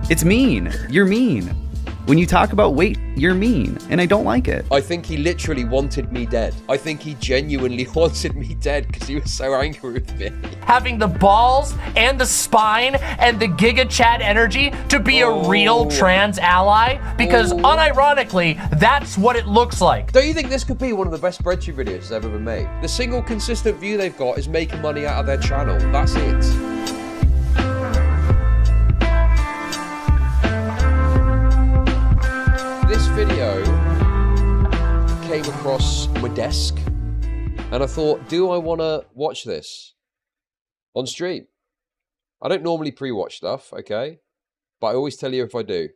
It's mean. You're mean. When you talk about weight, you're mean, and I don't like it. I think he literally wanted me dead. I think he genuinely wanted me dead because he was so angry with me. Having the balls and the spine and the Giga Chad energy to be a real trans ally, because unironically, that's what it looks like. Don't you think this could be one of the best BreadTube videos that's ever been made? The single consistent view they've got is making money out of their channel. That's it. This video came across my desk and I thought, do I want to watch this on stream? I don't normally pre-watch stuff, okay? But I always tell you if I do.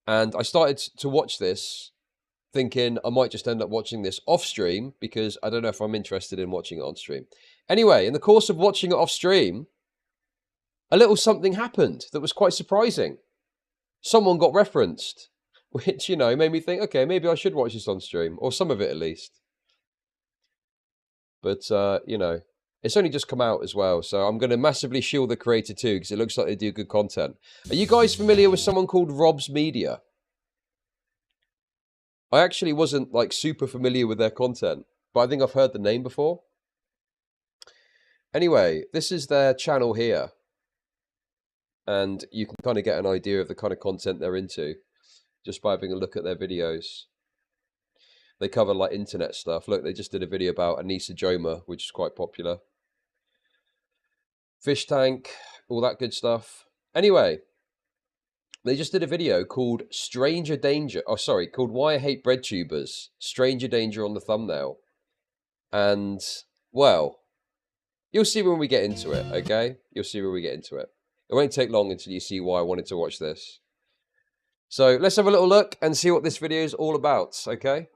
And I started to watch this thinking I might just end up watching this off stream because I don't know if I'm interested in watching it on stream. Anyway, in the course of watching it off stream, a little something happened that was quite surprising. Someone got referenced, which, you know, made me think, okay, maybe I should watch this on stream, or some of it at least. But, you know, it's only just come out as well, so I'm going to massively shield the creator too, because it looks like they do good content. Are you guys familiar with someone called Rob's Media? I actually wasn't, like, super familiar with their content, but I think I've heard the name before. Anyway, this is their channel here. And you can kind of get an idea of the kind of content they're into just by having a look at their videos. They cover like internet stuff. Look, they just did a video about anisojoma, which is quite popular. Fish tank, all that good stuff. Anyway, they just did a video called Stranger Danger. Oh, sorry, called Why I Hate BreadTubers. Stranger Danger on the thumbnail. And, well, you'll see when we get into it, okay? You'll see when we get into it. It won't take long until you see why I wanted to watch this. So let's have a little look and see what this video is all about, okay?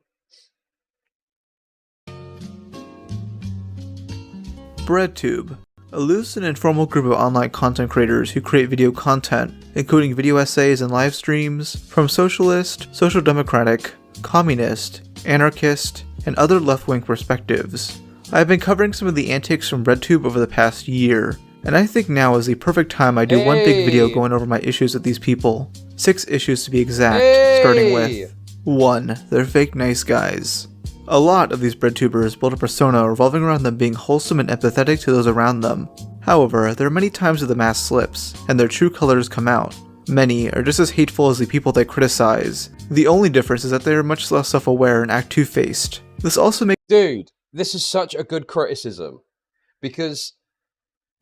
BreadTube, a loose and informal group of online content creators who create video content, including video essays and live streams, from socialist, social democratic, communist, anarchist, and other left-wing perspectives. I have been covering some of the antics from BreadTube over the past year, and I think now is the perfect time I do one big video going over my issues with these people. 6 issues to be exact, starting with 1. They're fake nice guys. A lot of these BreadTubers build a persona revolving around them being wholesome and empathetic to those around them. However, there are many times where the mask slips, and their true colors come out. Many are just as hateful as the people they criticize. The only difference is that they are much less self-aware and act two-faced. This also makes— Dude, this is such a good criticism, because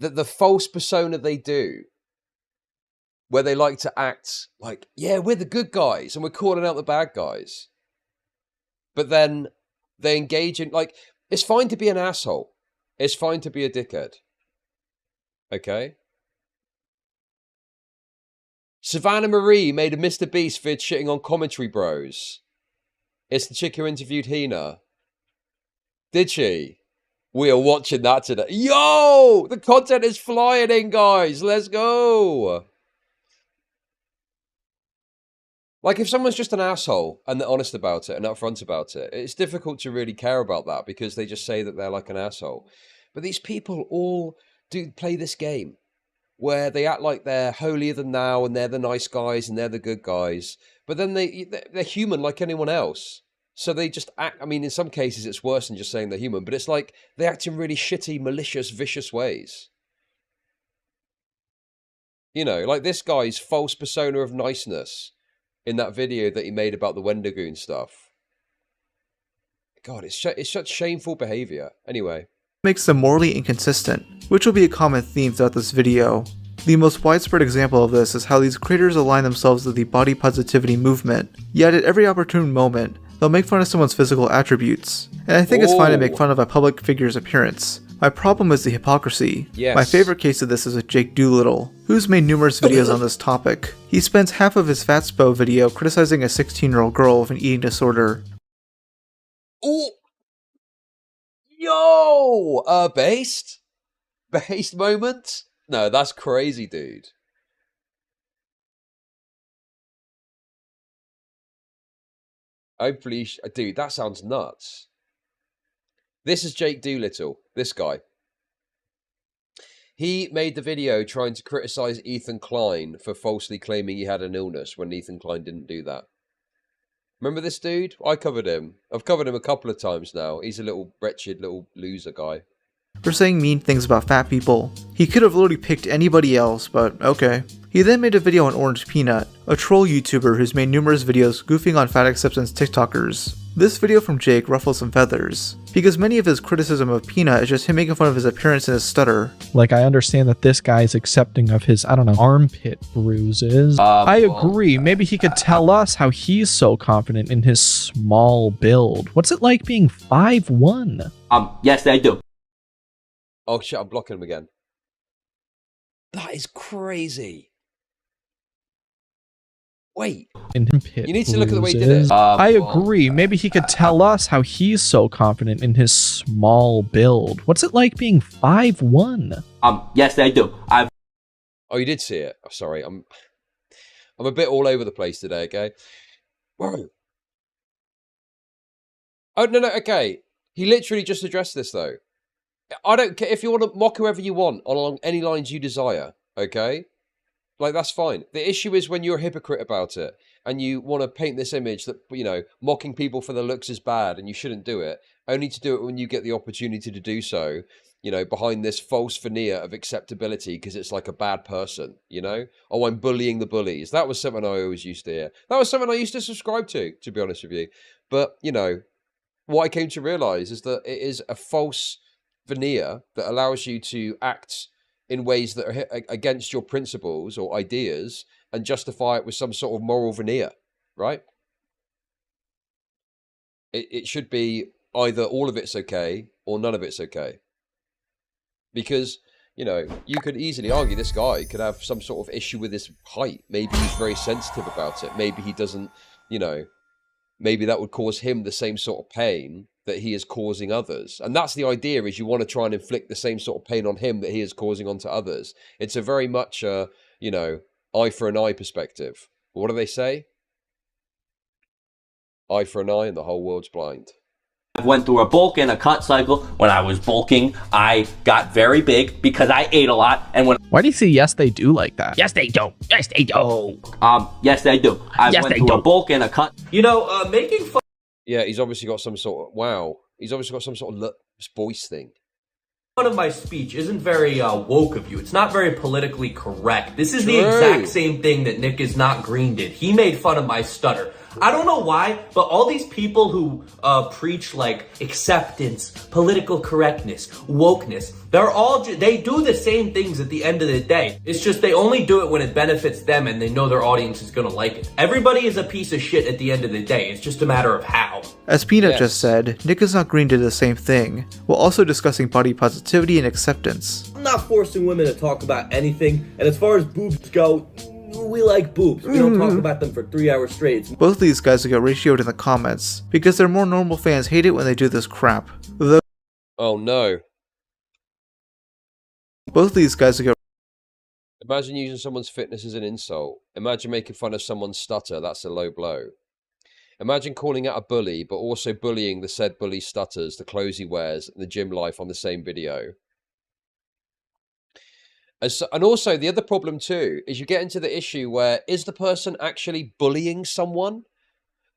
the false persona they do, where they like to act like, yeah, we're the good guys and we're calling out the bad guys. But then they engage in, like, it's fine to be an asshole. It's fine to be a dickhead. Okay? Savannah Marie made a Mr. Beast vid shitting on commentary bros. It's the chick who interviewed Hina. Did she? We are watching that today. Yo! The content is flying in, guys. Let's go. Like, if someone's just an asshole and they're honest about it and upfront about it, it's difficult to really care about that because they just say that they're like an asshole. But these people all do play this game where they act like they're holier than thou and they're the nice guys and they're the good guys. But then they're human like anyone else. So they just act, I mean, in some cases it's worse than just saying they're human, but it's like they act in really shitty, malicious, vicious ways. You know, like this guy's false persona of niceness in that video that he made about the Wendigoon stuff. God, it's such shameful behavior. Anyway. Makes them morally inconsistent, which will be a common theme throughout this video. The most widespread example of this is how these creators align themselves with the body positivity movement, yet at every opportune moment, they'll make fun of someone's physical attributes. And I think it's fine to make fun of a public figure's appearance. My problem is the hypocrisy. Yes. My favorite case of this is with Jake Doolittle, who's made numerous videos on this topic. He spends half of his Fatspo video criticizing a 16-year-old girl with an eating disorder. Ooh. Yo! Based? Based moment? No, that's crazy, dude. Hopefully, dude, that sounds nuts. This is Jake Doolittle, this guy. He made the video trying to criticize Ethan Klein for falsely claiming he had an illness when Ethan Klein didn't do that. Remember this dude? I covered him. I've covered him a couple of times now. He's a little wretched little loser guy. For saying mean things about fat people. He could have literally picked anybody else, but okay. He then made a video on Orange Peanut, a troll YouTuber who's made numerous videos goofing on fat acceptance TikTokers. This video from Jake ruffled some feathers, because many of his criticism of Peanut is just him making fun of his appearance and his stutter. Like, I understand that this guy's accepting of his, I don't know, armpit bruises. I agree. Maybe he could tell us how he's so confident in his small build. What's it like being 5'1"? Yes, I do. Oh shit, I'm blocking him again. That is crazy. Wait. In You need to look at the way he did it. I agree. Maybe he could tell us how he's so confident in his small build. What's it like being 5'1"? Yes, I do. Oh, you did see it. Oh, sorry, I'm a bit all over the place today. Okay. Whoa. Oh no, okay. He literally just addressed this though. I don't care if you want to mock whoever you want along any lines you desire. Okay. Like, that's fine. The issue is when you're a hypocrite about it and you want to paint this image that, you know, mocking people for their looks is bad and you shouldn't do it, only to do it when you get the opportunity to do so, you know, behind this false veneer of acceptability because it's like a bad person, you know? Oh, I'm bullying the bullies. That was something I always used to hear. That was something I used to subscribe to be honest with you. But, you know, what I came to realize is that it is a false veneer that allows you to act in ways that are against your principles or ideas and justify it with some sort of moral veneer, right? It should be either all of it's okay or none of it's okay. Because, you know, you could easily argue this guy could have some sort of issue with his height. Maybe he's very sensitive about it. Maybe he doesn't, you know, maybe that would cause him the same sort of pain that he is causing others. And that's the idea, is you want to try and inflict the same sort of pain on him that he is causing onto others. It's a very much, you know, eye for an eye perspective. What do they say? Eye for an eye and the whole world's blind. I went through a bulk and a cut cycle. When I was bulking, I got very big because I ate a lot. And when Why do you say yes they do like that? Yes, they do. Yes, they do. yes, they do. I Yes, went they through do. a bulk and a cut. You know, making fun. Yeah, he's obviously got some sort of, wow. He's obviously got some sort of voice thing. Of my speech isn't very woke of you. It's not very politically correct. This is True. the exact same thing that Nick is not green did. He made fun of my stutter. I don't know why, but all these people who preach like acceptance, political correctness, wokeness, they're all they do the same things at the end of the day. It's just they only do it when it benefits them and they know their audience is gonna like it. Everybody is a piece of shit at the end of the day. It's just a matter of how. As Peanut just said, Nick is not green did the same thing, while also discussing body positivity and acceptance. I'm not forcing women to talk about anything, and as far as boobs go, we like boobs. We don't talk about them for 3 hours straight. Both of these guys will get ratioed in the comments, because their more normal fans hate it when they do this crap. Oh no. Both of these guys will get Imagine using someone's fitness as an insult. Imagine making fun of someone's stutter. That's a low blow. Imagine calling out a bully, but also bullying the said bully's stutters, the clothes he wears, and the gym life on the same video. And also, the other problem too, is you get into the issue where, is the person actually bullying someone?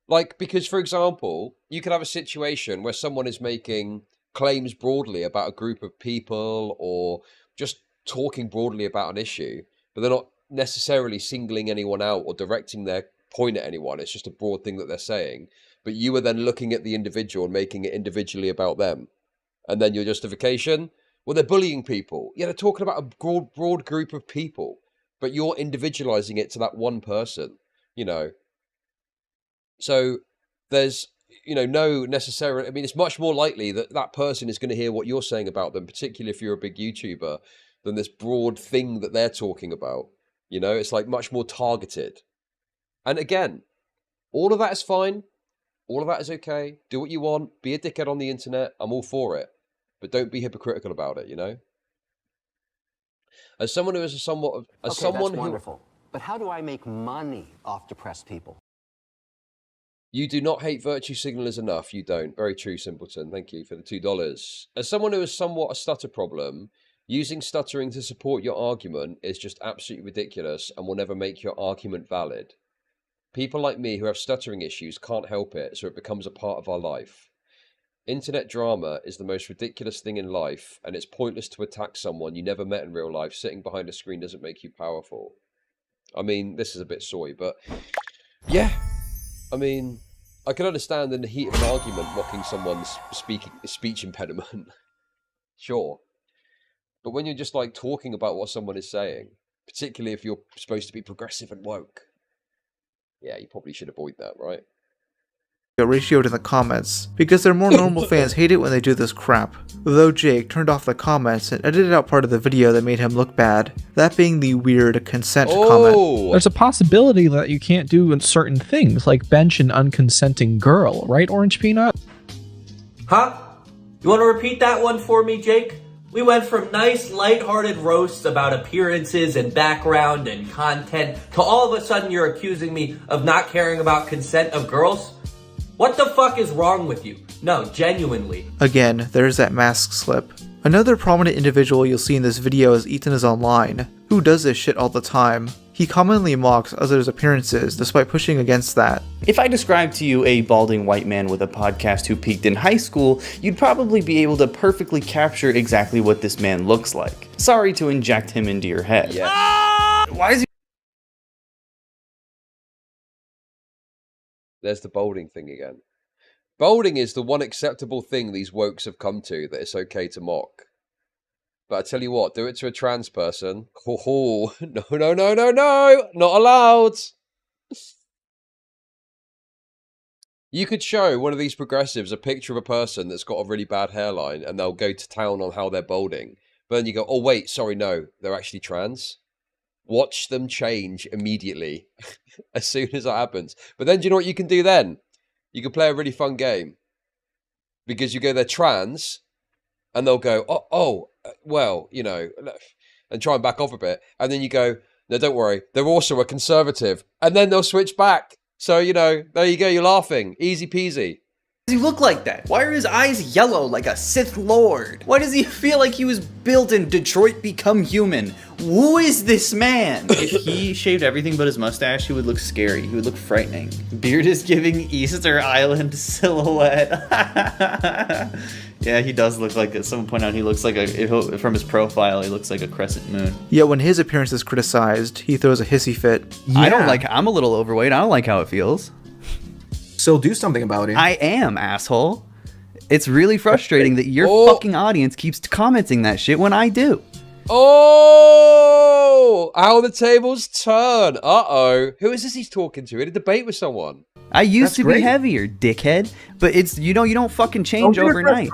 Like, because for example, you could have a situation where someone is making claims broadly about a group of people or just talking broadly about an issue, but they're not necessarily singling anyone out or directing their point at anyone. It's just a broad thing that they're saying. But you are then looking at the individual and making it individually about them. And then your justification, well, they're bullying people. Yeah, they're talking about a broad group of people, but you're individualizing it to that one person, you know. So there's, you know, no necessarily, I mean, it's much more likely that that person is going to hear what you're saying about them, particularly if you're a big YouTuber, than this broad thing that they're talking about. You know, it's like much more targeted. And again, all of that is fine. All of that is okay. Do what you want. Be a dickhead on the internet. I'm all for it. But don't be hypocritical about it, you know? As someone who is somewhat of... As Okay, someone that's who, wonderful. But how do I make money off depressed people? You do not hate virtue signalers enough. You don't. Very true, Simpleton. Thank you for the $2. As someone who has somewhat a stutter problem, Using stuttering to support your argument is just absolutely ridiculous and will never make your argument valid. People like me who have stuttering issues can't help it, so it becomes a part of our life. Internet drama is the most ridiculous thing in life, and it's pointless to attack someone you never met in real life. Sitting behind a screen doesn't make you powerful. I mean, this is a bit soy, but yeah. I mean, I can understand in the heat of an argument mocking someone's speech impediment. Sure. But when you're just like talking about what someone is saying, particularly if you're supposed to be progressive and woke, yeah, you probably should avoid that, right? Ratioed in the comments, because their more normal fans hate it when they do this crap. Though Jake turned off the comments and edited out part of the video that made him look bad, that being the weird consent comment. There's a possibility that you can't do certain things, like bench an unconsenting girl, right, Orange Peanut? Huh? You want to repeat that one for me, Jake? We went from nice, lighthearted roasts about appearances and background and content to all of a sudden you're accusing me of not caring about consent of girls? What the fuck is wrong with you? No, genuinely. Again, there's that mask slip. Another prominent individual you'll see in this video is ethanisonline, who does this shit all the time. He commonly mocks others' appearances despite pushing against that. If I described to you a balding white man with a podcast who peaked in high school, you'd probably be able to perfectly capture exactly what this man looks like. Sorry to inject him into your head. Yeah. Why is he... There's the balding thing again. Balding is the one acceptable thing these wokes have come to that it's okay to mock. But I tell you what, do it to a trans person. Oh, no, no, no, no, no! Not allowed! You could show one of these progressives a picture of a person that's got a really bad hairline and they'll go to town on how they're balding. But then you go, oh wait, sorry, no, they're actually trans. Watch them change immediately as soon as that happens. But then do you know what you can do then? You can play a really fun game. Because you go, they're trans, and they'll go, well, you know, and try and back off a bit. And then you go, no, don't worry, they're also a conservative. And then they'll switch back. So, you know, there you go, you're laughing. Easy peasy. Does he look like that? Why are his eyes yellow like a Sith Lord? Why does he feel like he was built in Detroit Become Human? Who is this man? If he shaved everything but his mustache, he would look scary. He would look frightening. Beard is giving Easter Island silhouette. Yeah, he does look like it. Someone point out he looks like from his profile, he looks like a crescent moon. Yet when his appearance is criticized, he throws a hissy fit. Yeah. I'm a little overweight. I don't like how it feels. So do something about it. I am, asshole. It's really frustrating that your fucking audience keeps commenting that shit when I do. Oh, how the tables turn. Uh-oh. Who is this he's talking to? In a debate with someone. I used to be heavier, dickhead. But it's, you know, you don't fucking change overnight.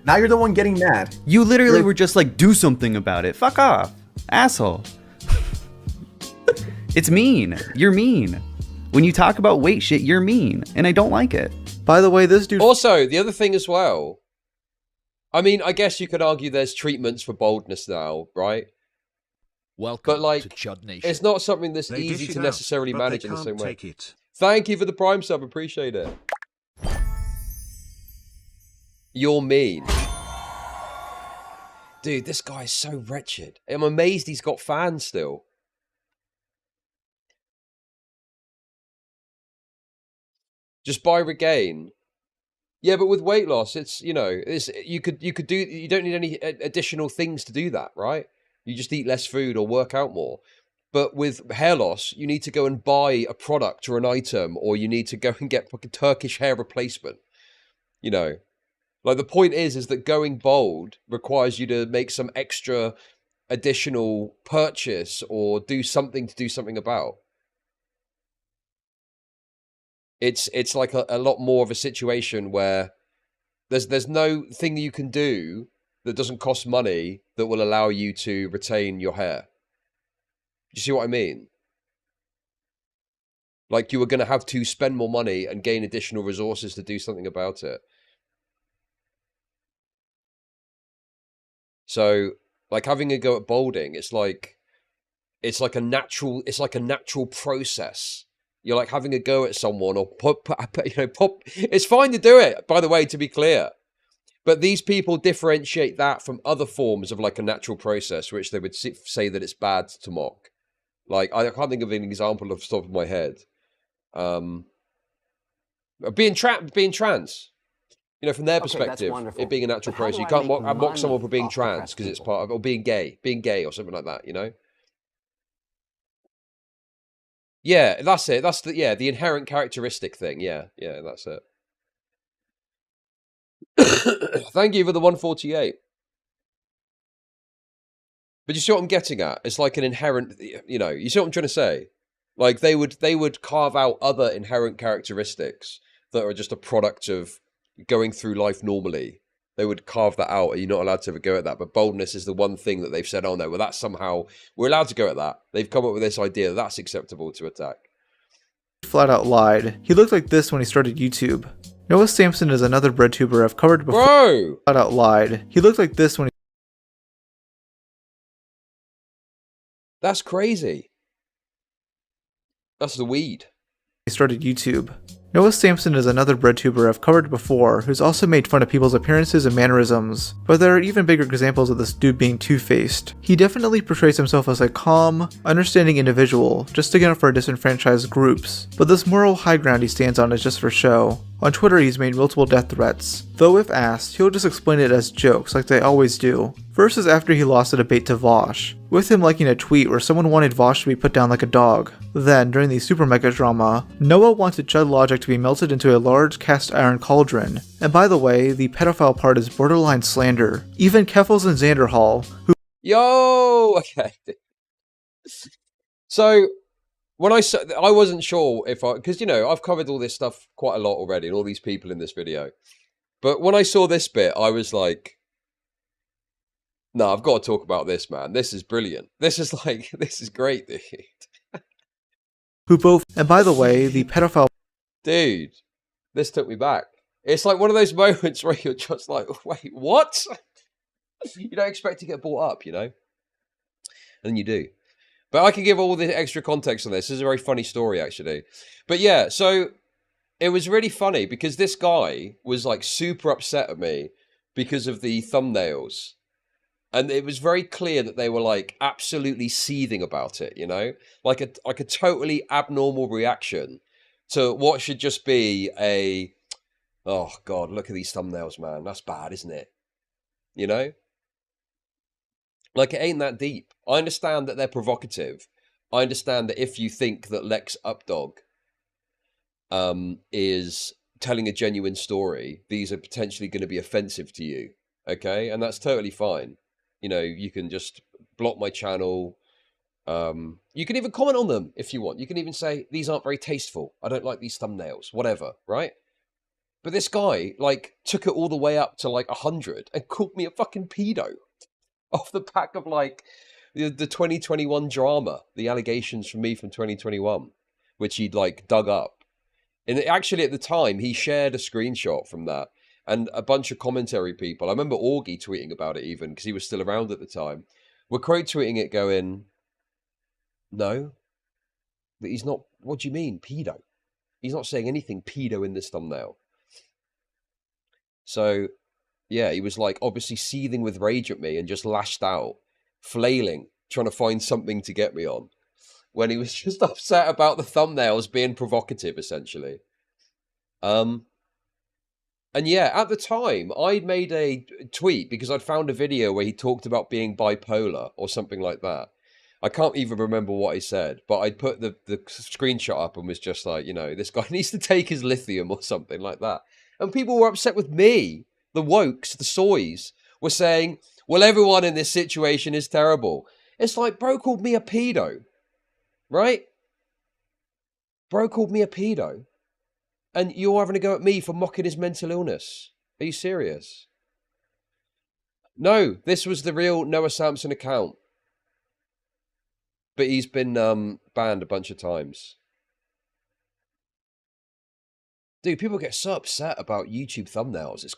Now you're the one getting mad. You literally were just like, do something about it. Fuck off, asshole. It's mean. You're mean. When you talk about weight shit, you're mean. And I don't like it. By the way, this dude... Also, the other thing as well. I mean, I guess you could argue there's treatments for baldness now, right? Welcome but like, to Chud Nation. It's not something that's easy to necessarily manage in the same way. Thank you for the Prime sub, appreciate it. You're mean. Dude, this guy is so wretched. I'm amazed he's got fans still. Just buy Regain. Yeah, but with weight loss, it's, you know, you don't need any additional things to do that, right? You just eat less food or work out more. But with hair loss, you need to go and buy a product or an item, or you need to go and get fucking Turkish hair replacement. You know, like the point is that going bald requires you to make some extra additional purchase or do something to do something about. It's like a lot more of a situation where there's no thing you can do that doesn't cost money that will allow you to retain your hair. You see what I mean? Like you are going to have to spend more money and gain additional resources to do something about it. So, like having a go at balding, it's like a natural process. You're like having a go at someone or pop. It's fine to do it, by the way, to be clear. But these people differentiate that from other forms of like a natural process, which they would say that it's bad to mock. Like, I can't think of an example off the top of my head. Being trans, you know, from their perspective, it being a natural process. You can't mock someone for being trans because it's part of, or being gay or something like that, you know? Yeah, that's it. That's the inherent characteristic thing. Yeah, that's it. Thank you for the 148. But you see what I'm getting at? It's like an inherent, you know, you see what I'm trying to say? Like they would carve out other inherent characteristics that are just a product of going through life normally. They would carve that out, and you're not allowed to have a go at that. But boldness is the one thing that they've said, oh no, well that's somehow, we're allowed to go at that. They've come up with this idea that that's acceptable to attack. Flat out lied. He looked like this when he started YouTube. Noah Samson is another BreadTuber I've covered before. Bro! Flat out lied. He looked like this when he... That's crazy. That's the weed. He started YouTube. Noah Samson is another BreadTuber I've covered before who's also made fun of people's appearances and mannerisms, but there are even bigger examples of this dude being two-faced. He definitely portrays himself as a calm, understanding individual, just sticking up for disenfranchised groups, but this moral high ground he stands on is just for show. On Twitter he's made multiple death threats, though if asked, he'll just explain it as jokes like they always do. First is after he lost a debate to Vaush, with him liking a tweet where someone wanted Vaush to be put down like a dog. Then, during the super mega drama, Noah wanted ChudLogic to be melted into a large cast iron cauldron, and by the way, the pedophile part is borderline slander. Even Keffels and Xanderhall, who— Yo! Okay. So, when I wasn't sure if because, you know, I've covered all this stuff quite a lot already, and all these people in this video. But when I saw this bit, I was like, no, I've got to talk about this, man. This is brilliant. This is like, this is great, dude. who both— and by the way, the pedophile— Dude, this took me back. It's like one of those moments where you're just like, wait, what? You don't expect to get brought up, you know? And you do. But I can give all the extra context on this. This is a very funny story, actually. But yeah, so it was really funny because this guy was like super upset at me because of the thumbnails. And it was very clear that they were like absolutely seething about it, you know? Like a totally abnormal reaction to what should just be a, oh God, look at these thumbnails, man. That's bad, isn't it? You know? Like, it ain't that deep. I understand that they're provocative. I understand that if you think that Lex Updog is telling a genuine story, these are potentially going to be offensive to you, okay? And that's totally fine. You know, you can just block my channel. You can even comment on them if you want. You can even say, these aren't very tasteful. I don't like these thumbnails, whatever, right? But this guy, like, took it all the way up to, like, 100 and called me a fucking pedo. Off the back of, like, the 2021 drama, the allegations from me from 2021, which he'd, like, dug up. And actually, at the time, he shared a screenshot from that. And a bunch of commentary people, I remember Augie tweeting about it even, because he was still around at the time, were quote tweeting it going, no, but he's not, what do you mean, pedo? He's not saying anything pedo in this thumbnail. So, yeah, he was like obviously seething with rage at me and just lashed out, flailing, trying to find something to get me on, when he was just upset about the thumbnails being provocative, essentially. And yeah, at the time, I'd made a tweet because I'd found a video where he talked about being bipolar or something like that. I can't even remember what he said, but I'd put the screenshot up and was just like, you know, this guy needs to take his lithium or something like that. And people were upset with me. The wokes, the soys, were saying, well, everyone in this situation is terrible. It's like, bro called me a pedo, right? Bro called me a pedo. And you're having a go at me for mocking his mental illness. Are you serious? No, this was the real Noah Samson account. But he's been banned a bunch of times. Dude, people get so upset about YouTube thumbnails. It's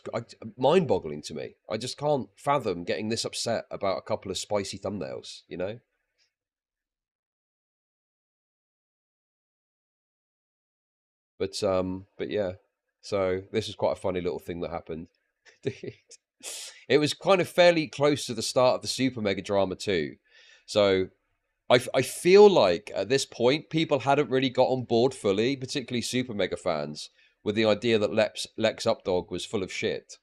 mind-boggling to me. I just can't fathom getting this upset about a couple of spicy thumbnails, you know? But yeah. So this is quite a funny little thing that happened. Dude. It was kind of fairly close to the start of the Super Mega drama too. So I feel like at this point, people hadn't really got on board fully, particularly Super Mega fans, with the idea that Lex Updog was full of shit.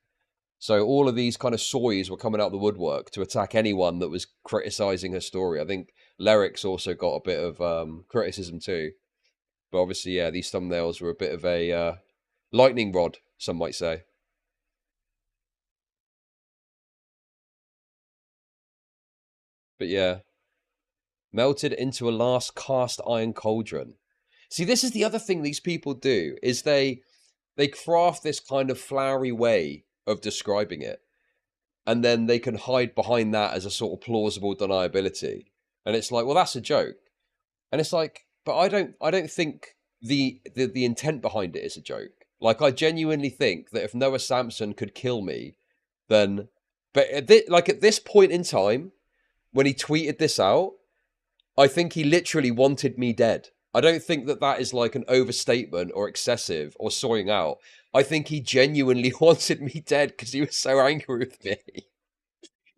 So all of these kind of soys were coming out of the woodwork to attack anyone that was criticizing her story. I think Lyric's also got a bit of criticism too. But obviously, yeah, these thumbnails were a bit of a lightning rod, some might say. But yeah, melted into a last cast iron cauldron. See, this is the other thing these people do, is they craft this kind of flowery way of describing it, and then they can hide behind that as a sort of plausible deniability. And it's like, well, that's a joke. And it's like, but I don't think the intent behind it is a joke. Like, I genuinely think that if Noah Samson could kill me, then, but at this point in time, when he tweeted this out, I think he literally wanted me dead. I don't think that that is like an overstatement or excessive or soying out. I think he genuinely wanted me dead because he was so angry with me.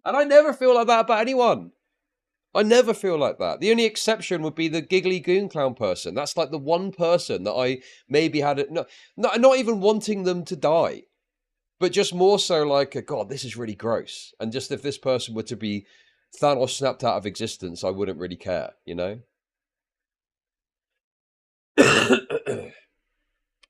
And I never feel like that about anyone. I never feel like that. The only exception would be the giggly goon clown person. That's like the one person that I maybe had not even wanting them to die, but just more so like, God, this is really gross. And just if this person were to be Thanos snapped out of existence, I wouldn't really care, you know?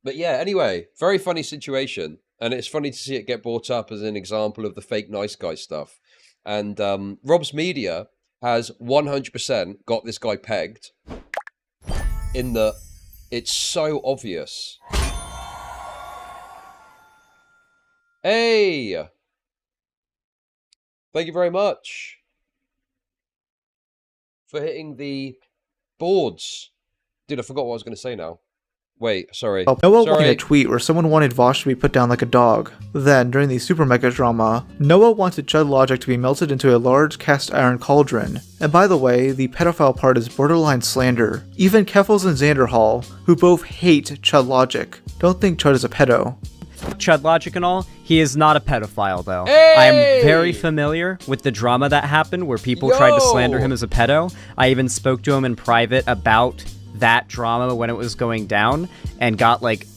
But yeah, anyway, very funny situation. And it's funny to see it get brought up as an example of the fake nice guy stuff. And Rob's Media has 100% got this guy pegged in that it's so obvious. Hey! Thank you very much for hitting the boards. Dude, I forgot what I was going to say now. Wait, sorry. Noah wanted a tweet where someone wanted Vaush to be put down like a dog. Then, during the Super Mega drama, Noah wanted ChudLogic to be melted into a large cast iron cauldron. And by the way, the pedophile part is borderline slander. Even Keffels and Xanderhall, who both hate ChudLogic, don't think Chud is a pedo. ChudLogic and all, he is not a pedophile though. Hey! I am very familiar with the drama that happened where people tried to slander him as a pedo. I even spoke to him in private about that drama when it was going down and got like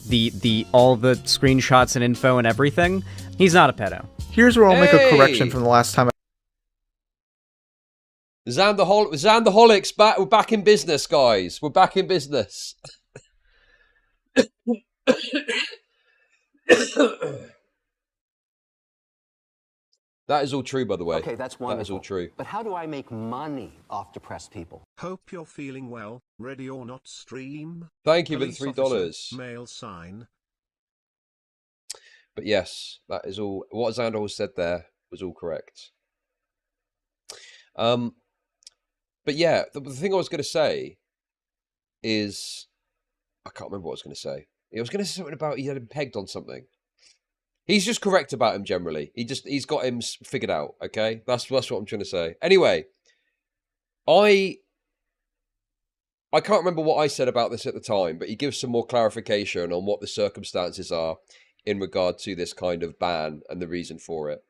all the screenshots and info and everything. He's not a pedo. Here's where I'll make a correction from the last time. Xandaholics back. We're back in business, guys. We're back in business. That is all true, by the way. Okay, that's wonderful. That is all true. But how do I make money off depressed people? Hope you're feeling well. Ready or not stream. Thank you for the $3. Mail sign. But yes, that is all. What Xandahol said there was all correct. But yeah, the thing I was going to say is, I can't remember what I was going to say. I was going to say something about he had him pegged on something. He's just correct about him generally. He's got him figured out. Okay, that's what I'm trying to say. Anyway, I can't remember what I said about this at the time, but he gives some more clarification on what the circumstances are in regard to this kind of ban and the reason for it.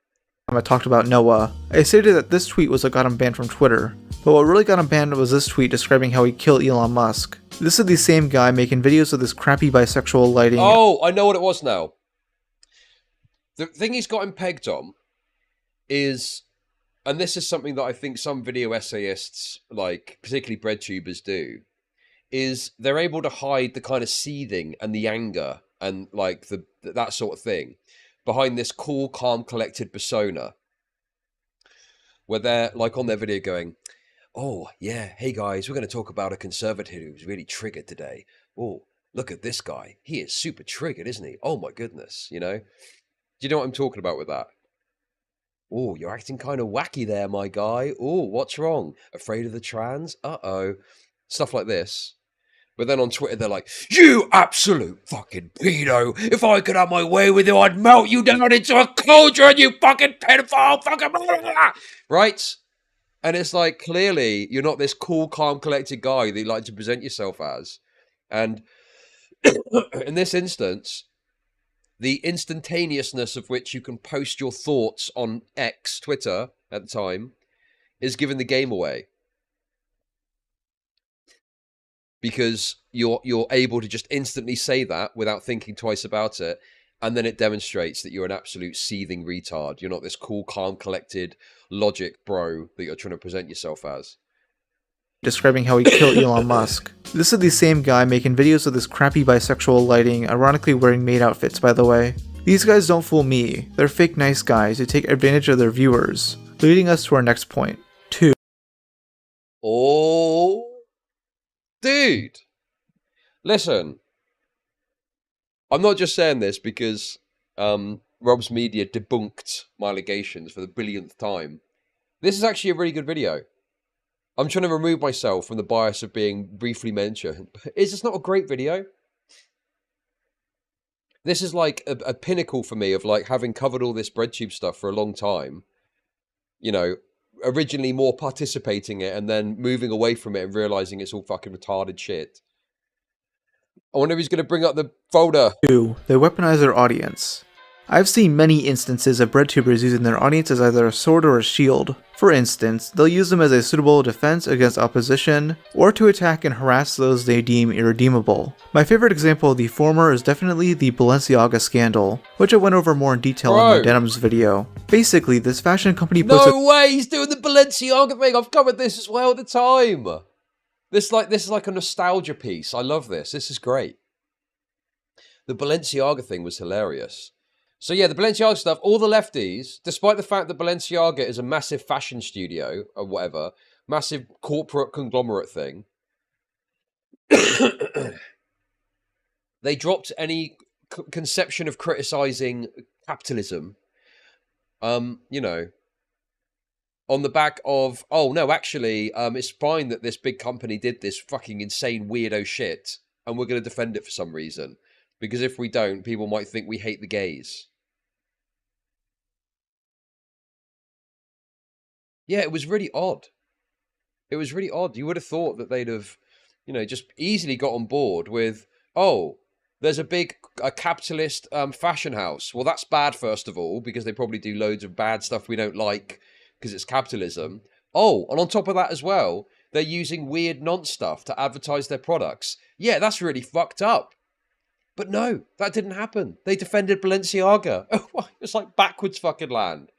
I talked about Noah. I stated that this tweet was what got him banned from Twitter, but what really got him banned was this tweet describing how he killed Elon Musk. This is the same guy making videos of this crappy bisexual lighting. Oh, I know what it was now. The thing he's got him pegged on is, and this is something that I think some video essayists, like particularly BreadTubers, do, is they're able to hide the kind of seething and the anger and like that sort of thing behind this cool, calm, collected persona, where they're like on their video going, "Oh yeah, hey guys, we're going to talk about a conservative who's really triggered today. Oh, look at this guy, he is super triggered, isn't he? Oh my goodness, you know." Do you know what I'm talking about with that? Oh, you're acting kind of wacky there, my guy. Oh, what's wrong? Afraid of the trans? Uh-oh. Stuff like this. But then on Twitter, they're like, "You absolute fucking pedo. If I could have my way with you, I'd melt you down into a cauldron, you fucking pedophile, fucking blah, blah, blah." Right? And it's like, clearly, you're not this cool, calm, collected guy that you like to present yourself as. And in this instance, the instantaneousness of which you can post your thoughts on X, Twitter at the time, is giving the game away. Because you're able to just instantly say that without thinking twice about it, and then it demonstrates that you're an absolute seething retard. You're not this cool, calm, collected logic bro that you're trying to present yourself as. Describing how he killed Elon Musk. This is the same guy making videos of this crappy bisexual lighting, ironically wearing maid outfits, by the way. These guys don't fool me. They're fake nice guys who take advantage of their viewers. Leading us to our next point. 2. Oh, dude. Listen. I'm not just saying this because Rob's Media debunked my allegations for the billionth time. This is actually a really good video. I'm trying to remove myself from the bias of being briefly mentioned. Is this not a great video? This is like a pinnacle for me of like having covered all this BreadTube stuff for a long time. You know, originally more participating in it and then moving away from it and realizing it's all fucking retarded shit. I wonder if he's going to bring up the folder. 2. They weaponize their audience. I've seen many instances of BreadTubers using their audience as either a sword or a shield. For instance, they'll use them as a suitable defense against opposition, or to attack and harass those they deem irredeemable. My favorite example of the former is definitely the Balenciaga scandal, which I went over more in detail in my Denims video. Basically, this fashion company puts No way, he's doing the Balenciaga thing. I've covered this as well at the time. This is like a nostalgia piece. I love this. This is great. The Balenciaga thing was hilarious. So yeah, the Balenciaga stuff, all the lefties, despite the fact that Balenciaga is a massive fashion studio or whatever, massive corporate conglomerate thing, they dropped any conception of criticizing capitalism, you know, on the back of, oh no, actually, it's fine that this big company did this fucking insane weirdo shit, and we're going to defend it for some reason. Because if we don't, people might think we hate the gays. Yeah, it was really odd. It was really odd. You would have thought that they'd have, you know, just easily got on board with, oh, there's a capitalist fashion house. Well, that's bad, first of all, because they probably do loads of bad stuff we don't like because it's capitalism. Oh, and on top of that as well, they're using weird non-stuff to advertise their products. Yeah, that's really fucked up. But no, that didn't happen. They defended Balenciaga. It's like backwards fucking land.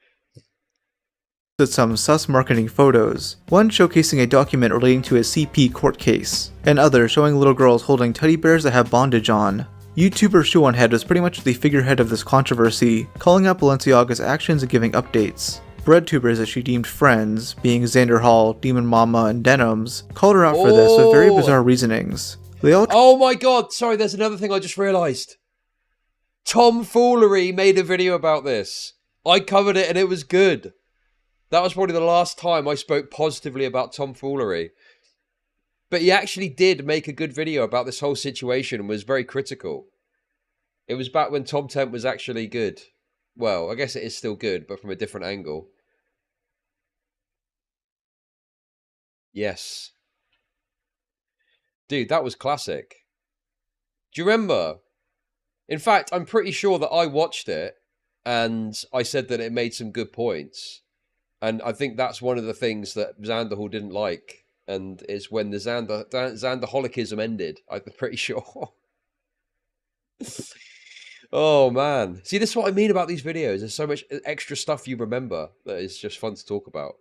Some sus marketing photos, one showcasing a document relating to a CP court case, and other showing little girls holding teddy bears that have bondage on. YouTuber Shoeonhead was pretty much the figurehead of this controversy, calling out Balenciaga's actions and giving updates. BreadTubers that she deemed friends, being Xander Hall, Demon Mama, and Denims, called her out for this with very bizarre reasonings. They all oh my god, sorry, there's another thing I just realised. Tomfoolery made a video about this. I covered it and it was good. That was probably the last time I spoke positively about tomfoolery. But he actually did make a good video about this whole situation and was very critical. It was back when Tom Tent was actually good. Well, I guess it is still good, but from a different angle. Yes. Dude, that was classic. Do you remember? In fact, I'm pretty sure that I watched it and I said that it made some good points. And I think that's one of the things that Xanderhall didn't like. And is when the Xanderholicism ended, I'm pretty sure. Oh, man. See, this is what I mean about these videos. There's so much extra stuff you remember that is just fun to talk about.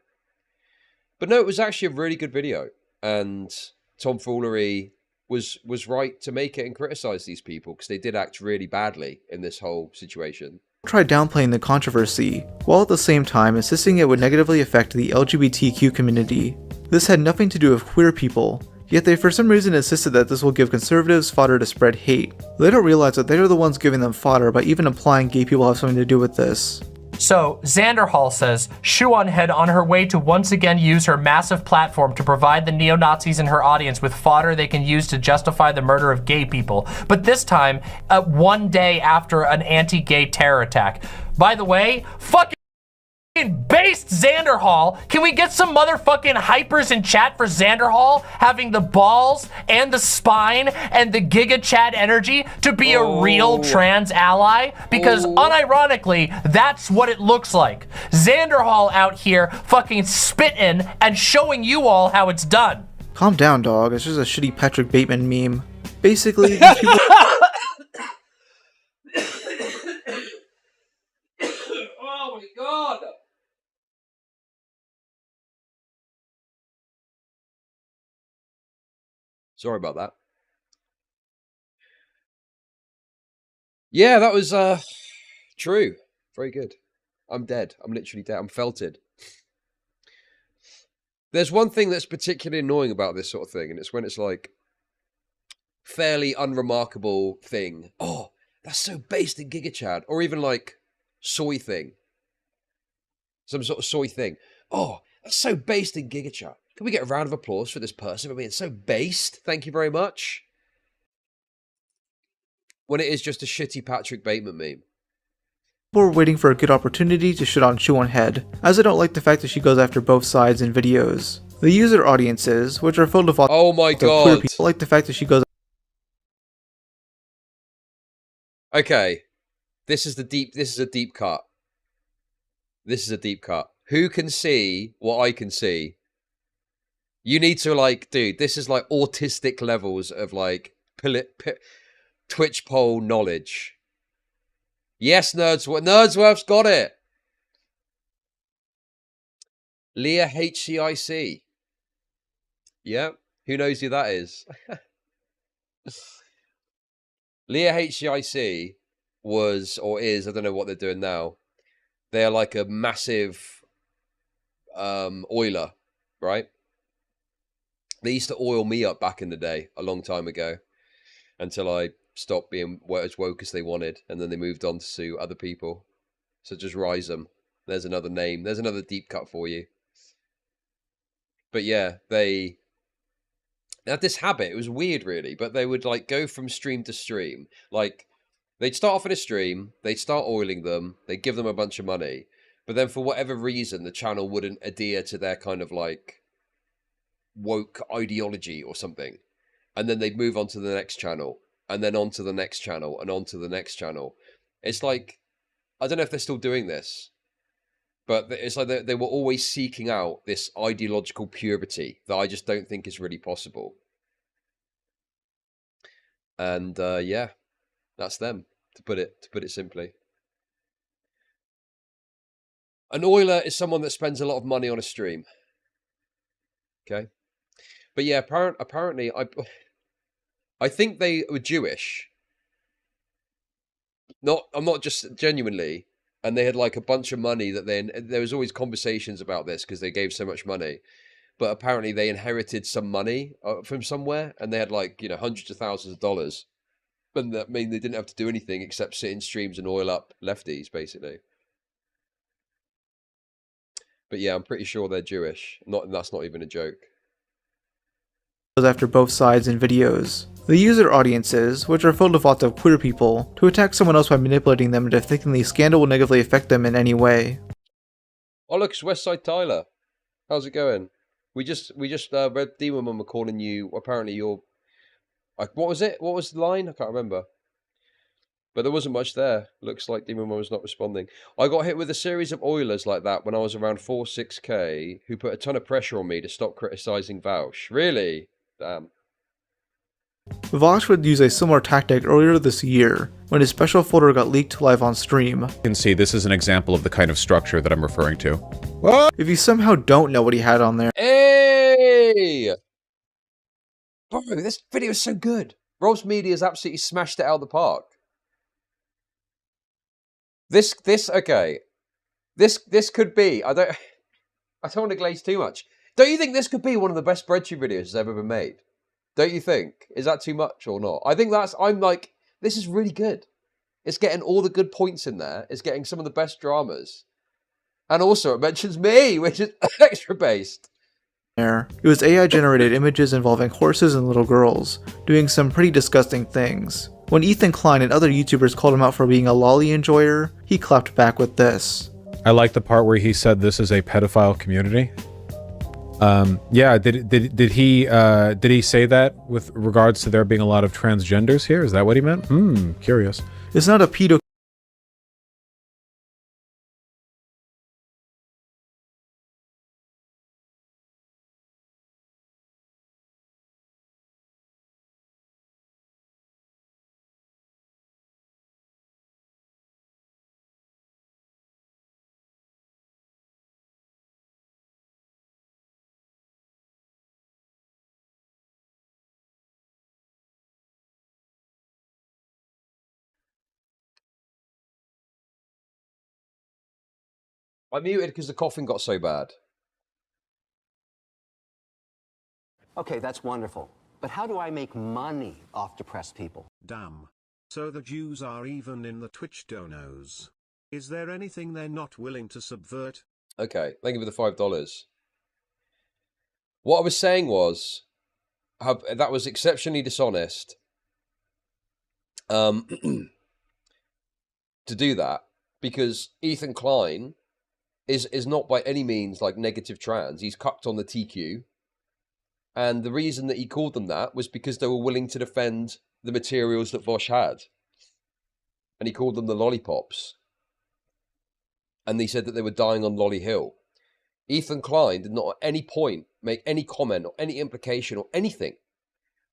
But no, it was actually a really good video. And tomfoolery was right to make it and criticize these people because they did act really badly in this whole situation. Tried downplaying the controversy, while at the same time insisting it would negatively affect the LGBTQ community. This had nothing to do with queer people, yet they for some reason insisted that this will give conservatives fodder to spread hate. They don't realize that they're the ones giving them fodder by even implying gay people have something to do with this. So, Xander Hall says, Shoeonhead on her way to once again use her massive platform to provide the neo-Nazis in her audience with fodder they can use to justify the murder of gay people. But this time, one day after an anti-gay terror attack. By the way, fuck Based Xander Hall. Can we get some motherfucking hypers in chat for Xander Hall having the balls and the spine and the Giga Chat energy to be a real trans ally? Because unironically, that's what it looks like. Xander Hall out here fucking spitting and showing you all how it's done. Calm down, dog. It's just a shitty Patrick Bateman meme. Basically, these people... Oh my god! Sorry about that. Yeah, that was true. Very good. I'm dead. I'm literally dead. I'm felted. There's one thing that's particularly annoying about this sort of thing, and it's when it's like fairly unremarkable thing. Oh, that's so based in Giga Chad, or even like soy thing. Some sort of soy thing. Oh, that's so based in Giga Chat. Can we get a round of applause for this person for being so based? Thank you very much. When it is just a shitty Patrick Bateman meme. We're waiting for a good opportunity to shit on Chud Head, as I don't like the fact that she goes after both sides in videos. The user audiences, which are filled with oh my god, queer people, like the fact that she goes. Okay, this is a deep cut. This is a deep cut. Who can see what I can see? You need to like, dude, this is like autistic levels of like Twitch poll knowledge. Yes, Nerdsworth's got it. Leah HCIC. Yeah, who knows who that is? Leah HCIC was, or is, I don't know what they're doing now. They're like a massive oiler, right? They used to oil me up back in the day, a long time ago, until I stopped being as woke as they wanted, and then they moved on to sue other people. So just rise them. There's another name. There's another deep cut for you. But yeah, they had this habit. It was weird, really, but they would like go from stream to stream. Like, they'd start off in a stream, they'd start oiling them, they'd give them a bunch of money, but then for whatever reason, the channel wouldn't adhere to their kind of like woke ideology or something. And then they'd move on to the next channel, and then on to the next channel, and on to the next channel. It's like, I don't know if they're still doing this, but it's like they were always seeking out this ideological purity that I just don't think is really possible. And yeah, that's them, to put it simply. An oiler is someone that spends a lot of money on a stream. Okay, but yeah, apparently I think they were Jewish. I'm not just genuinely. And they had like a bunch of money that there was always conversations about this because they gave so much money. But apparently they inherited some money from somewhere, and they had like, you know, hundreds of thousands of dollars. And that mean they didn't have to do anything except sit in streams and oil up lefties, basically. But yeah, I'm pretty sure they're Jewish. That's not even a joke. After both sides in videos. The user audiences, which are filled with lots of queer people, to attack someone else by manipulating them into thinking the scandal will negatively affect them in any way. Oh look, it's Westside Tyler. How's it going? We just read Demon Mama calling you. Apparently you're. Like, what was it? What was the line? I can't remember. But there wasn't much there. Looks like Demon Mama's not responding. I got hit with a series of oilers like that when I was around 4-6k, who put a ton of pressure on me to stop criticizing vaush. Really? Damn. Vaush would use a similar tactic earlier this year, when his special folder got leaked live on stream. You can see this is an example of the kind of structure that I'm referring to. What? If you somehow don't know what he had on there... Hey! Bro, this video is so good. Rob's Media has absolutely smashed it out of the park. Okay. This could be, I don't want to glaze too much. Don't you think this could be one of the best BreadTube videos that's ever been made? Don't you think? Is that too much or not? I think I'm like, this is really good. It's getting all the good points in there. It's getting some of the best dramas. And also it mentions me, which is extra based. It was AI-generated images involving horses and little girls, doing some pretty disgusting things. When Ethan Klein and other YouTubers called him out for being a lolly enjoyer, he clapped back with this. I like the part where he said this is a pedophile community. Yeah, did he say that with regards to there being a lot of transgenders here? Is that what he meant? Curious. It's not a pedo. I muted because the coughing got so bad. Okay, that's wonderful. But how do I make money off depressed people? Damn. So the Jews are even in the Twitch donos. Is there anything they're not willing to subvert? Okay, thank you for the $5. What I was saying was, that was exceptionally dishonest to do that, because Ethan Klein is not by any means like negative trans. He's cucked on the TQ. And the reason that he called them that was because they were willing to defend the materials that Vaush had. And he called them the lollipops. And he said that they were dying on Lolly Hill. Ethan Klein did not at any point make any comment or any implication or anything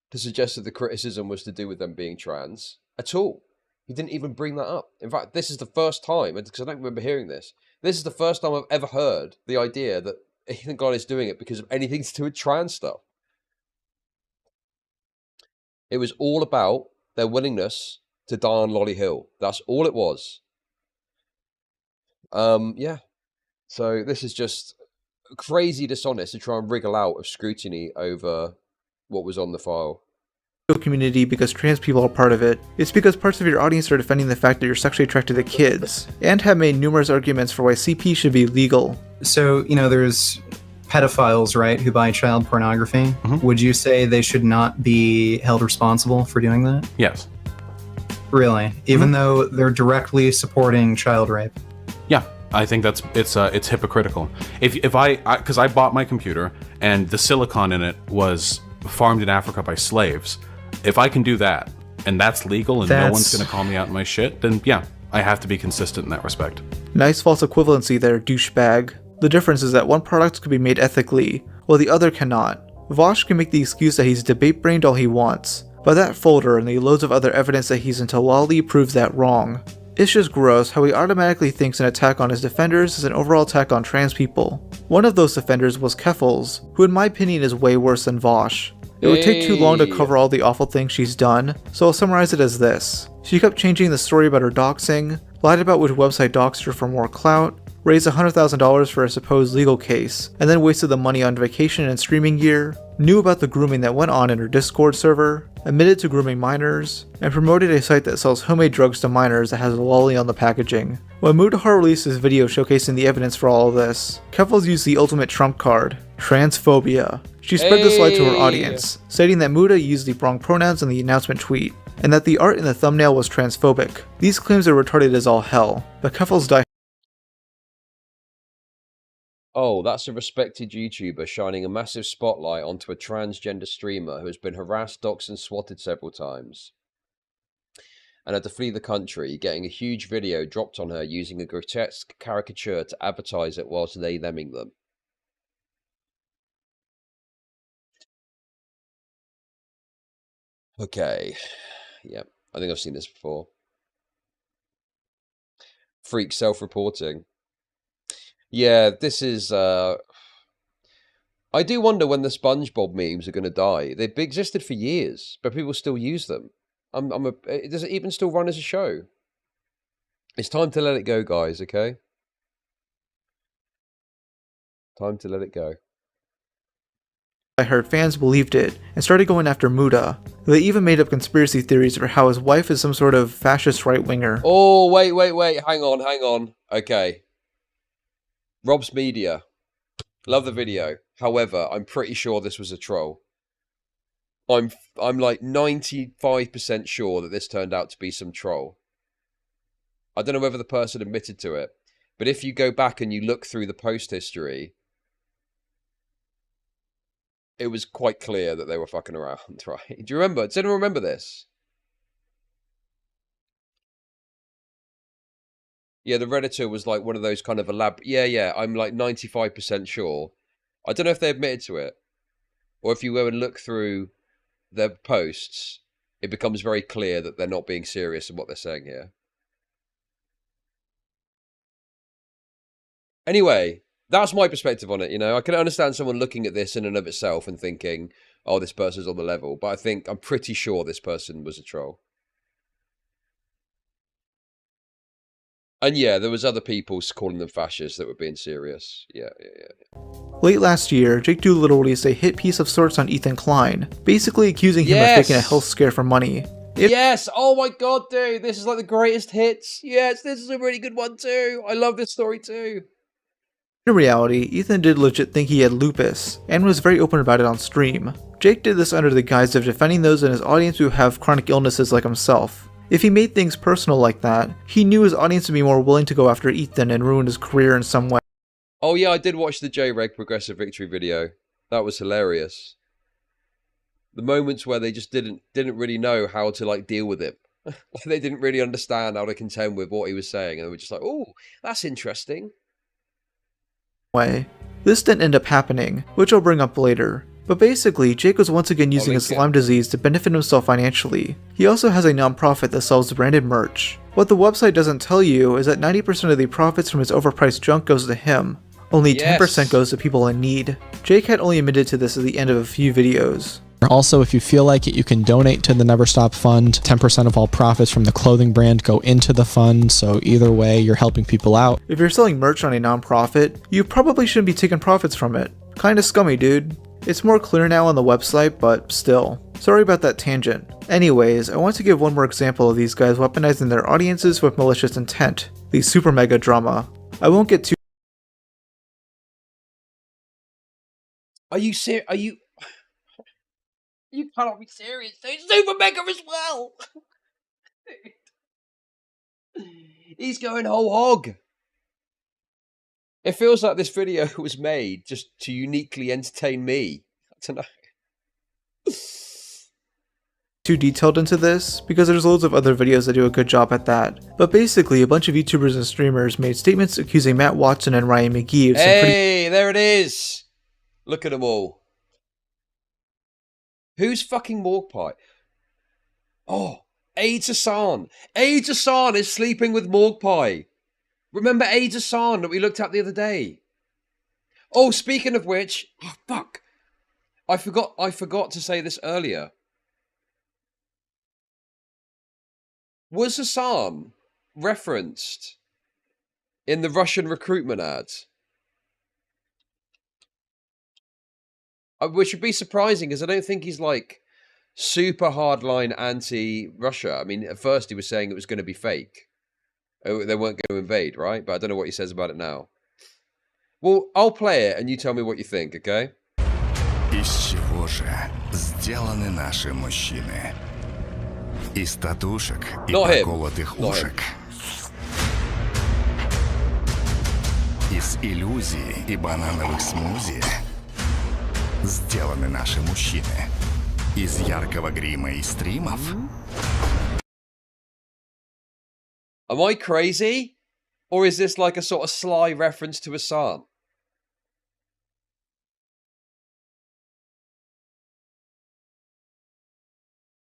to suggest that the criticism was to do with them being trans at all. He didn't even bring that up. In fact, this is the first time, because I don't remember hearing this, this is the first time I've ever heard the idea that Ethan Klein is doing it because of anything to do with trans stuff. It was all about their willingness to die on Lolly Hill. That's all it was. Yeah. So this is just crazy dishonest to try and wriggle out of scrutiny over what was on the file. Community because trans people are part of it. It's because parts of your audience are defending the fact that you're sexually attracted to kids, and have made numerous arguments for why CP should be legal. So, you know, there's pedophiles, right, who buy child pornography. Would you say they should not be held responsible for doing that? Yes. Really? Even though they're directly supporting child rape? Yeah, I think it's hypocritical. If I bought my computer and the silicon in it was farmed in Africa by slaves, if I can do that and that's legal and no one's going to call me out on my shit, then yeah, I have to be consistent in that respect. Nice false equivalency there, douchebag. The difference is that one product could be made ethically, while the other cannot. Vaush can make the excuse that he's debate-brained all he wants, but that folder and the loads of other evidence that he's into lolly proves that wrong. It's just gross how he automatically thinks an attack on his defenders is an overall attack on trans people. One of those defenders was Keffels, who in my opinion is way worse than Vaush. It would take too long to cover all the awful things she's done, so I'll summarize it as this. She kept changing the story about her doxing, lied about which website doxed her for more clout, raised $100,000 for a supposed legal case, and then wasted the money on vacation and streaming gear, knew about the grooming that went on in her Discord server, admitted to grooming minors, and promoted a site that sells homemade drugs to minors that has a lolly on the packaging. When Mudahar released his video showcasing the evidence for all of this, Keffels used the ultimate trump card, transphobia. She spread this lie to her audience, stating that Muda used the wrong pronouns in the announcement tweet, and that the art in the thumbnail was transphobic. These claims are retarded as all hell, but Keffels died. Oh, that's a respected YouTuber shining a massive spotlight onto a transgender streamer who has been harassed, doxxed, and swatted several times, and had to flee the country, getting a huge video dropped on her using a grotesque caricature to advertise it whilst they-theming them. Okay. Yep, I think I've seen this before. Freak self-reporting. Yeah, this is, I do wonder when the SpongeBob memes are going to die. They've existed for years, but people still use them. Does it even still run as a show? It's time to let it go, guys, okay? Time to let it go. I heard fans believed it, and started going after Muda. They even made up conspiracy theories for how his wife is some sort of fascist right-winger. Oh, wait, hang on. Okay. Rob's Media. Love the video. However, I'm pretty sure this was a troll. I'm like 95% sure that this turned out to be some troll. I don't know whether the person admitted to it, But if you go back and you look through the post history, it was quite clear that they were fucking around, right? Do you remember? Does anyone remember this? Yeah, the Redditor was like one of those kind of yeah, I'm like 95% sure. I don't know if they admitted to it, or if you go and look through their posts, it becomes very clear that they're not being serious in what they're saying here. Anyway, that's my perspective on it, you know. I can understand someone looking at this in and of itself and thinking, oh, this person's on the level. But I'm pretty sure this person was a troll. And yeah, there was other people calling them fascists that were being serious. Yeah. Late last year, Jake Doolittle released a hit piece of sorts on Ethan Klein, basically accusing him of faking a health scare for money. Yes! Oh my god, dude! This is like the greatest hits! Yes, this is a really good one too! I love this story too! In reality, Ethan did legit think he had lupus, and was very open about it on stream. Jake did this under the guise of defending those in his audience who have chronic illnesses like himself. If he made things personal like that, he knew his audience would be more willing to go after Ethan and ruin his career in some way. Oh yeah, I did watch the J-Reg Progressive Victory video. That was hilarious. The moments where they just didn't really know how to like deal with him. They didn't really understand how to contend with what he was saying, and they were just like, oh, that's interesting. This didn't end up happening, which I'll bring up later. But basically, Jake was once again using his Lyme disease to benefit himself financially. He also has a non-profit that sells branded merch. What the website doesn't tell you is that 90% of the profits from his overpriced junk goes to him. Only 10% goes to people in need. Jake had only admitted to this at the end of a few videos. Also, if you feel like it, you can donate to the Never Stop Fund. 10% of all profits from the clothing brand go into the fund, so either way, you're helping people out. If you're selling merch on a non-profit, you probably shouldn't be taking profits from it. Kinda scummy, dude. It's more clear now on the website, but still. Sorry about that tangent. Anyways, I want to give one more example of these guys weaponizing their audiences with malicious intent. The super mega drama. I won't get too... Are you serious? Are you... You cannot be serious. They super mega as well. He's going whole hog. It feels like this video was made just to uniquely entertain me. I don't know. Too detailed into this, because there's loads of other videos that do a good job at that. But basically, a bunch of YouTubers and streamers made statements accusing Matt Watson and Ryan McGee of some Hey, there it is. Look at them all. Who's fucking Morgpie? Oh, AIDS Hassan. AIDS Hassan is sleeping with Morgpie. Remember AIDS Hassan that we looked at the other day? Oh, speaking of which, oh fuck. I forgot to say this earlier. Was Hassan referenced in the Russian recruitment ads? Which would be surprising, because I don't think he's like super hardline anti-Russia. I mean, at first he was saying it was going to be fake. They weren't going to invade, right? But I don't know what he says about it now. Well, I'll play it and you tell me what you think, okay? Из чего же сделаны наши мужчины? Из татушек и поколотых ушек. Из иллюзий и банановых смузи сделаны наши мужчины. Из яркого грима и стримов. Am I crazy? Or is this like a sort of sly reference to Hassan?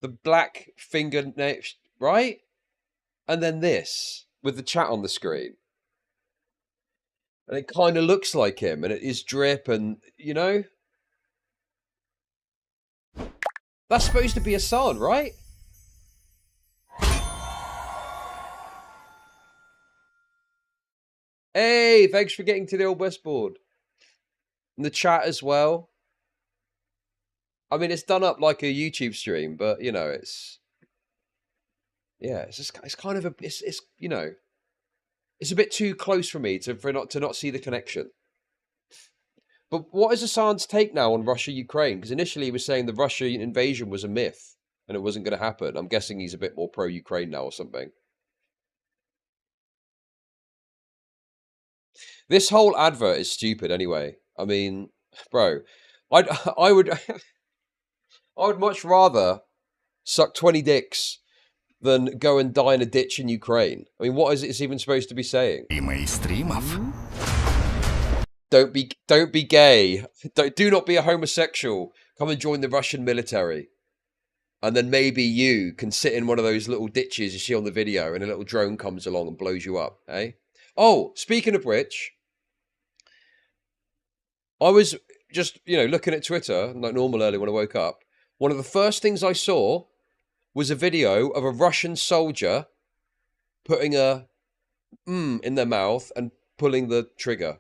The black fingernail, right? And then this, with the chat on the screen. And it kind of looks like him, and it is drip, and, you know? That's supposed to be Hassan, right? Hey, thanks for getting to the old Westboard. And the chat as well. I mean, it's done up like a YouTube stream, but, you know, it's... Yeah, it's kind of a... It's you know... It's a bit too close for me to not see the connection. But what is Hassan's take now on Russia-Ukraine? Because initially he was saying the Russian invasion was a myth and it wasn't going to happen. I'm guessing he's a bit more pro-Ukraine now or something. This whole advert is stupid anyway. I mean, bro, I would I would much rather suck 20 dicks than go and die in a ditch in Ukraine. I mean, what is it even supposed to be saying? Don't be gay. Do not be a homosexual. Come and join the Russian military. And then maybe you can sit in one of those little ditches you see on the video and a little drone comes along and blows you up, eh? Oh, speaking of which, I was just, looking at Twitter, like normal early when I woke up. One of the first things I saw was a video of a Russian soldier putting a in their mouth and pulling the trigger.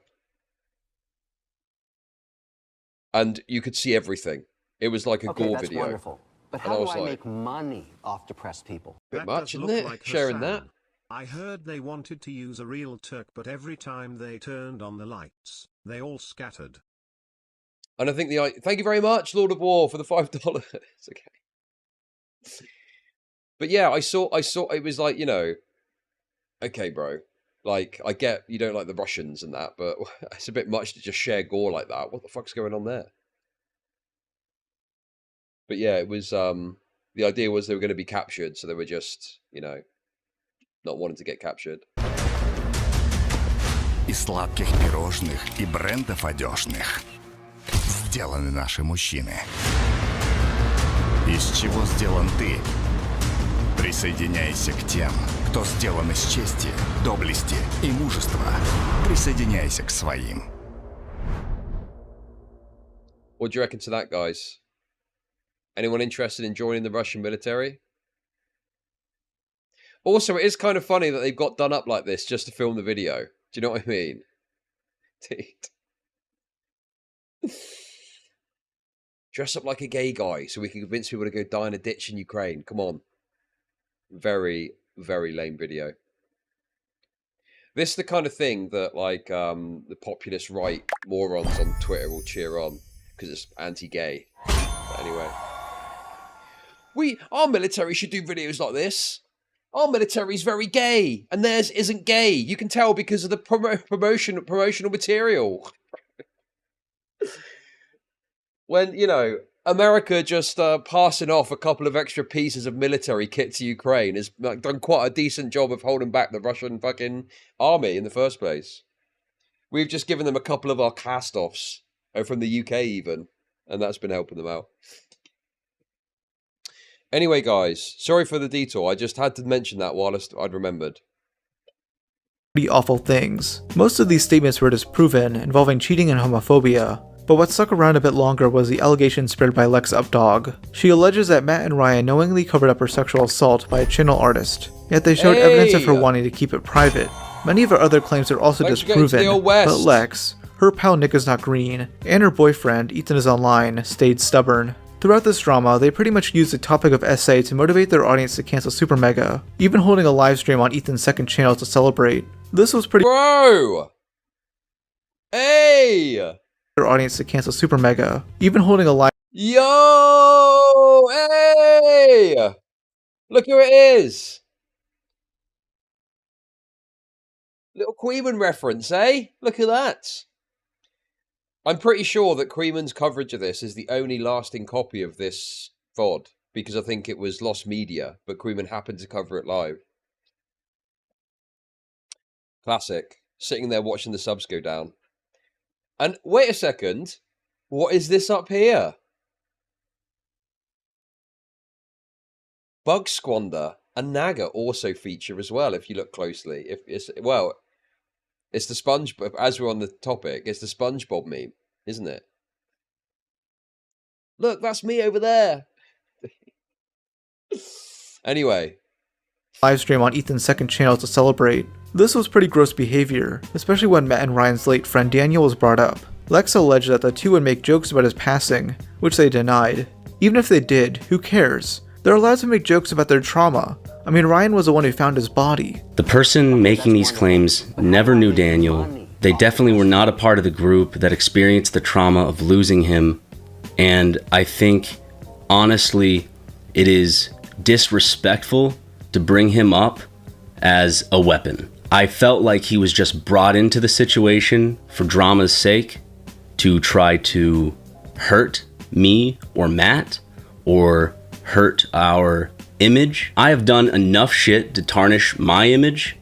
And you could see everything. It was like a gore video. Wonderful. But how do I make money off depressed people? Bit much, isn't it? Like Sharing that. I heard they wanted to use a real Turk, but every time they turned on the lights, they all scattered. And I think thank you very much, Lord of War, for the $5. It's okay. But yeah, I saw it was like, okay, bro. Like, I get you don't like the Russians and that, but it's a bit much to just share gore like that. What the fuck's going on there? But yeah, it was, the idea was they were going to be captured, so they were just, not wanting to get captured. Из сладких пирожных и брендов одежных сделаны наши мужчины. Из чего сделан ты? Присоединяйся к тем, кто сделан из чести, доблести и мужества. Присоединяйся к своим. What do you reckon to that, guys? Anyone interested in joining the Russian military? Also, it is kind of funny that they've got done up like this just to film the video. Do you know what I mean? Dress up like a gay guy so we can convince people to go die in a ditch in Ukraine. Come on. Very, very lame video. This is the kind of thing that, like, the populist right morons on Twitter will cheer on because it's anti-gay. But anyway. Our military should do videos like this. Our military's very gay, and theirs isn't gay. You can tell because of the promotional material. When, America just passing off a couple of extra pieces of military kit to Ukraine has done quite a decent job of holding back the Russian fucking army in the first place. We've just given them a couple of our cast-offs, from the UK even, and that's been helping them out. Anyway, guys, sorry for the detour. I just had to mention that whilst I'd remembered. Pretty awful things. Most of these statements were disproven, involving cheating and homophobia. But what stuck around a bit longer was the allegation spread by Lex Updog. She alleges that Matt and Ryan knowingly covered up her sexual assault by a channel artist, yet they showed evidence of her wanting to keep it private. Many of her other claims are also disproven, but Lex, her pal Nick is not green, and her boyfriend, ethanisonline, stayed stubborn. Throughout this drama, they pretty much used the topic of SA to motivate their audience to cancel Super Mega, even holding a live stream on Ethan's second channel to celebrate. This was pretty— Bro! Hey! Their audience to cancel Super Mega, even holding a live— Yo! Hey! Look who it is! Little Queeman reference, eh? Look at that. I'm pretty sure that Queeman's coverage of this is the only lasting copy of this VOD, because I think it was lost media, but Queeman happened to cover it live. Classic. Sitting there watching the subs go down. And wait a second, what is this up here? Bug Squander and Naga also feature as well, if you look closely. It's the SpongeBob, as we're on the topic, it's the SpongeBob meme, isn't it? Look, that's me over there. Anyway. Live stream on Ethan's second channel to celebrate. This was pretty gross behavior, especially when Matt and Ryan's late friend Daniel was brought up. Lex alleged that the two would make jokes about his passing, which they denied. Even if they did, who cares? They're allowed to make jokes about their trauma. I mean, Ryan was the one who found his body. The person making these claims never knew Daniel. They definitely were not a part of the group that experienced the trauma of losing him. And I think, honestly, it is disrespectful to bring him up as a weapon. I felt like he was just brought into the situation for drama's sake to try to hurt me or Matt or hurt our image. I have done enough shit to tarnish my image,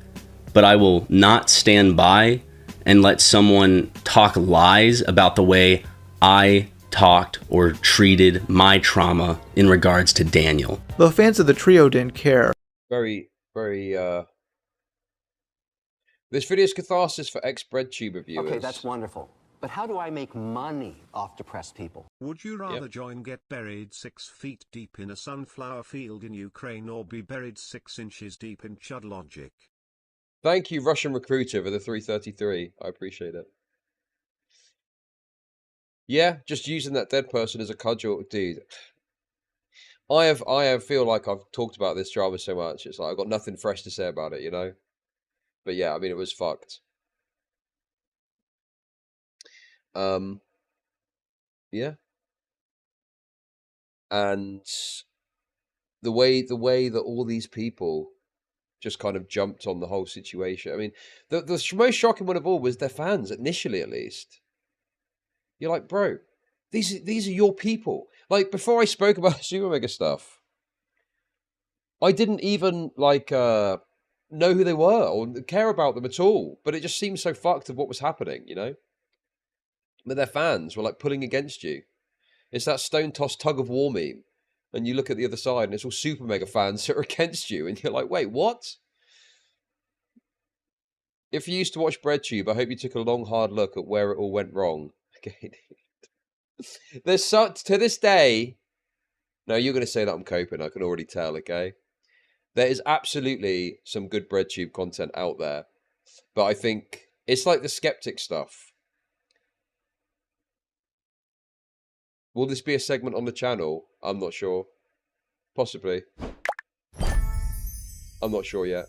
but I will not stand by and let someone talk lies about the way I talked or treated my trauma in regards to Daniel. Though fans of the trio didn't care. Very, this video is catharsis for ex-BreadTuber viewers. Okay, that's wonderful. But how do I make money off depressed people? Would you rather join get buried 6 feet deep in a sunflower field in Ukraine or be buried 6 inches deep in ChudLogic? Thank you, Russian Recruiter, for the 333. I appreciate it. Yeah, just using that dead person as a cudgel, dude. I feel like I've talked about this drama so much. It's like I've got nothing fresh to say about it, you know. But yeah, I mean, it was fucked. Yeah. And the way that all these people just kind of jumped on the whole situation. I mean, the most shocking one of all was their fans, initially at least. You're like, bro, these are your people. Like, before I spoke about Super Mega stuff, I didn't even, like, know who they were or care about them at all. But it just seemed so fucked of what was happening, you know? But their fans were, like, pulling against you. It's that stone toss tug of war meme. And you look at the other side and it's all Super Mega fans that are against you. And you're like, wait, what? If you used to watch BreadTube, I hope you took a long, hard look at where it all went wrong. Okay. There's such, to this day, no, you're going to say that I'm coping. I can already tell, okay? There is absolutely some good BreadTube content out there. But I think it's like the skeptic stuff. Will this be a segment on the channel? I'm not sure. Possibly. I'm not sure yet.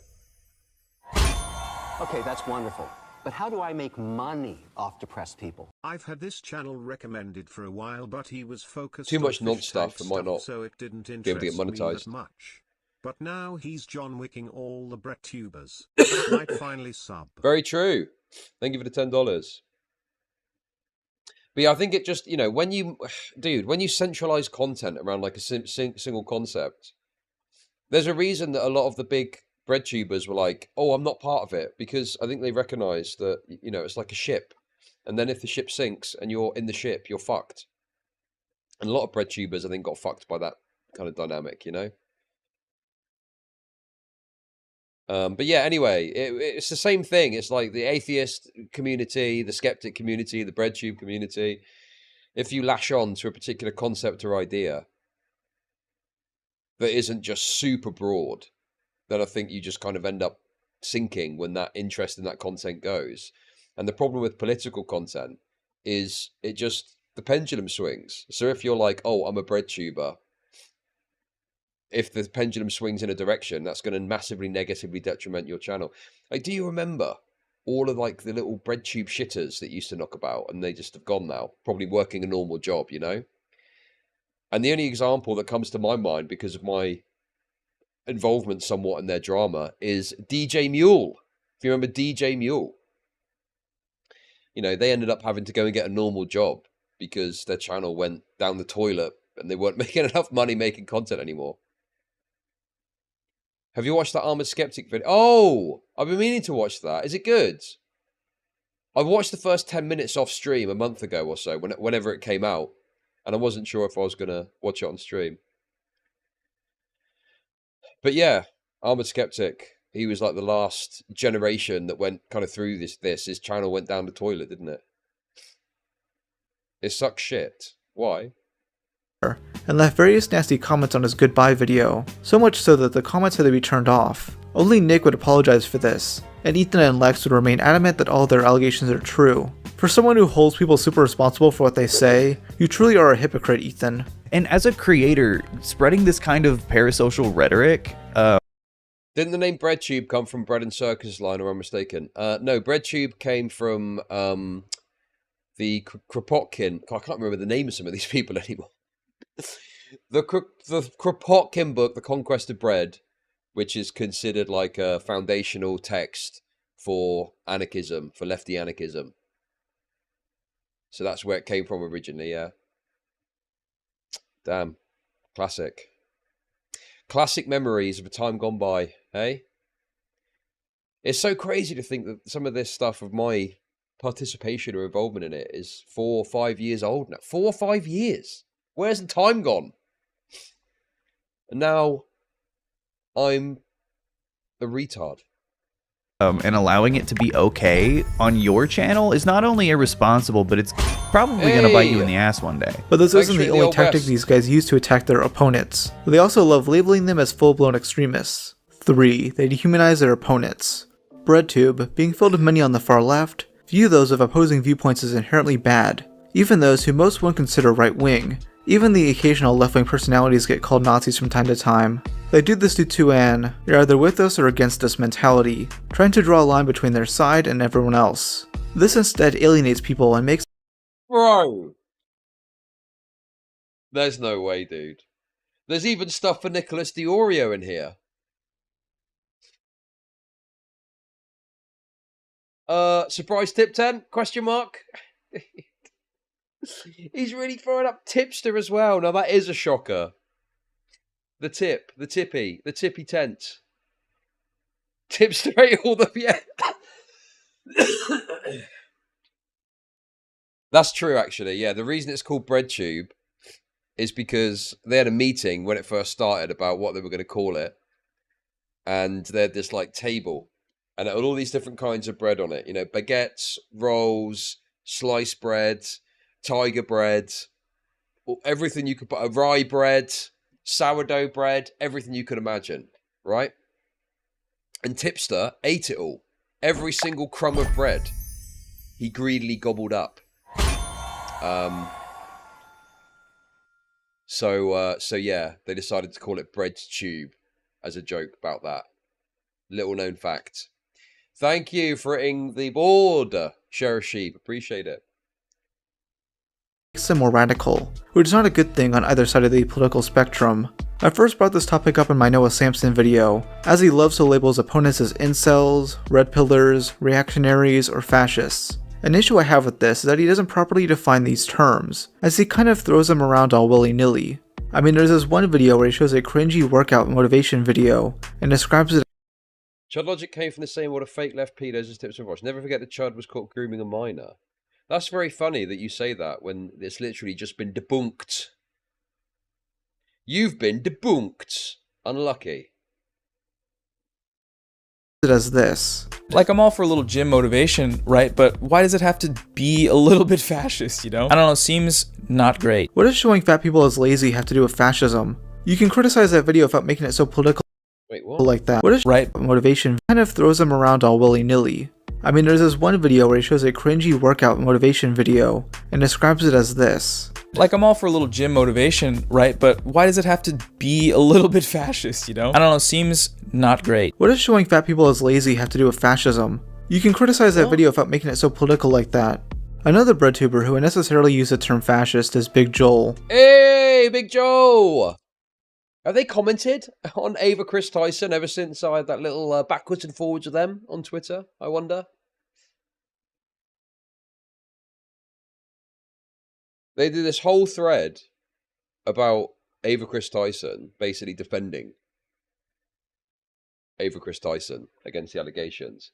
Okay, that's wonderful. But how do I make money off depressed people? I've had this channel recommended for a while, but he was focused too much on non-stuff and might not so it didn't be able to get interest me monetized. as much. But now he's John Wicking all the BreadTubers. I might finally sub. Very true. Thank you for the $10. But yeah, I think it just, you know, when you centralize content around like a single concept, there's a reason that a lot of the big BreadTubers were like, oh, I'm not part of it, because I think they recognize that, you know, it's like a ship. And then if the ship sinks and you're in the ship, you're fucked. And a lot of BreadTubers, I think, got fucked by that kind of dynamic, you know? But yeah, anyway, it's the same thing. It's like the atheist community, the skeptic community, the BreadTube community. If you lash on to a particular concept or idea that isn't just super broad, then I think you just kind of end up sinking when that interest in that content goes. And the problem with political content is the pendulum swings. So if you're like, oh, I'm a BreadTuber, if the pendulum swings in a direction, that's going to massively negatively detriment your channel. Like, do you remember all of like the little BreadTube shitters that used to knock about, and they just have gone now, probably working a normal job, you know? And the only example that comes to my mind because of my involvement somewhat in their drama is DJ Mule. If you remember DJ Mule, you know, they ended up having to go and get a normal job because their channel went down the toilet and they weren't making enough money making content anymore. Have you watched that Armored Skeptic video? Oh, I've been meaning to watch that. Is it good? I watched the first 10 minutes off stream a month ago or so, whenever it came out, and I wasn't sure if I was going to watch it on stream. But yeah, Armored Skeptic, he was like the last generation that went kind of through this. His channel went down the toilet, didn't it? It sucks shit. Why? And left various nasty comments on his goodbye video, so much so that the comments had to be turned off. Only Nick would apologize for this, and Ethan and Lex would remain adamant that all their allegations are true. For someone who holds people super responsible for what they say, you truly are a hypocrite, Ethan. And as a creator, spreading this kind of parasocial rhetoric, didn't the name BreadTube come from Bread and Circus line, or I'm mistaken? No, BreadTube came from the Kropotkin. I can't remember the name of some of these people anymore. The Kropotkin book, The Conquest of Bread, which is considered like a foundational text for anarchism, for lefty anarchism. So that's where it came from originally, yeah. Damn. Classic. Classic memories of a time gone by, hey? It's so crazy to think that some of this stuff of my participation or involvement in it is 4 or 5 years old now. 4 or 5 years. Where's the time gone? And now I'm a retard. And allowing it to be okay on your channel is not only irresponsible, but it's probably going to bite you in the ass one day. But this isn't the only tactic these guys use to attack their opponents. They also love labeling them as full-blown extremists. 3. They dehumanize their opponents. BreadTube, being filled with many on the far left, view those of opposing viewpoints as inherently bad, even those who most would consider right-wing. Even the occasional left-wing personalities get called Nazis from time to time. They do this due to an "you're either with us or against us" mentality, trying to draw a line between their side and everyone else. This instead alienates people and makes— Bro! There's no way, dude. There's even stuff for Nicholas Diorio in here. Surprise tip 10? Question mark? He's really throwing up tipster as well. Now that is a shocker. The tippy tent. Tipster ate all the, yeah. That's true, actually. Yeah, the reason it's called BreadTube is because they had a meeting when it first started about what they were going to call it. And they had this, like, table. And it had all these different kinds of bread on it. You know, baguettes, rolls, sliced bread, tiger bread, everything you could put, a rye bread, sourdough bread, everything you could imagine, right? And Tipster ate it all. Every single crumb of bread he greedily gobbled up. So yeah, they decided to call it BreadTube as a joke about that. Little known fact. Thank you for hitting the board, Sheriff Sheep. Appreciate it. Makes them more radical, which is not a good thing on either side of the political spectrum. I first brought this topic up in my Noah Samson video, as he loves to label his opponents as incels, red pillars, reactionaries, or fascists. An issue I have with this is that he doesn't properly define these terms, as he kind of throws them around all willy-nilly. I mean, there's this one video where he shows a cringy workout motivation video, and describes it. ChudLogic came from the same world of fake left pedos as tips and vaush. Never forget that Chud was caught grooming a minor. That's very funny that you say that when it's literally just been debunked. You've been debunked. Unlucky. As this. Like, I'm all for a little gym motivation, right? But why does it have to be a little bit fascist, you know? I don't know, seems not great. What does showing fat people as lazy have to do with fascism? You can criticize that video without making it so political. Wait, what? Like that. What is right motivation kind of throws them around all willy-nilly. I mean, there's this one video where he shows a cringy workout motivation video, and describes it as this. Like, I'm all for a little gym motivation, right? But why does it have to be a little bit fascist, you know? I don't know, seems not great. What does showing fat people as lazy have to do with fascism? You can criticize that video without making it so political like that. Another BreadTuber who unnecessarily used the term fascist is Big Joel. Hey, Big Joe! Have they commented on Ava Chris Tyson ever since I had that little backwards and forwards of them on Twitter, I wonder? They did this whole thread about Ava Chris Tyson basically defending Ava Chris Tyson against the allegations.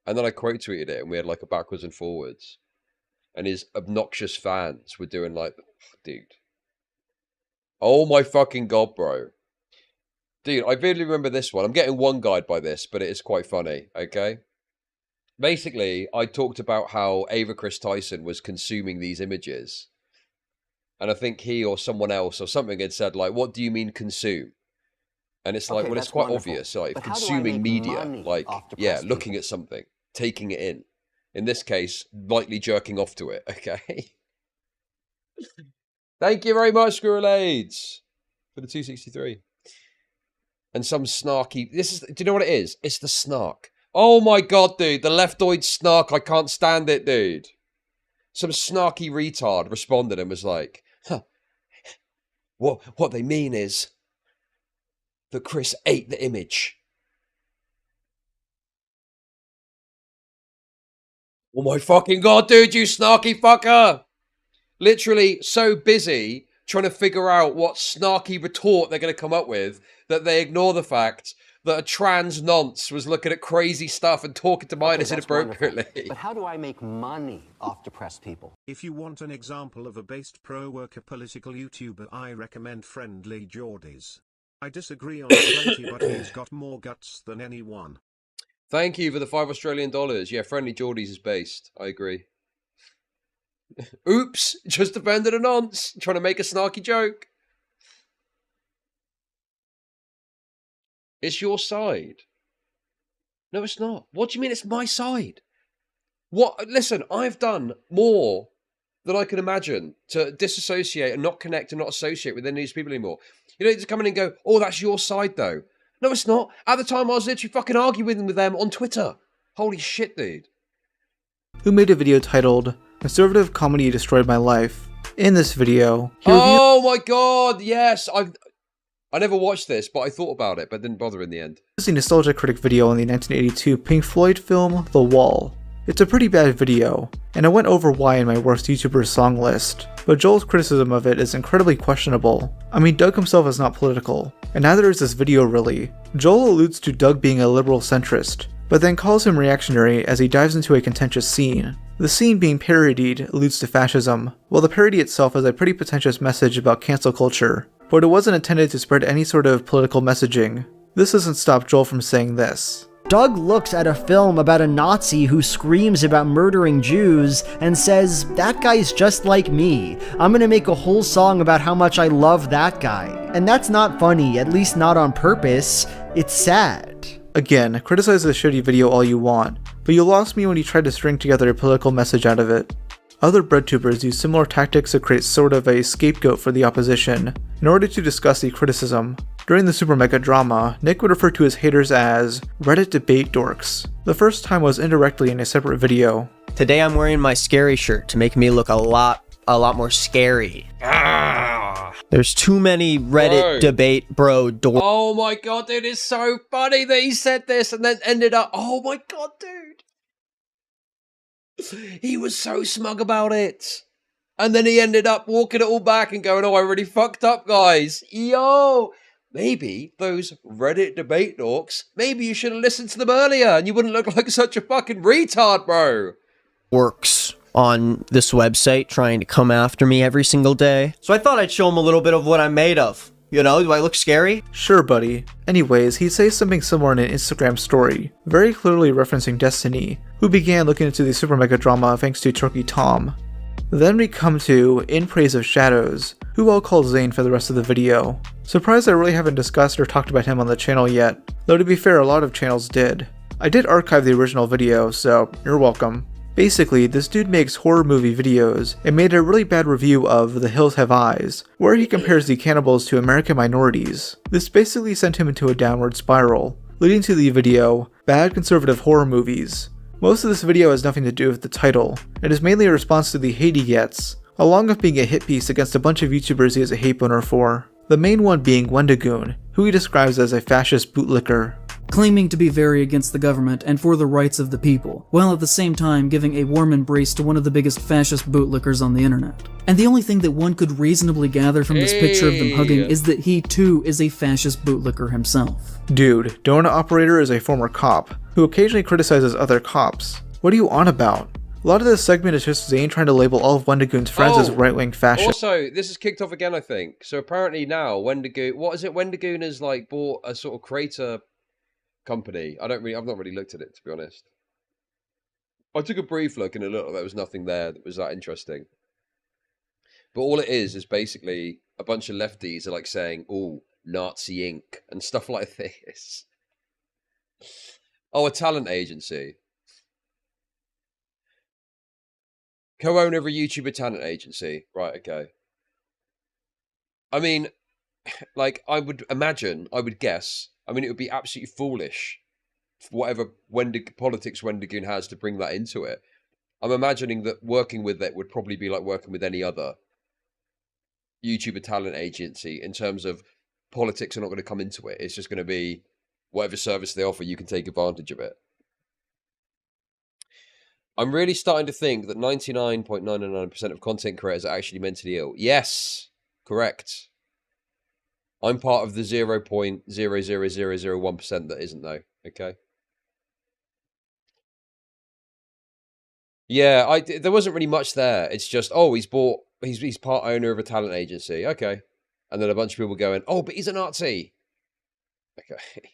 And then I quote tweeted it and we had like a backwards and forwards. And his obnoxious fans were doing like, dude. Oh my fucking god, bro. Dude, I vividly remember this one. I'm getting one guide by this, but it is quite funny, okay? Basically, I talked about how Ava Chris Tyson was consuming these images. And I think he or someone else or something had said, like, what do you mean consume? And it's like, well, it's quite obvious. Like, consuming media, like, yeah, looking at something, taking it in. In this case, lightly jerking off to it, okay? Thank you very much, Squirrelades, for the 263. And some snarky... This is... Do you know what it is? It's the snark. Oh my god, dude. The leftoid snark. I can't stand it, dude. Some snarky retard responded and was like, huh, what they mean is that Chris ate the image. Oh my fucking god, dude, you snarky fucker! Literally so busy trying to figure out what snarky retort they're going to come up with that they ignore the fact that a trans nonce was looking at crazy stuff and talking to minors inappropriately. But how do I make money off depressed people? If you want an example of a based pro-worker political YouTuber, I recommend Friendly Geordies. I disagree on plenty, but he's got more guts than anyone. Thank you for the $5 Australian. Yeah, Friendly Geordies is based. I agree. Oops, just offended a nonce, trying to make a snarky joke. It's your side. No, it's not. What do you mean it's my side? What? Listen, I've done more than I can imagine to disassociate and not connect and not associate with any of these people anymore. You don't just come in and go, oh, that's your side though. No, it's not. At the time, I was literally fucking arguing with them on Twitter. Holy shit, dude. Who made a video titled, Conservative Comedy Destroyed My Life. In this video, he Oh my god, yes. I never watched this, but I thought about it, but didn't bother in the end. reviews the Nostalgia Critic video on the 1982 Pink Floyd film, The Wall. It's a pretty bad video, and I went over why in my worst YouTuber song list, but Joel's criticism of it is incredibly questionable. I mean, Doug himself is not political, and neither is this video really. Joel alludes to Doug being a liberal centrist, but then calls him reactionary as he dives into a contentious scene. The scene being parodied alludes to fascism, while the parody itself has a pretty pretentious message about cancel culture, but it wasn't intended to spread any sort of political messaging. This doesn't stop Joel from saying this. Doug looks at a film about a Nazi who screams about murdering Jews and says, that guy's just like me. I'm gonna make a whole song about how much I love that guy. And that's not funny, at least not on purpose. It's sad. Again, criticize the shitty video all you want, but you lost me when you tried to string together a political message out of it. Other BreadTubers use similar tactics to create sort of a scapegoat for the opposition, in order to discuss the criticism. During the Super Mega drama, Nick would refer to his haters as Reddit debate dorks. The first time was indirectly in a separate video. Today I'm wearing my scary shirt to make me look a lot more scary. There's too many Reddit debate bro dorks. Oh my god, dude, it's so funny that he said this and then ended up, oh my god, dude. He was so smug about it. And then he ended up walking it all back and going, oh, I really fucked up, guys. Yo, maybe those Reddit debate dorks, maybe you should have listened to them earlier and you wouldn't look like such a fucking retard, bro. Works on this website trying to come after me every single day. So I thought I'd show him a little bit of what I'm made of. You know, do I look scary? Sure, buddy. Anyways, he says something similar in an Instagram story, very clearly referencing Destiny, who began looking into the Super Mega drama thanks to Turkey Tom. Then we come to In Praise of Shadows, who I'll call Zane for the rest of the video. Surprised I really haven't discussed or talked about him on the channel yet, though to be fair, a lot of channels did. I did archive the original video, so you're welcome. Basically, this dude makes horror movie videos and made a really bad review of The Hills Have Eyes, where he compares the cannibals to American minorities. This basically sent him into a downward spiral, leading to the video, Bad Conservative Horror Movies. Most of this video has nothing to do with the title. It is mainly a response to the hate he gets, along with being a hit piece against a bunch of YouTubers he has a hate boner for. The main one being Wendigoon, who he describes as a fascist bootlicker. Claiming to be very against the government and for the rights of the people, while at the same time giving a warm embrace to one of the biggest fascist bootlickers on the internet. And the only thing that one could reasonably gather from this picture of them hugging is that he too is a fascist bootlicker himself. Dude, Donut Operator is a former cop, who occasionally criticizes other cops. What are you on about? A lot of this segment is just Zane trying to label all of Wendigoon's friends as right-wing fascists. Also, this is kicked off again, I think. So apparently now, Wendigoon, what is it? Wendigoon has like bought a sort of creator company. I've not really looked at it, to be honest. I took a brief look and it looked like there was nothing there that was that interesting. But all it is basically a bunch of lefties are like saying, "Oh, Nazi Inc." and stuff like this. Oh, a talent agency. Co-owner of a YouTuber talent agency. Right, okay. I mean, like, I would guess, I mean, it would be absolutely foolish for whatever politics Wendigoon has to bring that into it. I'm imagining that working with it would probably be like working with any other YouTuber talent agency in terms of politics are not going to come into it. It's just going to be whatever service they offer, you can take advantage of it. I'm really starting to think that 99.999% of content creators are actually mentally ill. Yes, correct. I'm part of the 0.00001% that isn't, though. Okay. Yeah, there wasn't really much there. It's just, oh, he's part owner of a talent agency. Okay. And then a bunch of people going, oh, but he's a Nazi. Okay.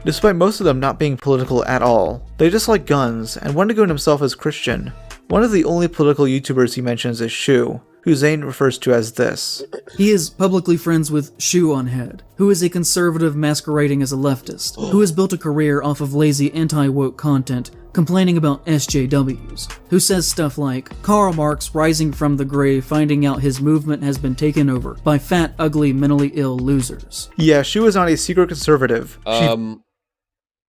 Despite most of them not being political at all. They just like guns, and Wendigo himself is Christian. One of the only political YouTubers he mentions is Shu, who Zane refers to as this. He is publicly friends with Shoe on Head, who is a conservative masquerading as a leftist, who has built a career off of lazy anti-woke content, complaining about SJWs, who says stuff like, Karl Marx rising from the grave finding out his movement has been taken over by fat, ugly, mentally ill losers. Yeah, Shu is not a secret conservative.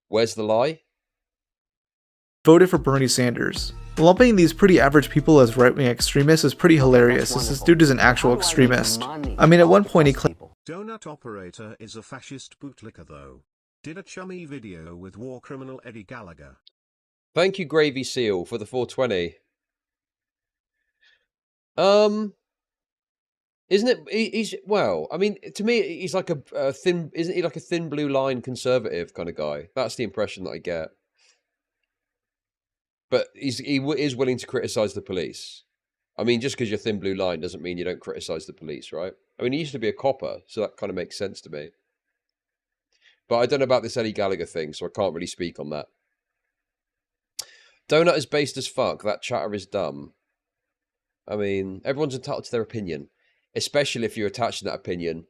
Where's the lie? Voted for Bernie Sanders. Lumping these pretty average people as right-wing extremists is pretty hilarious, as this dude is an actual extremist. I mean, at one point he claimed Donut Operator is a fascist bootlicker though. Did a chummy video with war criminal Eddie Gallagher. Thank you, Gravy Seal, for the 420. Isn't it? He's well. I mean, to me, he's like a thin. Isn't he like a thin blue line conservative kind of guy? That's the impression that I get. But he is willing to criticize the police. I mean, just because you're thin blue line doesn't mean you don't criticize the police, right? I mean, he used to be a copper, so that kind of makes sense to me. But I don't know about this Eddie Gallagher thing, so I can't really speak on that. Donut is based as fuck. That chatter is dumb. I mean, everyone's entitled to their opinion, especially if you're attaching that opinion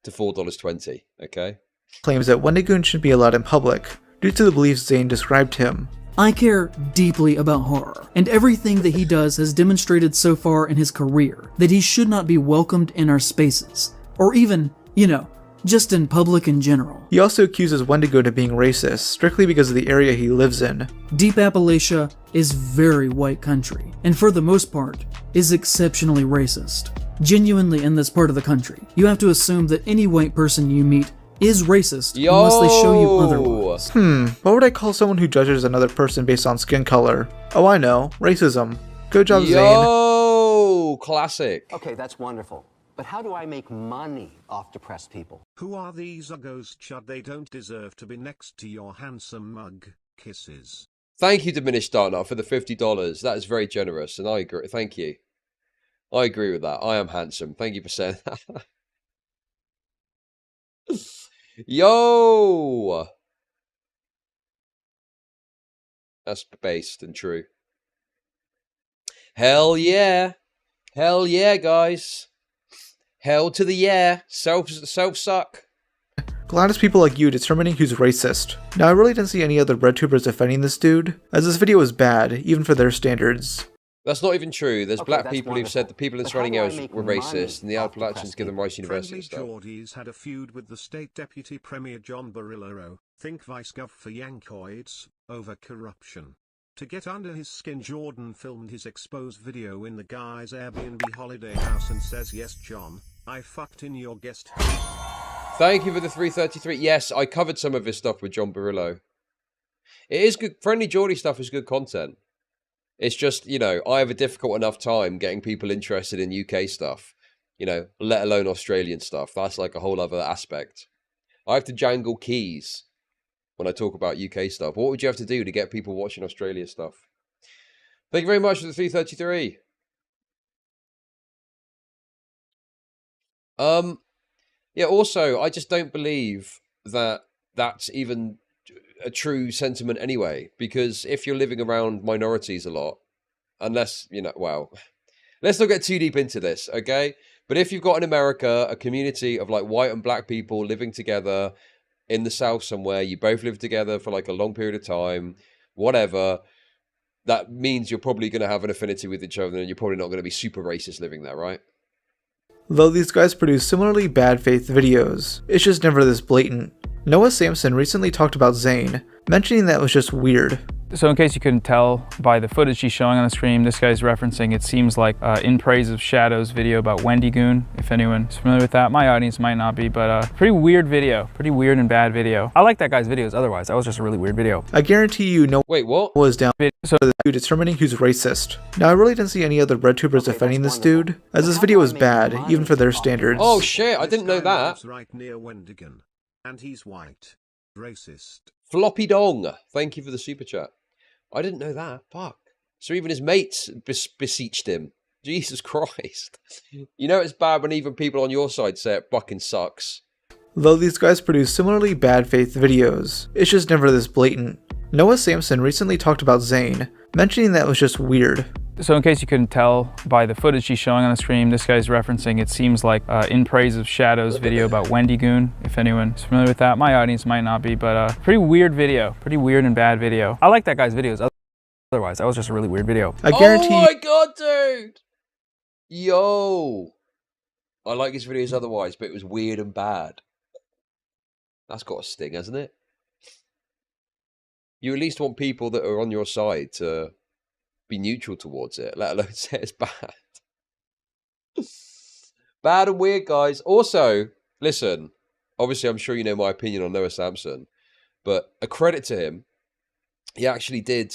to $4.20, okay? Claims that Wendigo should be allowed in public, due to the beliefs Zane described him. I care deeply about horror, and everything that he does has demonstrated so far in his career that he should not be welcomed in our spaces, or even, just in public in general. He also accuses Wendigo of being racist, strictly because of the area he lives in. Deep Appalachia is very white country, and for the most part, is exceptionally racist. Genuinely in this part of the country, you have to assume that any white person you meet is racist unless they show you otherwise. What would I call someone who judges another person based on skin color? Oh, I know. Racism. Good job, Zane. Classic. Okay, that's wonderful. But how do I make money off depressed people? Who are these uggos, Chud? They don't deserve to be next to your handsome mug. Kisses. Thank you, Diminished Darknut, for the $50. That is very generous, and I agree. Thank you. I agree with that. I am handsome. Thank you for saying that. Yo! That's based and true. Hell yeah. Hell yeah, guys. Hell to the yeah. Self-suck. Glad it's people like you determining who's racist. Now, I really didn't see any other BreadTubers defending this dude, as this video is bad, even for their standards. That's not even true. There's black people who've said the people in surrounding areas were racist, and the Appalachians give them Rice University and stuff. Geordies had a feud with the state deputy premier John Barillo, think Vice Gov for Yankoids, over corruption. To get under his skin, Jordan filmed his exposed video in the guy's Airbnb holiday house and says, "Yes, John, I fucked in your guest house." Thank you for the 333. Yes, I covered some of his stuff with John Barillo. It is good. Friendly Geordie stuff is good content. It's just, I have a difficult enough time getting people interested in UK stuff, let alone Australian stuff. That's like a whole other aspect. I have to jangle keys when I talk about UK stuff. What would you have to do to get people watching Australia stuff? Thank you very much for the 333. Yeah, also, I just don't believe that that's even a true sentiment anyway, because if you're living around minorities a lot, unless, well, let's not get too deep into this, okay? But if you've got in America a community of like white and black people living together in the South somewhere, you both live together for like a long period of time, whatever, that means you're probably going to have an affinity with each other and you're probably not going to be super racist living there, right? Though these guys produce similarly bad faith videos, it's just never this blatant. Noah Samson recently talked about Zane, mentioning that it was just weird. So in case you couldn't tell by the footage he's showing on the stream, this guy's referencing, it seems like In Praise of Shadows video about Wendy Goon. If anyone's familiar with that, my audience might not be, but pretty weird video, pretty weird and bad video. I like that guy's videos otherwise, that was just a really weird video. I guarantee you no Wait, what? was down so determining who's racist. Now I really didn't see any other BreadTubers defending this dude, as this video was bad, even for their standards. Oh shit, I didn't know that. Right near Wendigan, and he's white. Racist. Floppy Dong, thank you for the super chat. I didn't know that. Fuck. So even his mates beseeched him. Jesus Christ. You know it's bad when even people on your side say it fucking sucks. Though these guys produce similarly bad faith videos, it's just never this blatant. Noah Samson recently talked about Zayn, mentioning that it was just weird. So in case you couldn't tell by the footage he's showing on the stream, this guy's referencing, it seems like In Praise of Shadows video about Wendy Goon. If anyone's familiar with that, my audience might not be, but pretty weird video, pretty weird and bad video. I like that guy's videos otherwise, that was just a really weird video. I guarantee. Oh my god, dude! Yo! I like his videos otherwise, but it was weird and bad. That's got a sting, hasn't it? You at least want people that are on your side to be neutral towards it, let alone say it's bad. Bad and weird, guys. Also, listen, obviously I'm sure you know my opinion on Noah Samson, but a credit to him, he actually did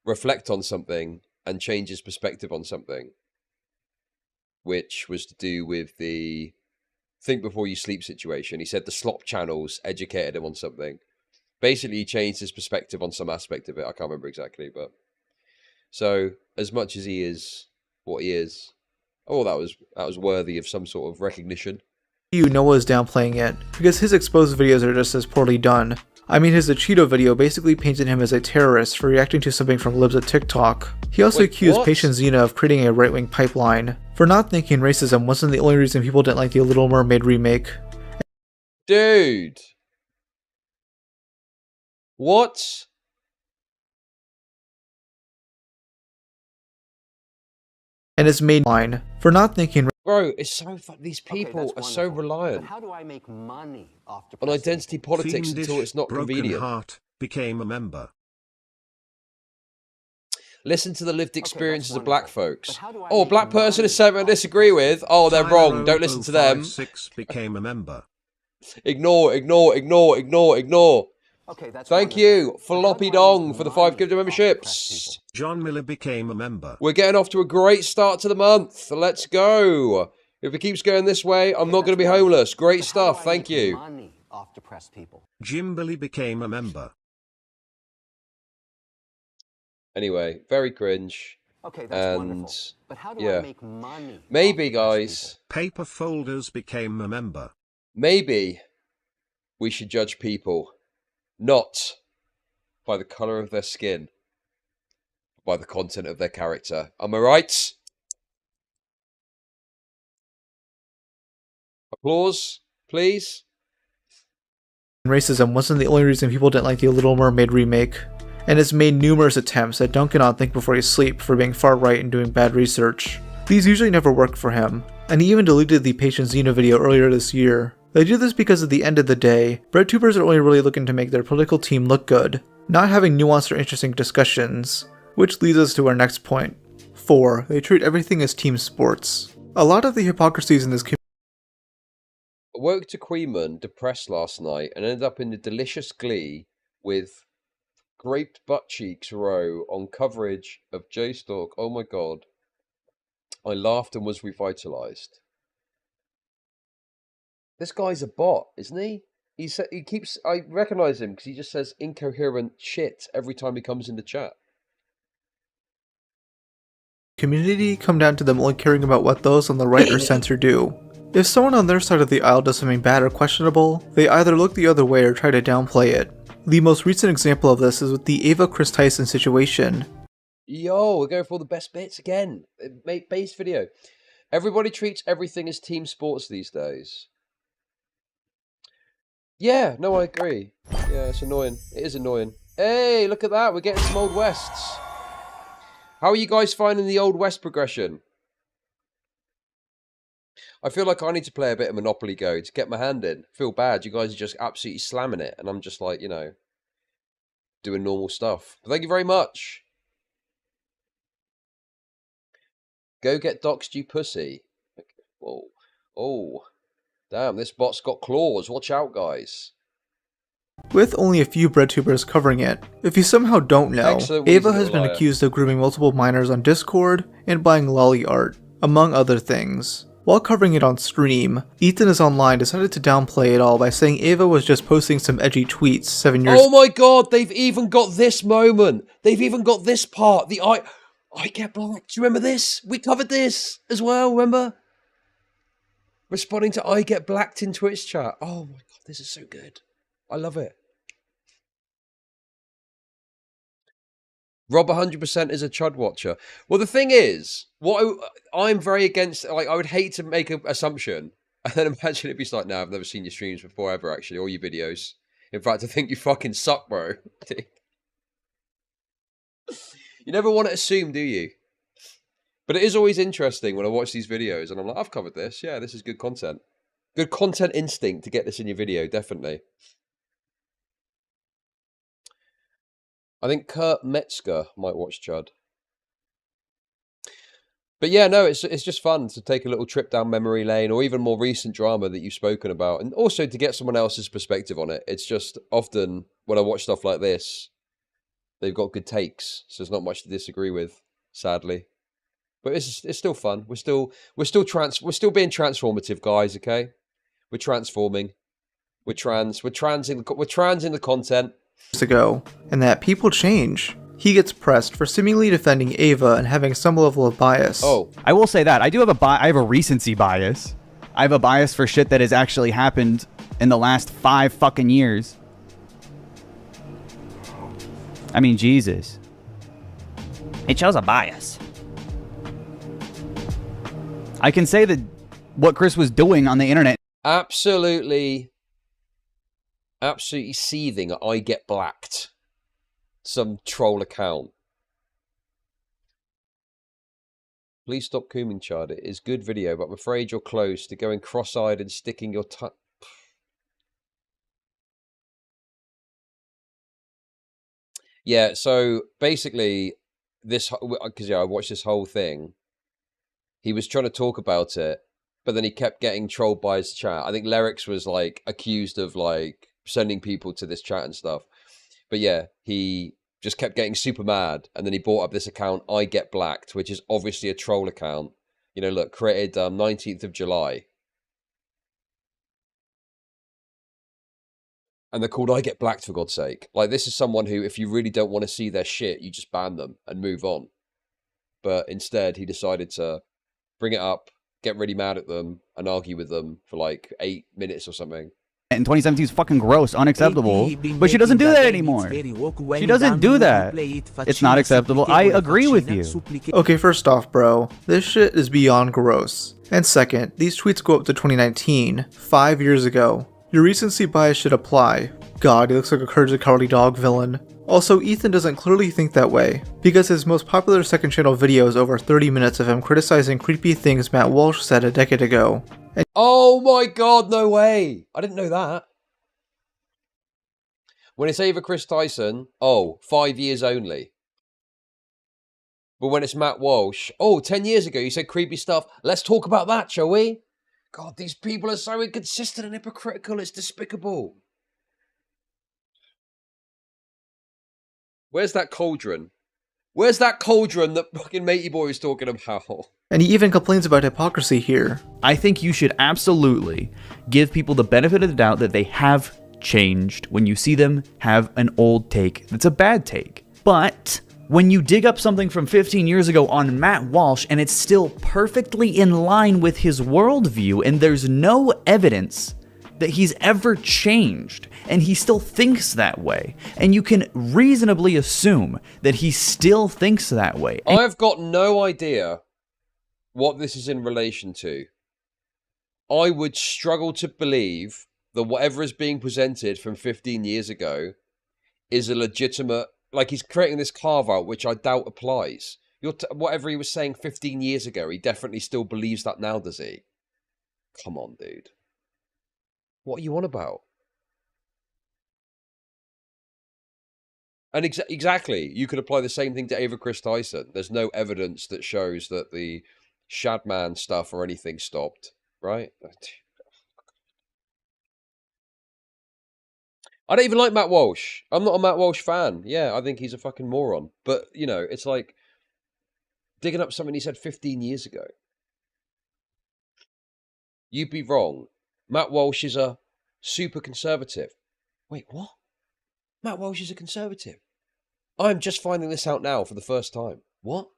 reflect on something and change his perspective on something, which was to do with the think before you sleep situation. He said the slop channels educated him on something. Basically, he changed his perspective on some aspect of it. I can't remember exactly, but so as much as he is what he is, oh, that was worthy of some sort of recognition. Noah is downplaying it, because his exposed videos are just as poorly done. I mean, his Cheeto video basically painted him as a terrorist for reacting to something from libs at TikTok. He also accused Patient Xena of creating a right-wing pipeline, for not thinking racism wasn't the only reason people didn't like the Little Mermaid remake. Dude! What? And it's made line for not thinking. Bro, it's so these people are so reliant How do I make money off on identity politics Fiendish until it's not Broken convenient. Heart became a member. Listen to the lived experiences of black folks. Oh, a black person is something I disagree with. Oh, they're wrong. Don't listen to them. 056 became a member. Ignore. Thank you, Floppy Dong, for the 5 gift memberships. John Miller became a member. We're getting off to a great start to the month. Let's go. If it keeps going this way, I'm not going to be homeless. Great stuff. Thank you. Jim Billy became a member. Anyway, very cringe. Okay, that's wonderful. But how do I make money? Maybe, guys. Paper Folders became a member. Maybe we should judge people not by the colour of their skin, but by the content of their character. Am I right? Applause, please. Racism wasn't the only reason people didn't like the Little Mermaid remake, and has made numerous attempts at dunking on Think Before You Sleep for being far right and doing bad research. These usually never work for him, and he even deleted the Patient Xena video earlier this year. They do this because at the end of the day, BreadTubers are only really looking to make their political team look good, not having nuanced or interesting discussions, which leads us to our next point. 4. They treat everything as team sports. A lot of the hypocrisies in this community. I woke to Queenman depressed last night and ended up in the delicious glee with graped butt cheeks row on coverage of J-Stalk. Oh my god. I laughed and was revitalized. This guy's a bot, isn't he? He keeps. I recognize him because he just says incoherent shit every time he comes into chat. Community come down to them only caring about what those on the right or censor do. If someone on their side of the aisle does something bad or questionable, they either look the other way or try to downplay it. The most recent example of this is with the Ava Chris Tyson situation. Yo, we're going for all the best bits again. Base video. Everybody treats everything as team sports these days. Yeah, no, I agree. Yeah, it's annoying. It is annoying. Hey, look at that. We're getting some Old Wests. How are you guys finding the Old West progression? I feel like I need to play a bit of Monopoly Go to get my hand in. I feel bad. You guys are just absolutely slamming it. And I'm just like, you know, doing normal stuff. But thank you very much. Go get doxed, you pussy. Whoa. Oh. Damn, this bot's got claws. Watch out, guys. With only a few breadtubers covering it. If you somehow don't know, Excellent, Ava Weasel has been Liar. accused of grooming multiple minors on Discord and buying lolly art, among other things. While covering it on stream, ethanisonline decided to downplay it all by saying Ava was just posting some edgy tweets 7 years. Oh my god, they've even got this moment. They've even got this part. The I get black. Do you remember this? We covered this as well, remember? Responding to I get blacked in Twitch chat. Oh my god, this is so good. I love it. Rob 100% is a Chud watcher. Well, the thing is, I'm very against, like, I would hate to make an assumption and then imagine it'd be like, no, I've never seen your streams before ever, actually, or your videos. In fact, I think you fucking suck, bro. You never want to assume, do you? But it is always interesting when I watch these videos and I'm like, I've covered this. Yeah, this is good content. Good content instinct to get this in your video, definitely. I think Kurt Metzger might watch Chud. But yeah, no, it's just fun to take a little trip down memory lane, or even more recent drama that you've spoken about, and also to get someone else's perspective on it. It's just often when I watch stuff like this, they've got good takes, so there's not much to disagree with, sadly. But it's still fun. We're still being transformative, guys. Okay, we're transforming. We're transing the content. Ago, and that people change. He gets pressed for seemingly defending Ava and having some level of bias. Oh, I will say that I do have I have a recency bias. I have a bias for shit that has actually happened in the last 5 fucking years. I mean, Jesus. It shows a bias. I can say that what Chris was doing on the internet. Absolutely seething at I get blacked. Some troll account. Please stop cooming, Chud. It is good video, but I'm afraid you're close to going cross-eyed and sticking your tongue. Yeah, so basically, this, because yeah, I watched this whole thing. He was trying to talk about it, but then he kept getting trolled by his chat. I think Lyrics was like accused of like sending people to this chat and stuff. But yeah, he just kept getting super mad, and then he brought up this account, I Get Blacked, which is obviously a troll account. You know, look, created 19th of July. And they're called I Get Blacked, for God's sake. Like, this is someone who, if you really don't want to see their shit, you just ban them and move on. But instead, he decided to bring it up, get really mad at them, and argue with them for like 8 minutes or something. In 2017 is fucking gross, unacceptable. But she doesn't do that anymore. She doesn't do that. It's not acceptable. I agree with you. Okay, first off, bro, this shit is beyond gross. And second, these tweets go up to 2019, 5 years ago. Your recency bias should apply. God, he looks like a Courage the Cowardly Dog villain. Also, Ethan doesn't clearly think that way, because his most popular second channel video is over 30 minutes of him criticizing creepy things Matt Walsh said a decade ago. And oh my god, no way! I didn't know that. When it's Ava Chris Tyson, 5 years only. But when it's Matt Walsh, 10 years ago you said creepy stuff. Let's talk about that, shall we? God, these people are so inconsistent and hypocritical, it's despicable. Where's that cauldron? Where's that cauldron that fucking Matey Boy was talking about? And he even complains about hypocrisy here. I think you should absolutely give people the benefit of the doubt that they have changed when you see them have an old take that's a bad take. But when you dig up something from 15 years ago on Matt Walsh and it's still perfectly in line with his worldview and there's no evidence that he's ever changed and he still thinks that way, and you can reasonably assume that he still thinks that way. I've got no idea what this is in relation to. I would struggle to believe that whatever is being presented from 15 years ago is a legitimate, like he's creating this carve-out, which I doubt applies. Whatever he was saying 15 years ago, he definitely still believes that now, does he? Come on, dude. What are you on about? And exactly, you could apply the same thing to Ava Chris Tyson. There's no evidence that shows that the Shadman stuff or anything stopped, right? I don't even like Matt Walsh. I'm not a Matt Walsh fan. Yeah, I think he's a fucking moron. But, you know, it's like digging up something he said 15 years ago. You'd be wrong. Matt Walsh is a super conservative. Wait, what? Matt Walsh is a conservative. I'm just finding this out now for the first time. What?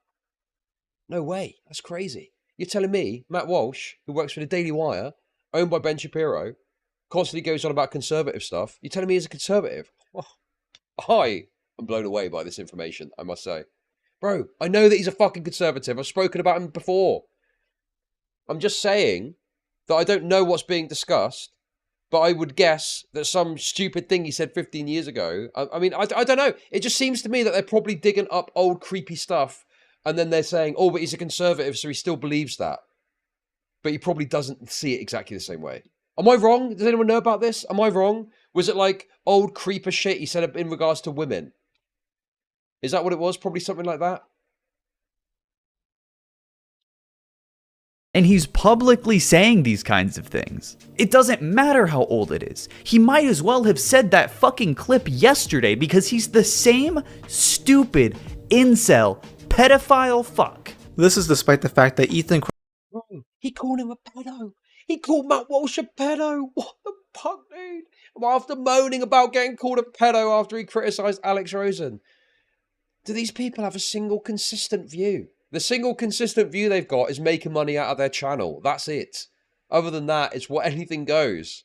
No way. That's crazy. You're telling me Matt Walsh, who works for the Daily Wire, owned by Ben Shapiro, constantly goes on about conservative stuff. You're telling me he's a conservative? Oh, I am blown away by this information, I must say. Bro, I know that he's a fucking conservative. I've spoken about him before. I'm just saying that I don't know what's being discussed, but I would guess that some stupid thing he said 15 years ago. I mean, I don't know. It just seems to me that they're probably digging up old creepy stuff, and then they're saying, oh, but he's a conservative, so he still believes that. But he probably doesn't see it exactly the same way. Am I wrong? Does anyone know about this? Am I wrong? Was it like old creeper shit he said in regards to women? Is that what it was? Probably something like that? And he's publicly saying these kinds of things. It doesn't matter how old it is. He might as well have said that fucking clip yesterday because he's the same stupid incel pedophile fuck. This is despite the fact that Ethan... He called him a pedo. He called Matt Walsh a pedo. What the fuck, dude? After moaning about getting called a pedo after he criticised Alex Rosen. Do these people have a single consistent view? The single consistent view they've got is making money out of their channel. That's it. Other than that, it's what anything goes.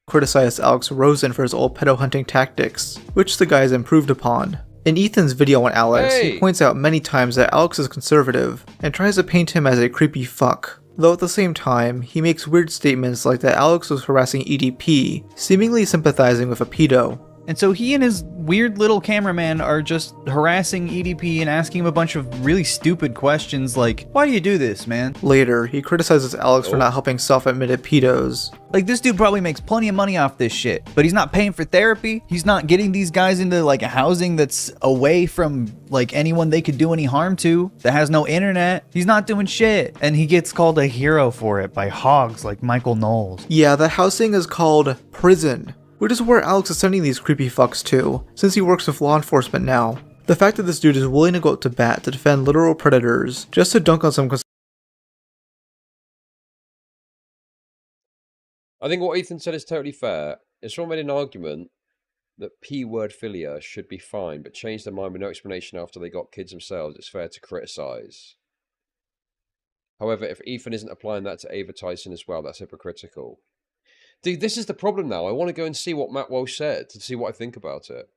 Criticized Alex Rosen for his old pedo hunting tactics, which the guys improved upon. In Ethan's video on Alex, he points out many times that Alex is conservative and tries to paint him as a creepy fuck. Though at the same time, he makes weird statements like that Alex was harassing EDP, seemingly sympathizing with a pedo. And so he and his weird little cameraman are just harassing EDP and asking him a bunch of really stupid questions like, why do you do this, man? Later, he criticizes Alex for not helping self-admitted pedos. Like, this dude probably makes plenty of money off this shit, but he's not paying for therapy. He's not getting these guys into like a housing that's away from like anyone they could do any harm to, that has no internet. He's not doing shit. And he gets called a hero for it by hogs like Michael Knowles. Yeah, the housing is called prison, which is where Alex is sending these creepy fucks to, since he works with law enforcement now. The fact that this dude is willing to go up to bat to defend literal predators, just to dunk on some... I think what Ethan said is totally fair. Israel made an argument that P-word philia should be fine, but changed their mind with no explanation after they got kids themselves. It's fair to criticise. However, if Ethan isn't applying that to Ava Tyson as well, that's hypocritical. Dude, this is the problem now. I want to go and see what Matt Walsh said to see what I think about it.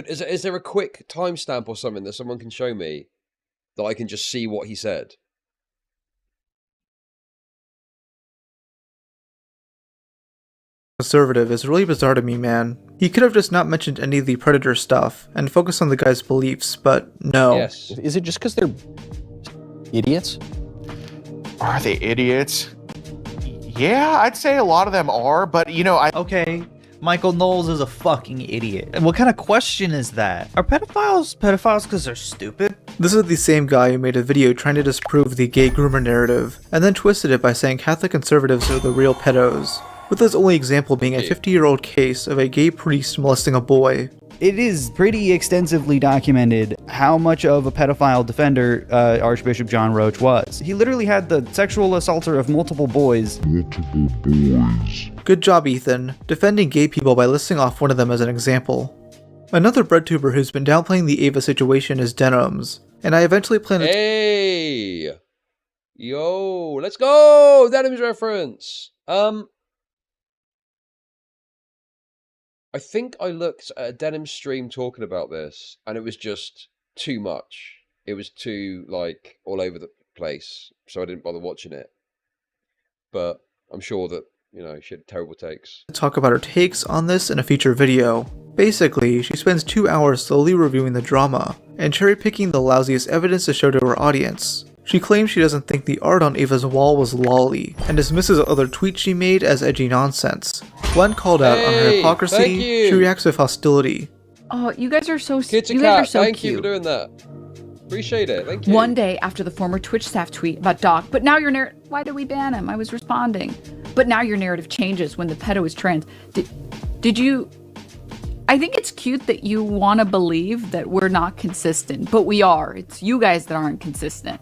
Is there a quick timestamp or something that someone can show me that I can just see what he said? Conservative is really bizarre to me, man. He could have just not mentioned any of the predator stuff and focused on the guy's beliefs, but no. Yes. Is it just because they're idiots? Are they idiots? Yeah, I'd say a lot of them are, but you know, Okay, Michael Knowles is a fucking idiot. And what kind of question is that? Are pedophiles because they're stupid? This is the same guy who made a video trying to disprove the gay groomer narrative, and then twisted it by saying Catholic conservatives are the real pedos, with his only example being a 50-year-old case of a gay priest molesting a boy. It is pretty extensively documented how much of a pedophile defender Archbishop John Roach was. He literally had the sexual assaulter of multiple boys. Good job, Ethan, defending gay people by listing off one of them as an example. Another BreadTuber who's been downplaying the Ava situation is Denims, and I eventually plan to... Hey! Yo, let's go! Denims reference! I think I looked at a Denim stream talking about this, and it was just too much. It was too, like, all over the place, so I didn't bother watching it. But I'm sure that, you know, she had terrible takes. Talk about her takes on this in a future video. Basically, she spends 2 hours slowly reviewing the drama, and cherry-picking the lousiest evidence to show to her audience. She claims she doesn't think the art on Ava's wall was lolly, and dismisses other tweets she made as edgy nonsense. When called out on her hypocrisy, she reacts with hostility. Oh, you guys are so Kitty you guys Cat, are so thank cute. you for doing that. Appreciate it. Thank you. One day after the former Twitch staff tweet about Doc, but now your narrative. Why did we ban him? I was responding. But now your narrative changes when the pedo is trans. Did you? I think it's cute that you want to believe that we're not consistent, but we are. It's you guys that aren't consistent.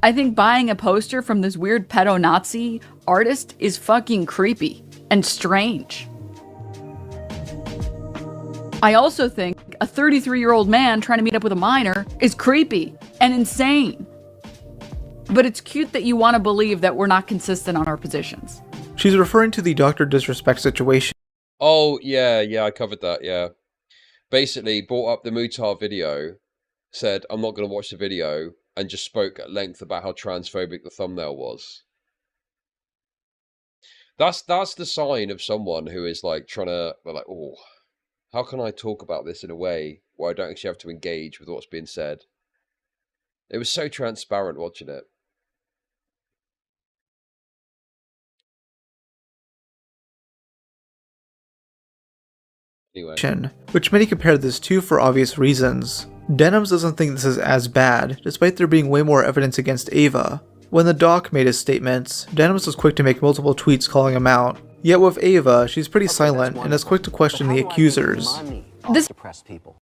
I think buying a poster from this weird pedo Nazi artist is fucking creepy and strange. I also think a 33-year-old man trying to meet up with a minor is creepy and insane. But it's cute that you want to believe that we're not consistent on our positions. She's referring to the Dr. Disrespect situation. Oh, yeah, I covered that, yeah. Basically, brought up the Mutar video, said, I'm not going to watch the video, and just spoke at length about how transphobic the thumbnail was. That's the sign of someone who is, like, trying to, like, oh, how can I talk about this in a way where I don't actually have to engage with what's being said? It was so transparent watching it. Anyway. Which many compare this to for obvious reasons. Denims doesn't think this is as bad, despite there being way more evidence against Ava. When the doc made his statements, Denims was quick to make multiple tweets calling him out. Yet with Ava, she's pretty silent and is quick to question the accusers.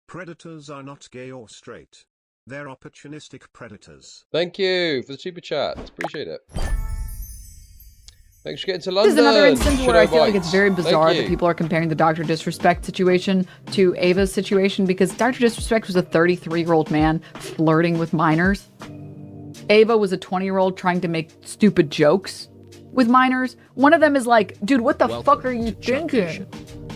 Predators are not gay or straight. They're opportunistic predators. Thank you for the super chat. Appreciate it. Thanks for getting to London. This is another instance where I feel like Bites. it's very bizarre Thank that you. people are comparing the Dr. Disrespect situation to Ava's situation, because Dr. Disrespect was a 33-year-old man flirting with minors. Ava was a 20-year-old trying to make stupid jokes with minors. One of them is like, dude, what the fuck are you thinking?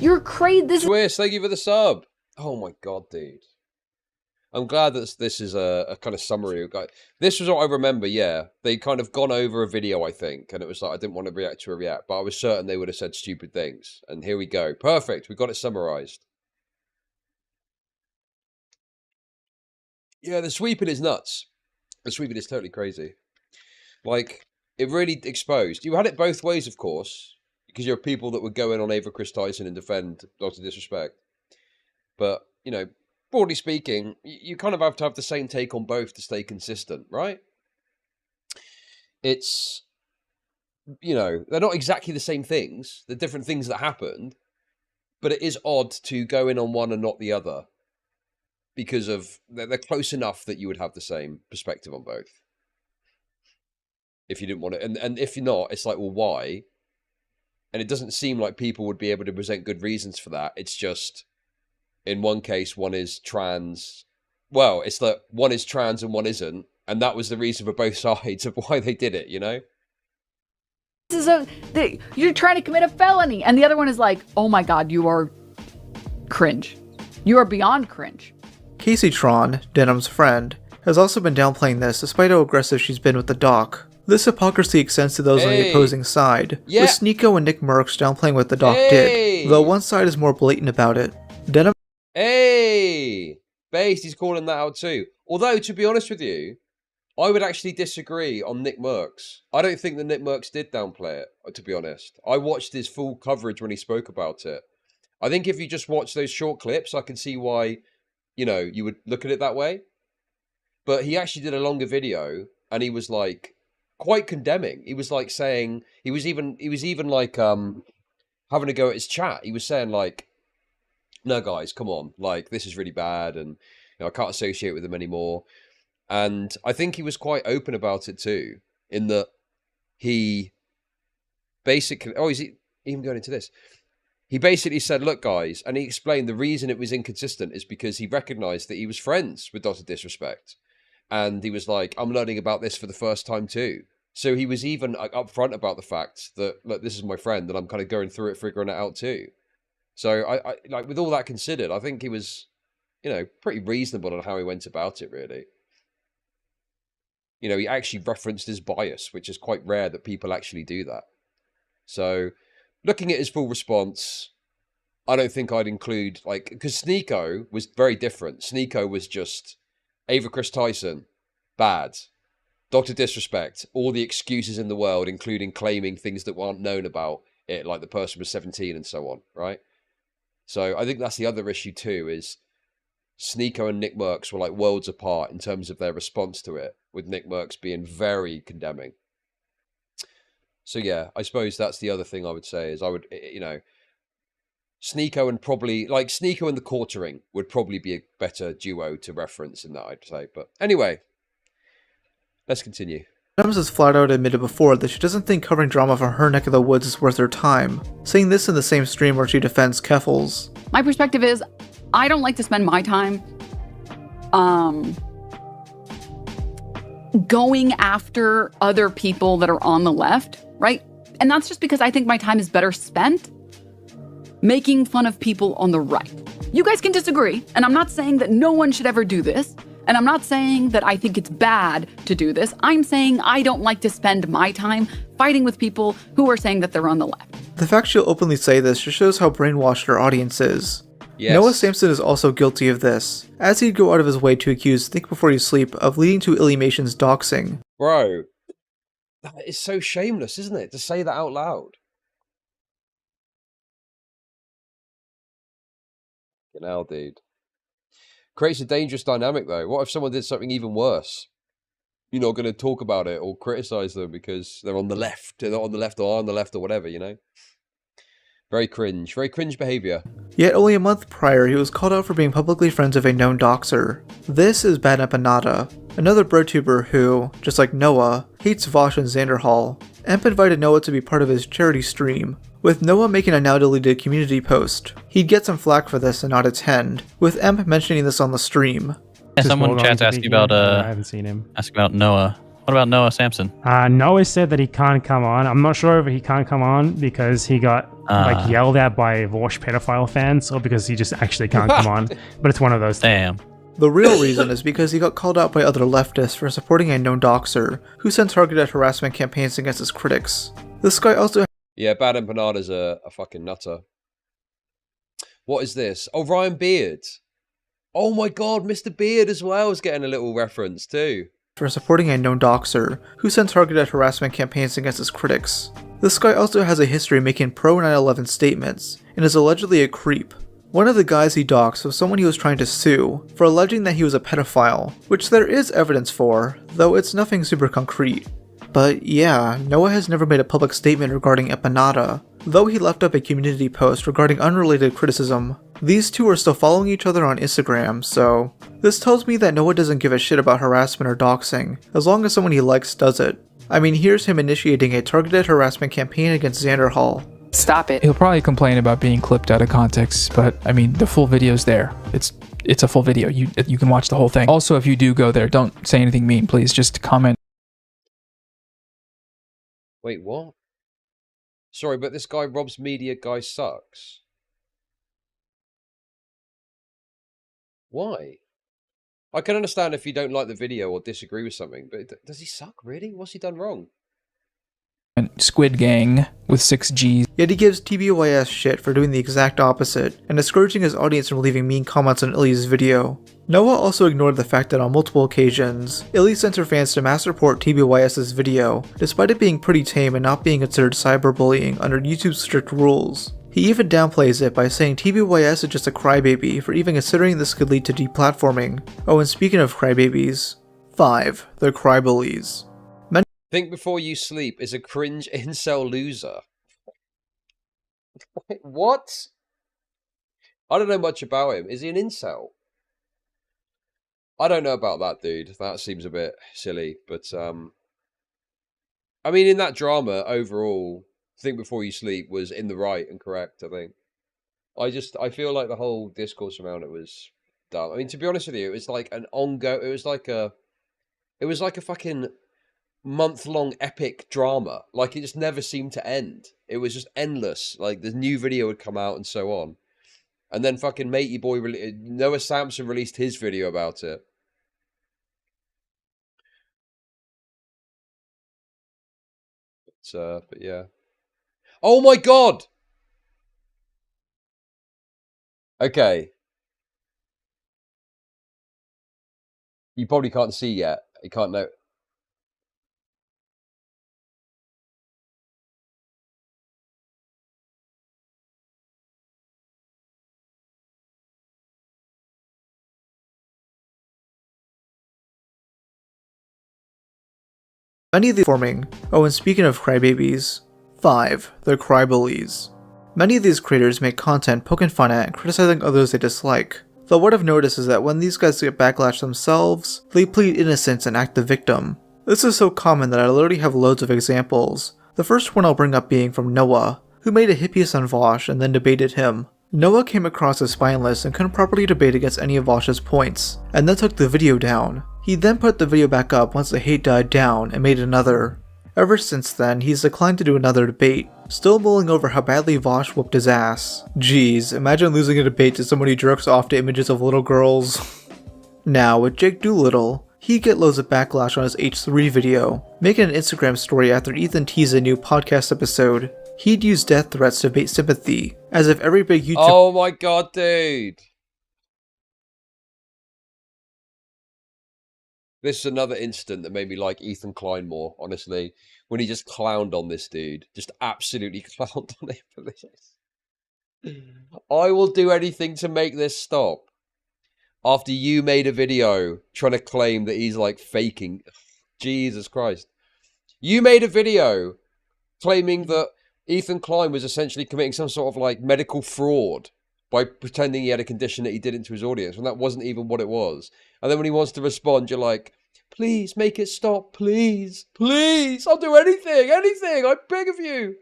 You're crazy. This Swiss, thank you for the sub. Oh my god, dude. I'm glad that this is a kind of summary. This was what I remember, yeah. They kind of gone over a video, I think, and it was like, I didn't want to react to a react, but I was certain they would have said stupid things. And here we go. Perfect. We got it summarized. Yeah, the sweeping is nuts. The sweeping is totally crazy. Like, it really exposed. You had it both ways, of course, because you're people that would go in on Ava Chris Tyson and defend Dr. Disrespect. But, you know, broadly speaking, you kind of have to have the same take on both to stay consistent, right? It's, you know, they're not exactly the same things. They're different things that happened, but it is odd to go in on one and not the other because of they're close enough that you would have the same perspective on both. If you didn't want to, and if you're not, it's like, well, why? And it doesn't seem like people would be able to present good reasons for that. It's just, in one case, one is trans. Well, it's that one is trans and one isn't. And that was the reason for both sides of why they did it, you know? is you're trying to commit a felony. And the other one is like, oh my God, you are cringe. You are beyond cringe. Casey Tron, Denim's friend, has also been downplaying this despite how aggressive she's been with the doc. This hypocrisy extends to those on the opposing side, with Sneeko and Nick Merckx downplaying what the doc did, though one side is more blatant about it. Denim. Hey! Base, he's calling that out too. Although, to be honest with you, I would actually disagree on Nick Merckx. I don't think that Nick Merckx did downplay it, to be honest. I watched his full coverage when he spoke about it. I think if you just watch those short clips, I can see why, you know, you would look at it that way. But he actually did a longer video, and he was like quite condemning. He was like saying he was even like having a go at his chat. He was saying like, no guys, come on, like this is really bad, and you know, I can't associate with him anymore. And I think he was quite open about it too, in that he basically, is he even going into this? He basically said, look guys, and he explained the reason it was inconsistent is because he recognized that he was friends with Dr. Disrespect. And he was like, I'm learning about this for the first time too. So he was even upfront about the fact that, look, this is my friend, and I'm kind of going through it, figuring it out too. So I like, with all that considered, I think he was, you know, pretty reasonable on how he went about it, really. You know, he actually referenced his bias, which is quite rare that people actually do that. So looking at his full response, I don't think I'd include, like, because Sneeko was very different. Sneeko was just Ava Chris Tyson, bad. Dr. Disrespect, all the excuses in the world, including claiming things that weren't known about it, like the person was 17 and so on, right? So I think that's the other issue too, is Sneeko and Nick Merckx were like worlds apart in terms of their response to it, with Nick Merckx being very condemning. So yeah, I suppose that's the other thing I would say is I would, you know, Sneeko and probably, like, Sneeko and the Quartering would probably be a better duo to reference in that, I'd say. But anyway, let's continue. Adams has flat out admitted before that she doesn't think covering drama from her neck of the woods is worth her time, saying this in the same stream where she defends Keffels. My perspective is, I don't like to spend my time going after other people that are on the left, right? And that's just because I think my time is better spent making fun of people on the right. You guys can disagree, and I'm not saying that no one should ever do this, and I'm not saying that I think it's bad to do this. I'm saying I don't like to spend my time fighting with people who are saying that they're on the left. The fact she'll openly say this just shows how brainwashed her audience is. Yes. Noah Samson is also guilty of this, as he'd go out of his way to accuse Think Before You Sleep of leading to Illumination's doxing. Bro, that is so shameless, isn't it, to say that out loud? You know, dude. Creates a dangerous dynamic, though. What if someone did something even worse? You're not going to talk about it or criticize them because they're on the left. They're not on the left or on the left or whatever, you know? Very cringe behavior. Yet only a month prior, he was called out for being publicly friends of a known doxer. This is Bad Empanada, another BreadTuber who, just like Noah, hates Vaush and Xanderhall. Emp invited Noah to be part of his charity stream, with Noah making a now deleted community post. He'd get some flack for this and not attend, with Emp mentioning this on the stream. Yeah, someone in chat's asking about I haven't seen him. Asking about Noah. What about Noah Samson? Noah said that he can't come on. I'm not sure if he can't come on because he got like yelled at by vaush pedophile fans, or because he just actually can't come on. But it's one of those. Damn. The real reason is because he got called out by other leftists for supporting a known doxer, who sent targeted harassment campaigns against his critics. This guy also... Yeah, Bad Empanada's a fucking nutter. What is this? Oh, Ryan Beard. Oh my god, Mr. Beard as well is getting a little reference too. For supporting a known doxer, who sent targeted harassment campaigns against his critics. This guy also has a history making pro 9/11 statements, and is allegedly a creep. One of the guys he doxed was someone he was trying to sue, for alleging that he was a pedophile, which there is evidence for, though it's nothing super concrete. But yeah, Noah has never made a public statement regarding Empanada, though he left up a community post regarding unrelated criticism. These two are still following each other on Instagram, so this tells me that Noah doesn't give a shit about harassment or doxing, as long as someone he likes does it. I mean, here's him initiating a targeted harassment campaign against Xanderhall. Stop it. He'll probably complain about being clipped out of context, but I mean, the full video's there. It's a full video. You can watch the whole thing. Also, if you do go there, don't say anything mean, please. Just comment. Wait, what? Sorry, but this guy Rob's Media guy sucks. Why? I can understand if you don't like the video or disagree with something, but does he suck, really? What's he done wrong? Squid Gang with 6 Gs. Yet he gives TBYS shit for doing the exact opposite, and discouraging his audience from leaving mean comments on Illy's video. Noah also ignored the fact that on multiple occasions, Illy sent her fans to mass report TBYS's video, despite it being pretty tame and not being considered cyberbullying under YouTube's strict rules. He even downplays it by saying TBYS is just a crybaby for even considering this could lead to deplatforming. Oh, and speaking of crybabies, 5. They're crybullies. Think Before You Sleep is a cringe incel loser. Wait, what? I don't know much about him. Is he an incel? I don't know about that, dude. That seems a bit silly, but I mean, in that drama overall, Think Before You Sleep was in the right and correct, I think. I feel like the whole discourse around it was dumb. I mean, to be honest with you, it was like an ongoing, it was like a fucking month-long epic drama. Like, it just never seemed to end. It was just endless. Like, the new video would come out and so on. And then fucking Matey Boy, Noah Samson released his video about it. But yeah. Oh my god! Okay. You probably can't see yet. You can't know. Many of these forming. Oh, and speaking of crybabies, 5. The Crybullies. Many of these creators make content poking fun at and criticizing others they dislike. Though what I've noticed is that when these guys get backlash themselves, they plead innocence and act the victim. This is so common that I literally have loads of examples. The first one I'll bring up being from Noah, who made a hit piece on vaush and then debated him. Noah came across as spineless and couldn't properly debate against any of vaush's points, and then took the video down. He then put the video back up once the hate died down and made another. Ever since then, he's declined to do another debate, still mulling over how badly vaush whooped his ass. Jeez, imagine losing a debate to someone who jerks off to images of little girls. Now, with Jake Doolittle, he get loads of backlash on his H3 video, making an Instagram story after Ethan teased a new podcast episode. He'd use death threats to bait sympathy, as if every big YouTube— Oh my god, dude! This is another instant that made me like Ethan Klein more, honestly. When he just clowned on this dude. Just absolutely clowned on him for this. I will do anything to make this stop. After you made a video trying to claim that he's like faking. Jesus Christ. You made a video claiming that Ethan Klein was essentially committing some sort of like medical fraud by pretending he had a condition that he did into his audience when that wasn't even what it was. And then when he wants to respond, you're like, please make it stop, please, please, I'll do anything, I beg of you.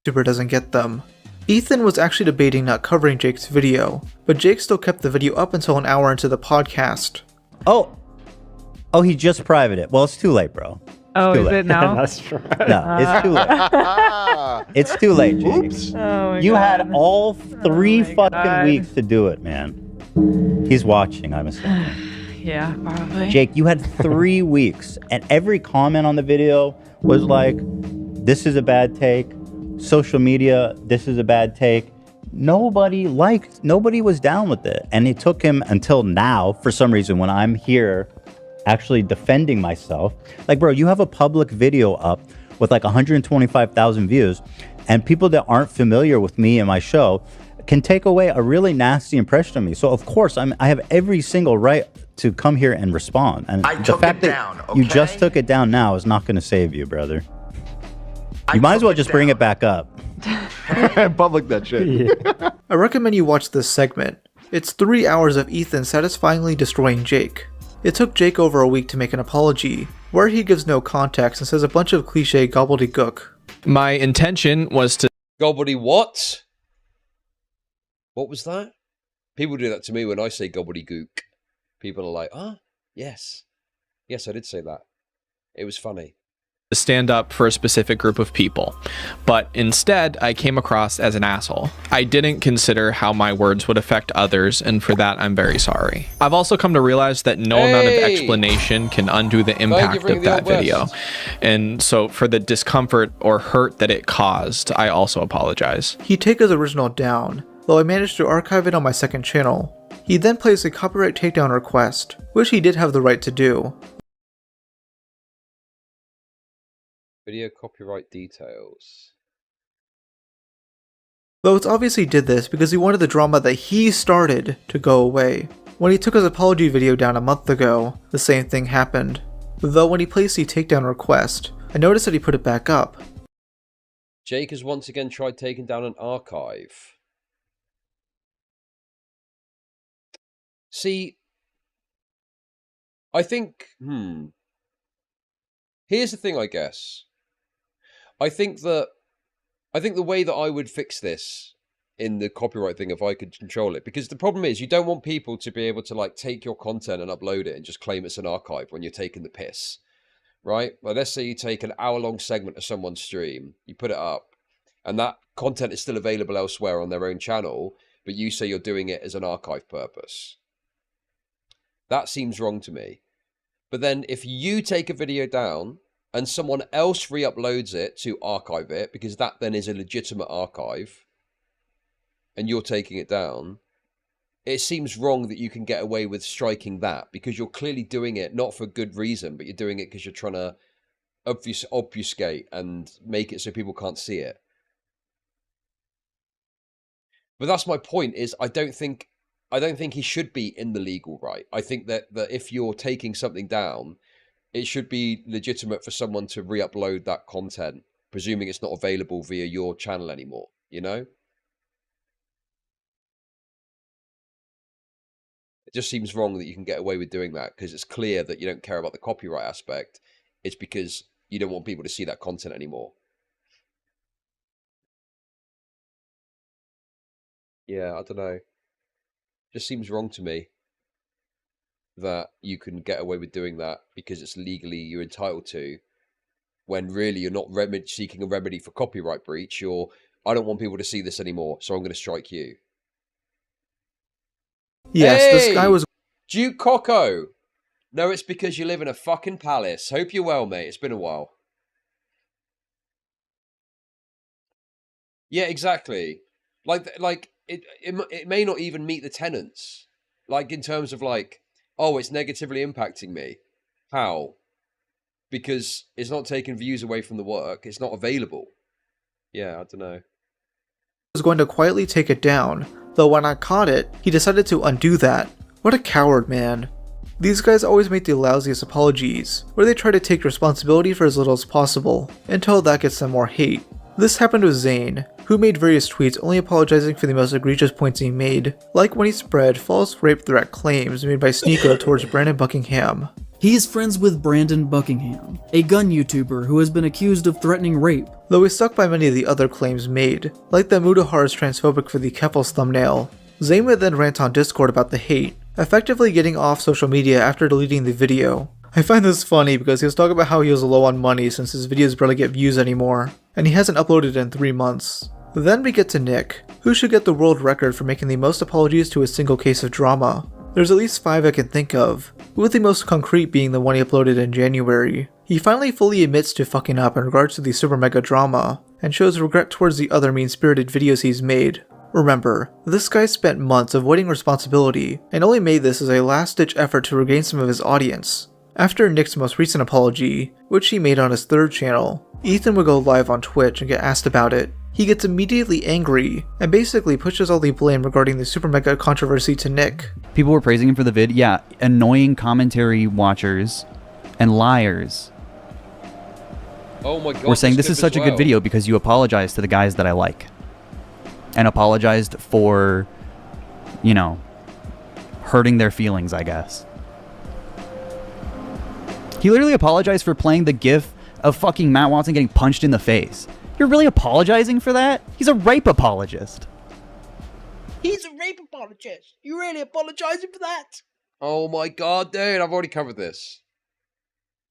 YouTuber doesn't get them. Ethan was actually debating not covering Jake's video, but Jake still kept the video up until an hour into the podcast. Oh, he just privated it. Well, it's too late, bro. Oh, too is late. it now? That's true. No, it's too late. It's too late, Jake. Oops. Oh you God. had all 3 fucking weeks to do it, man. He's watching, I'm assuming. Yeah, probably. Jake, you had 3 weeks, and every comment on the video was like, this is a bad take. Social media, this is a bad take. Nobody was down with it. And it took him until now, for some reason, when I'm here actually defending myself. Like, bro, you have a public video up with like 125,000 views, and people that aren't familiar with me and my show can take away a really nasty impression of me. So of course, I have every single right to come here and respond. And the fact that you just took it down now is not going to save you, brother. You might as well just bring it back up. Public that shit. I recommend you watch this segment. It's 3 hours of Ethan satisfyingly destroying Jake. It took Jake over a week to make an apology, where he gives no context and says a bunch of cliche gobbledygook. My intention was to— Gobbledy what? What was that? People do that to me when I say gobbledygook. People are like, ah, yes. Yes, I did say that. It was funny. stand up for a specific group of people, but instead I came across as an asshole. I didn't consider how my words would affect others, and for that I'm very sorry. I've also come to realize that no amount of explanation can undo the impact of that video, and so for the discomfort or hurt that it caused, I also apologize. He took his original down, though I managed to archive it on my second channel. He then placed a copyright takedown request, which he did have the right to do. Video copyright details. Though it's obvious he did this because he wanted the drama that he started to go away. When he took his apology video down a month ago, the same thing happened. Though when he placed the takedown request, I noticed that he put it back up. Jake has once again tried taking down an archive. See, I think, here's the thing, I guess. I think the way that I would fix this in the copyright thing, if I could control it, because the problem is you don't want people to be able to like take your content and upload it and just claim it's an archive when you're taking the piss, right? Like, let's say you take an hour-long segment of someone's stream, you put it up, and that content is still available elsewhere on their own channel, but you say you're doing it as an archive purpose. That seems wrong to me. But then if you take a video down and someone else re-uploads it to archive it, because that then is a legitimate archive, and you're taking it down, it seems wrong that you can get away with striking that, because you're clearly doing it not for good reason, but you're doing it because you're trying to obfuscate and make it so people can't see it. But that's my point, is I don't think he should be in the legal right. I think that if you're taking something down, it should be legitimate for someone to re-upload that content, presuming it's not available via your channel anymore, you know? It just seems wrong that you can get away with doing that, because it's clear that you don't care about the copyright aspect. It's because you don't want people to see that content anymore. Yeah, I don't know. Just seems wrong to me that you can get away with doing that because it's legally you're entitled to, when really you're not seeking a remedy for copyright breach. You're, I don't want people to see this anymore, so I'm going to strike you. Yes, hey, this guy was... Duke Coco. No, it's because you live in a fucking palace. Hope you're well, mate. It's been a while. Yeah, exactly. Like it may not even meet the tenets. Like, in terms of like, oh, it's negatively impacting me. How? Because it's not taking views away from the work. It's not available. Yeah, I don't know. Was going to quietly take it down, though when I caught it, he decided to undo that. What a coward, man. These guys always make the lousiest apologies, where they try to take responsibility for as little as possible, until that gets them more hate. This happened with Zayn, who made various tweets only apologizing for the most egregious points he made, like when he spread false rape threat claims made by Sneeko towards Brandon Buckingham. He is friends with Brandon Buckingham, a gun YouTuber who has been accused of threatening rape. Though he's stuck by many of the other claims made, like that Mudahar is transphobic for the Keffels thumbnail. Zayn would then rant on Discord about the hate, effectively getting off social media after deleting the video. I find this funny because he was talking about how he was low on money since his videos barely get views anymore, and he hasn't uploaded in 3 months. Then we get to Nick, who should get the world record for making the most apologies to a single case of drama. There's at least 5 I can think of, with the most concrete being the one he uploaded in January. He finally fully admits to fucking up in regards to the super mega drama, and shows regret towards the other mean-spirited videos he's made. Remember, this guy spent months avoiding responsibility, and only made this as a last-ditch effort to regain some of his audience. After Nick's most recent apology, which he made on his 3rd channel, Ethan would go live on Twitch and get asked about it. He gets immediately angry, and basically pushes all the blame regarding the super mega controversy to Nick. People were praising him for the vid. Yeah, annoying commentary watchers and liars. Oh my god. We're saying this is such a good video because you apologized to the guys that I like. And apologized for, you know, hurting their feelings, I guess. He literally apologized for playing the gif of fucking Matt Watson getting punched in the face. You're really apologizing for that? He's a rape apologist. He's a rape apologist. You really apologizing for that? Oh my god, dude. I've already covered this.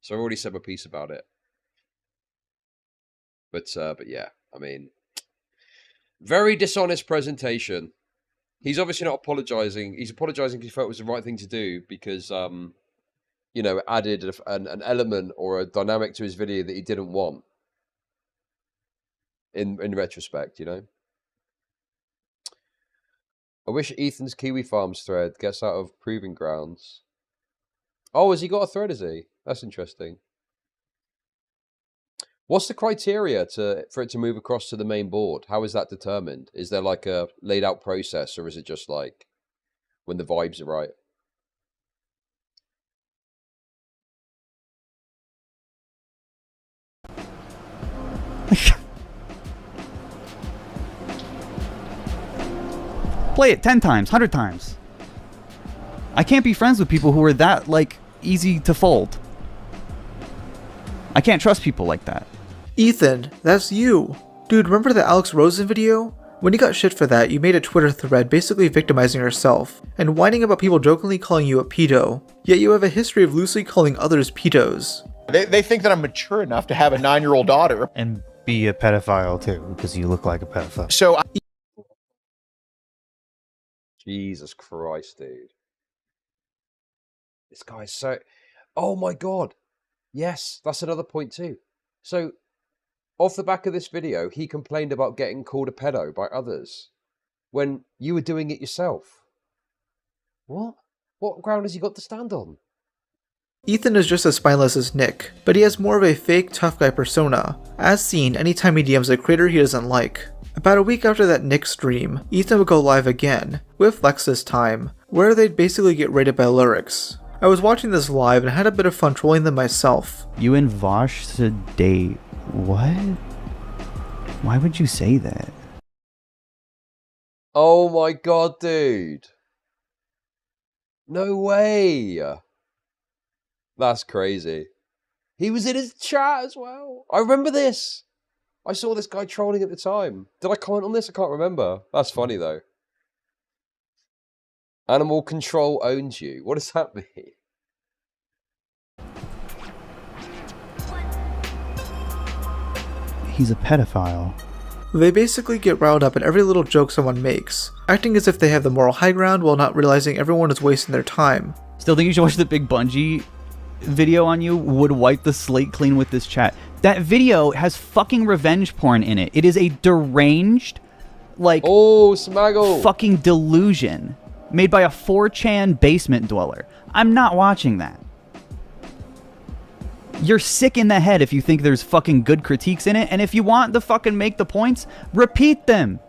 So I've already said my piece about it. But yeah, I mean, very dishonest presentation. He's obviously not apologizing. He's apologizing because he felt it was the right thing to do because, you know, it added an element or a dynamic to his video that he didn't want. In retrospect, you know. I wish Ethan's Kiwi Farms thread gets out of Proving Grounds. Oh, has he got a thread, is he? That's interesting. What's the criteria for it to move across to the main board? How is that determined? Is there like a laid out process, or is it just like when the vibes are right? Play it 10 times, 100 times. I can't be friends with people who are that, like, easy to fold. I can't trust people like that. Ethan, that's you. Dude, remember the Alex Rosen video? When you got shit for that, you made a Twitter thread basically victimizing yourself, and whining about people jokingly calling you a pedo, yet you have a history of loosely calling others pedos. They think that I'm mature enough to have a 9-year-old daughter. And be a pedophile too, because you look like a pedophile. So Jesus Christ, dude. This guy's so... Oh my god. Yes, that's another point too. So, off the back of this video, he complained about getting called a pedo by others when you were doing it yourself. What? What ground has he got to stand on? Ethan is just as spineless as Nick, but he has more of a fake tough guy persona, as seen anytime he DMs a creator he doesn't like. About a week after that Nick stream, Ethan would go live again, with Lex this time, where they'd basically get rated by lyrics. I was watching this live and had a bit of fun trolling them myself. You and Vaush to date. What? Why would you say that? Oh my god, dude. No way. That's crazy. He was in his chat as well. I remember this. I saw this guy trolling at the time. Did I comment on this? I can't remember. That's funny though. Animal control owns you. What does that mean? He's a pedophile. They basically get riled up at every little joke someone makes, acting as if they have the moral high ground while not realizing everyone is wasting their time. Still think you should watch the Big Bungie video on you? Would wipe the slate clean with this chat. That video has fucking revenge porn in it. It is a deranged, like, fucking delusion made by a 4chan basement dweller. I'm not watching that. You're sick in the head if you think there's fucking good critiques in it, and if you want to fucking make the points, repeat them.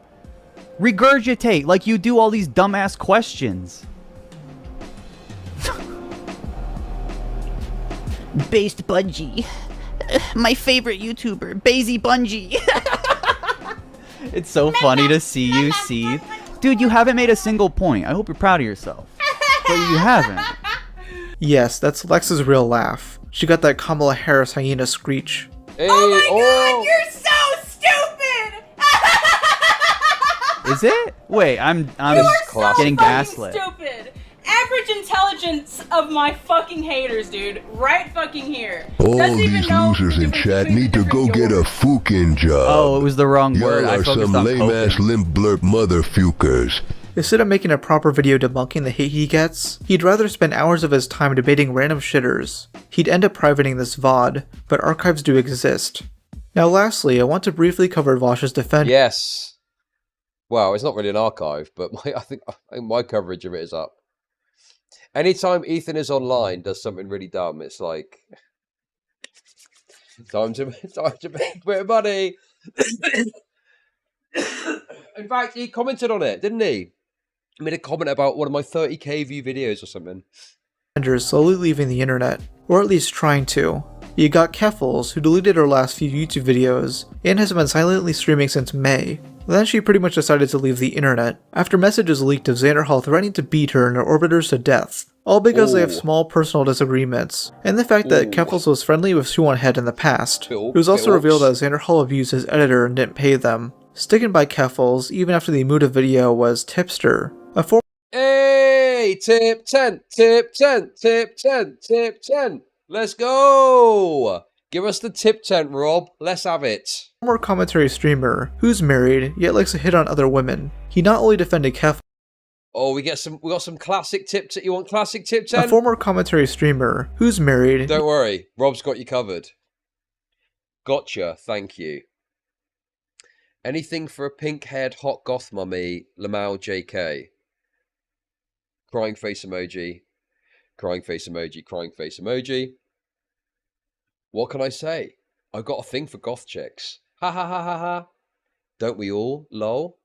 Regurgitate like you do all these dumbass questions. Based Bungie. My favorite YouTuber, Bazy Bungie. It's so funny to see you seethe. Dude, you haven't made a single point. I hope you're proud of yourself. But you haven't. Yes, that's Lex's real laugh. She got that Kamala Harris hyena screech. Hey, God, you're so stupid! Is it? Wait, I'm You're getting so gaslit. stupid! Average intelligence of my fucking haters, dude. Right fucking here. All Doesn't even these know losers in chat need to go get a fucking job. Oh, it was the wrong word. I Y'all are focused some on lame-ass limp blurp mother fukers. Instead of making a proper video debunking the hate he gets, he'd rather spend hours of his time debating random shitters. He'd end up privating this VOD, but archives do exist. Now lastly, I want to briefly cover Vaush's defense. Yes. Well, it's not really an archive, but I think my coverage of it is up. Anytime ethanisonline does something really dumb, it's like time to make a bit of money. In fact, he commented on it, didn't he? He made a comment about one of my 30k view videos or something. Slowly leaving the internet, or at least trying to. You got Keffels, who deleted her last few YouTube videos, and has been silently streaming since May. Then she pretty much decided to leave the internet, after messages leaked of Xanderhall threatening to beat her and her orbiters to death, all because they have small personal disagreements, and the fact that Keffels was friendly with Shoe-on-Head in the past. It was also revealed that Xanderhall abused his editor and didn't pay them. Sticking by Keffels, even after the Muda video, was Tipster, a former Hey, tip 10, tip 10, tip 10, tip 10. Let's go. Give us the tip 10, Rob. Let's have it. former commentary streamer who's married yet likes to hit on other women. He not only defended Keffels. Oh, we got some classic tips. You want classic tip 10? A former commentary streamer who's married. Don't worry, Rob's got you covered. Gotcha, thank you. Anything for a pink-haired hot goth mummy, Lamau JK. Crying face emoji. Crying face emoji, crying face emoji. What can I say? I've got a thing for goth chicks. Ha ha ha ha ha. Don't we all? Lol.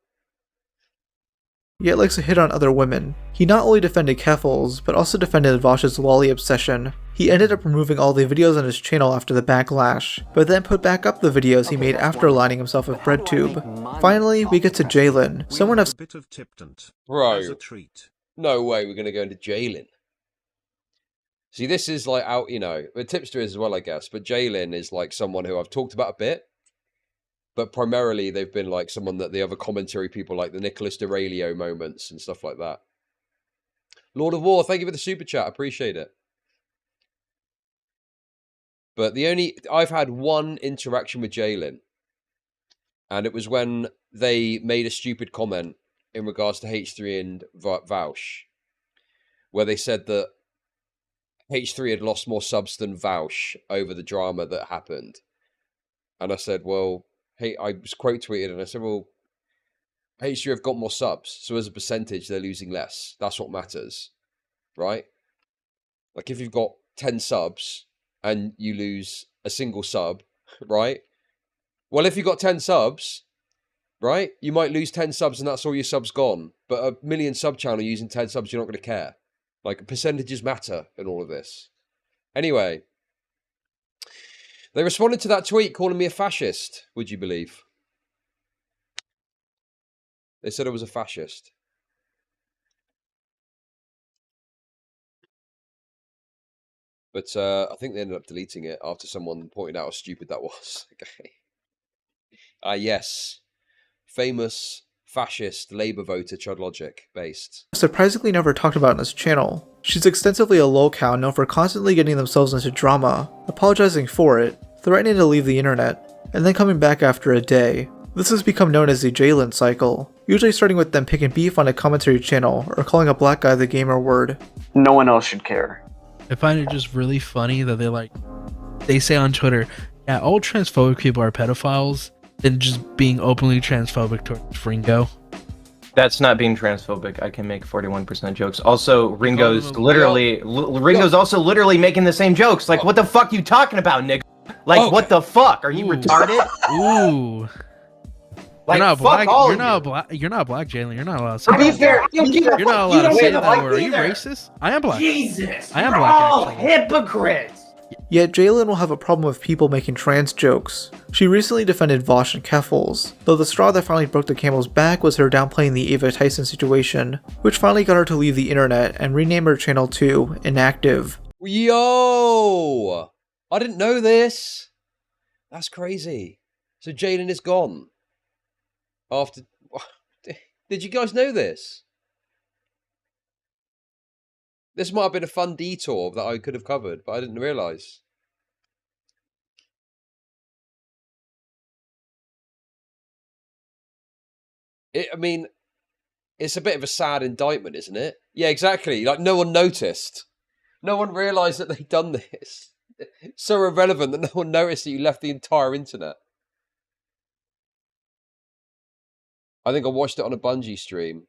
Yet likes to hit on other women. He not only defended Keffels, but also defended Vaush's lolly obsession. He ended up removing all the videos on his channel after the backlash, but then put back up the videos he made after aligning himself with BreadTube. Finally, we get to Jalen, someone of Bro, no way we're going to go into Jalen. See, this is like out, you know, the tipster is as well, I guess, but Jalen is like someone who I've talked about a bit. But primarily, they've been like someone that the other commentary people like the Nicholas D'Aurelio moments and stuff like that. Lord of War, thank you for the super chat. Appreciate it. But I've had one interaction with Jalen. And it was when they made a stupid comment in regards to H3 and Vaush. Where they said that H3 had lost more subs than Vaush over the drama that happened. And I said, well... Hey, I was quote tweeted and I said, well, H3 have got more subs, so as a percentage, they're losing less. That's what matters, right? Like if you've got 10 subs and you lose a single sub, right? Well, if you've got 10 subs, right, you might lose 10 subs and that's all your subs gone. But a million sub channel using 10 subs, you're not going to care. Like, percentages matter in all of this. Anyway, they responded to that tweet calling me a fascist, would you believe? They said I was a fascist. But I think they ended up deleting it after someone pointed out how stupid that was. Okay. Yes. Famous fascist Labour voter ChudLogic based. Surprisingly never talked about on his channel. She's extensively a lolcow known for constantly getting themselves into drama, apologizing for it, threatening to leave the internet, and then coming back after a day. This has become known as the Jalen cycle, usually starting with them picking beef on a commentary channel or calling a black guy the gamer word. No one else should care. I find it just really funny that they say on Twitter, yeah, all transphobic people are pedophiles, and just being openly transphobic towards Ringo. That's not being transphobic. I can make 41% jokes. Also, Ringo's also literally making the same jokes. Like, what the fuck you talking about, nigga? Like, what the fuck? Are you retarded? Ooh. Like, you're not fuck black. all You're of not you. black. You're not black, Jalen. You're not allowed to say To be that. fair, You're not allowed to say that word. Are you either. racist? I am black. Jesus, I am you're black. all Actually. hypocrites. Yet Jalen will have a problem with people making trans jokes. She recently defended Vaush and Keffels, though the straw that finally broke the camel's back was her downplaying the Ava Tyson situation, which finally got her to leave the internet and rename her channel to Inactive. Yo! I didn't know this. That's crazy. So Jalen is gone. After... Did you guys know this? This might have been a fun detour that I could have covered, but I didn't realise. I mean, it's a bit of a sad indictment, isn't it? Yeah, exactly. Like, no one noticed. No one realised that they'd done this. It's so irrelevant that no one noticed that you left the entire internet. I think I watched it on a Bungie stream.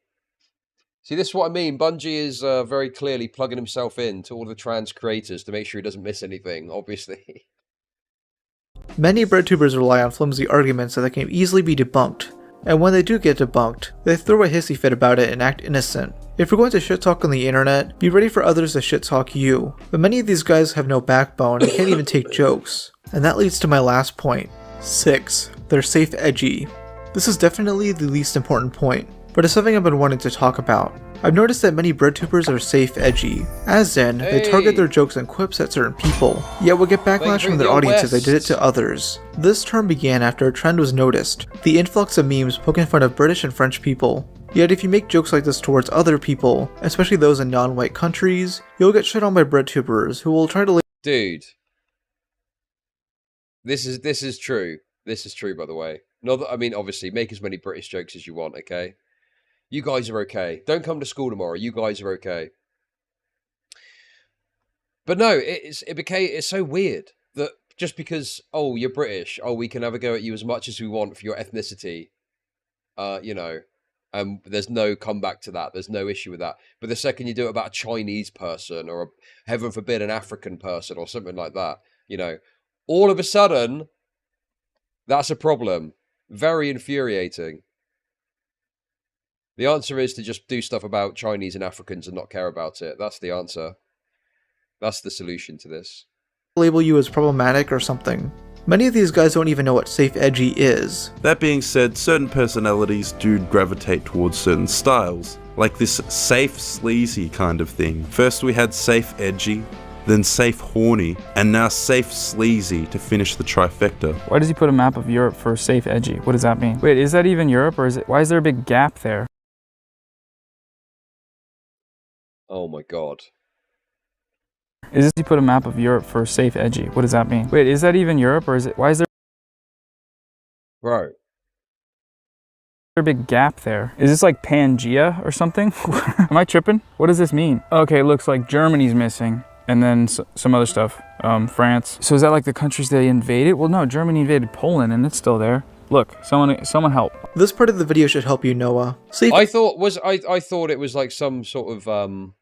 See, this is what I mean. Bungie is very clearly plugging himself in to all the trans creators to make sure he doesn't miss anything, obviously. Many breadtubers rely on flimsy arguments that can easily be debunked, and when they do get debunked, they throw a hissy fit about it and act innocent. If you're going to shit talk on the internet, be ready for others to shit talk you. But many of these guys have no backbone and can't even take jokes. And that leads to my last point. 6. They're safe edgy. This is definitely the least important point, but it's something I've been wanting to talk about. I've noticed that many breadtubers are safe edgy, as in, they target their jokes and quips at certain people, yet will get backlash from their audience if they did it to others. This term began after a trend was noticed, the influx of memes poking fun of British and French people. Yet if you make jokes like this towards other people, especially those in non-white countries, you'll get shit on by breadtubers who will try to Dude. This is true. This is true, by the way. Not that, I mean, obviously, make as many British jokes as you want, okay? You guys are okay. Don't come to school tomorrow. You guys are okay. But no, it's so weird that just because, oh, you're British, oh, we can have a go at you as much as we want for your ethnicity, you know, there's no comeback to that. There's no issue with that. But the second you do it about a Chinese person or, heaven forbid, an African person or something like that, you know, all of a sudden, that's a problem. Very infuriating. The answer is to just do stuff about Chinese and Africans and not care about it. That's the answer. That's the solution to this. label you as problematic or something. Many of these guys don't even know what safe edgy is. That being said, certain personalities do gravitate towards certain styles, like this safe sleazy kind of thing. First we had safe edgy, then safe horny, and now safe sleazy to finish the trifecta. Why does he put a map of Europe for safe edgy? What does that mean? Wait, is that even Europe, or is it? Why is there a big gap there? Oh my god. Is this he put a map of Europe for safe edgy? What does that mean? Wait, is that even Europe, or is it? Why is there? Bro. A big gap there. Is this like Pangea or something? Am I tripping? What does this mean? Okay, it looks like Germany's missing. And then some other stuff, France. So is that like the countries they invaded? Well, no, Germany invaded Poland and it's still there. Look, someone help. This part of the video should help you, Noah. See, I thought it was like some sort of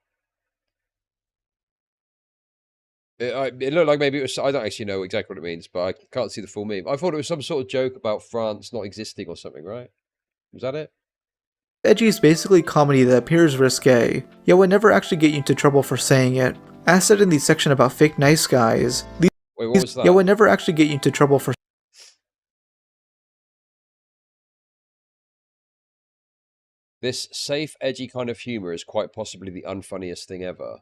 it looked like maybe it was. I don't actually know exactly what it means, but I can't see the full meme. I thought it was some sort of joke about France not existing or something, right? Was that it? Edgy is basically comedy that appears risque, yet would never actually get you into trouble for saying it. As said in the section about fake nice guys, Wait, what was that? yet would never actually get you into trouble for This safe, edgy kind of humor is quite possibly the unfunniest thing ever.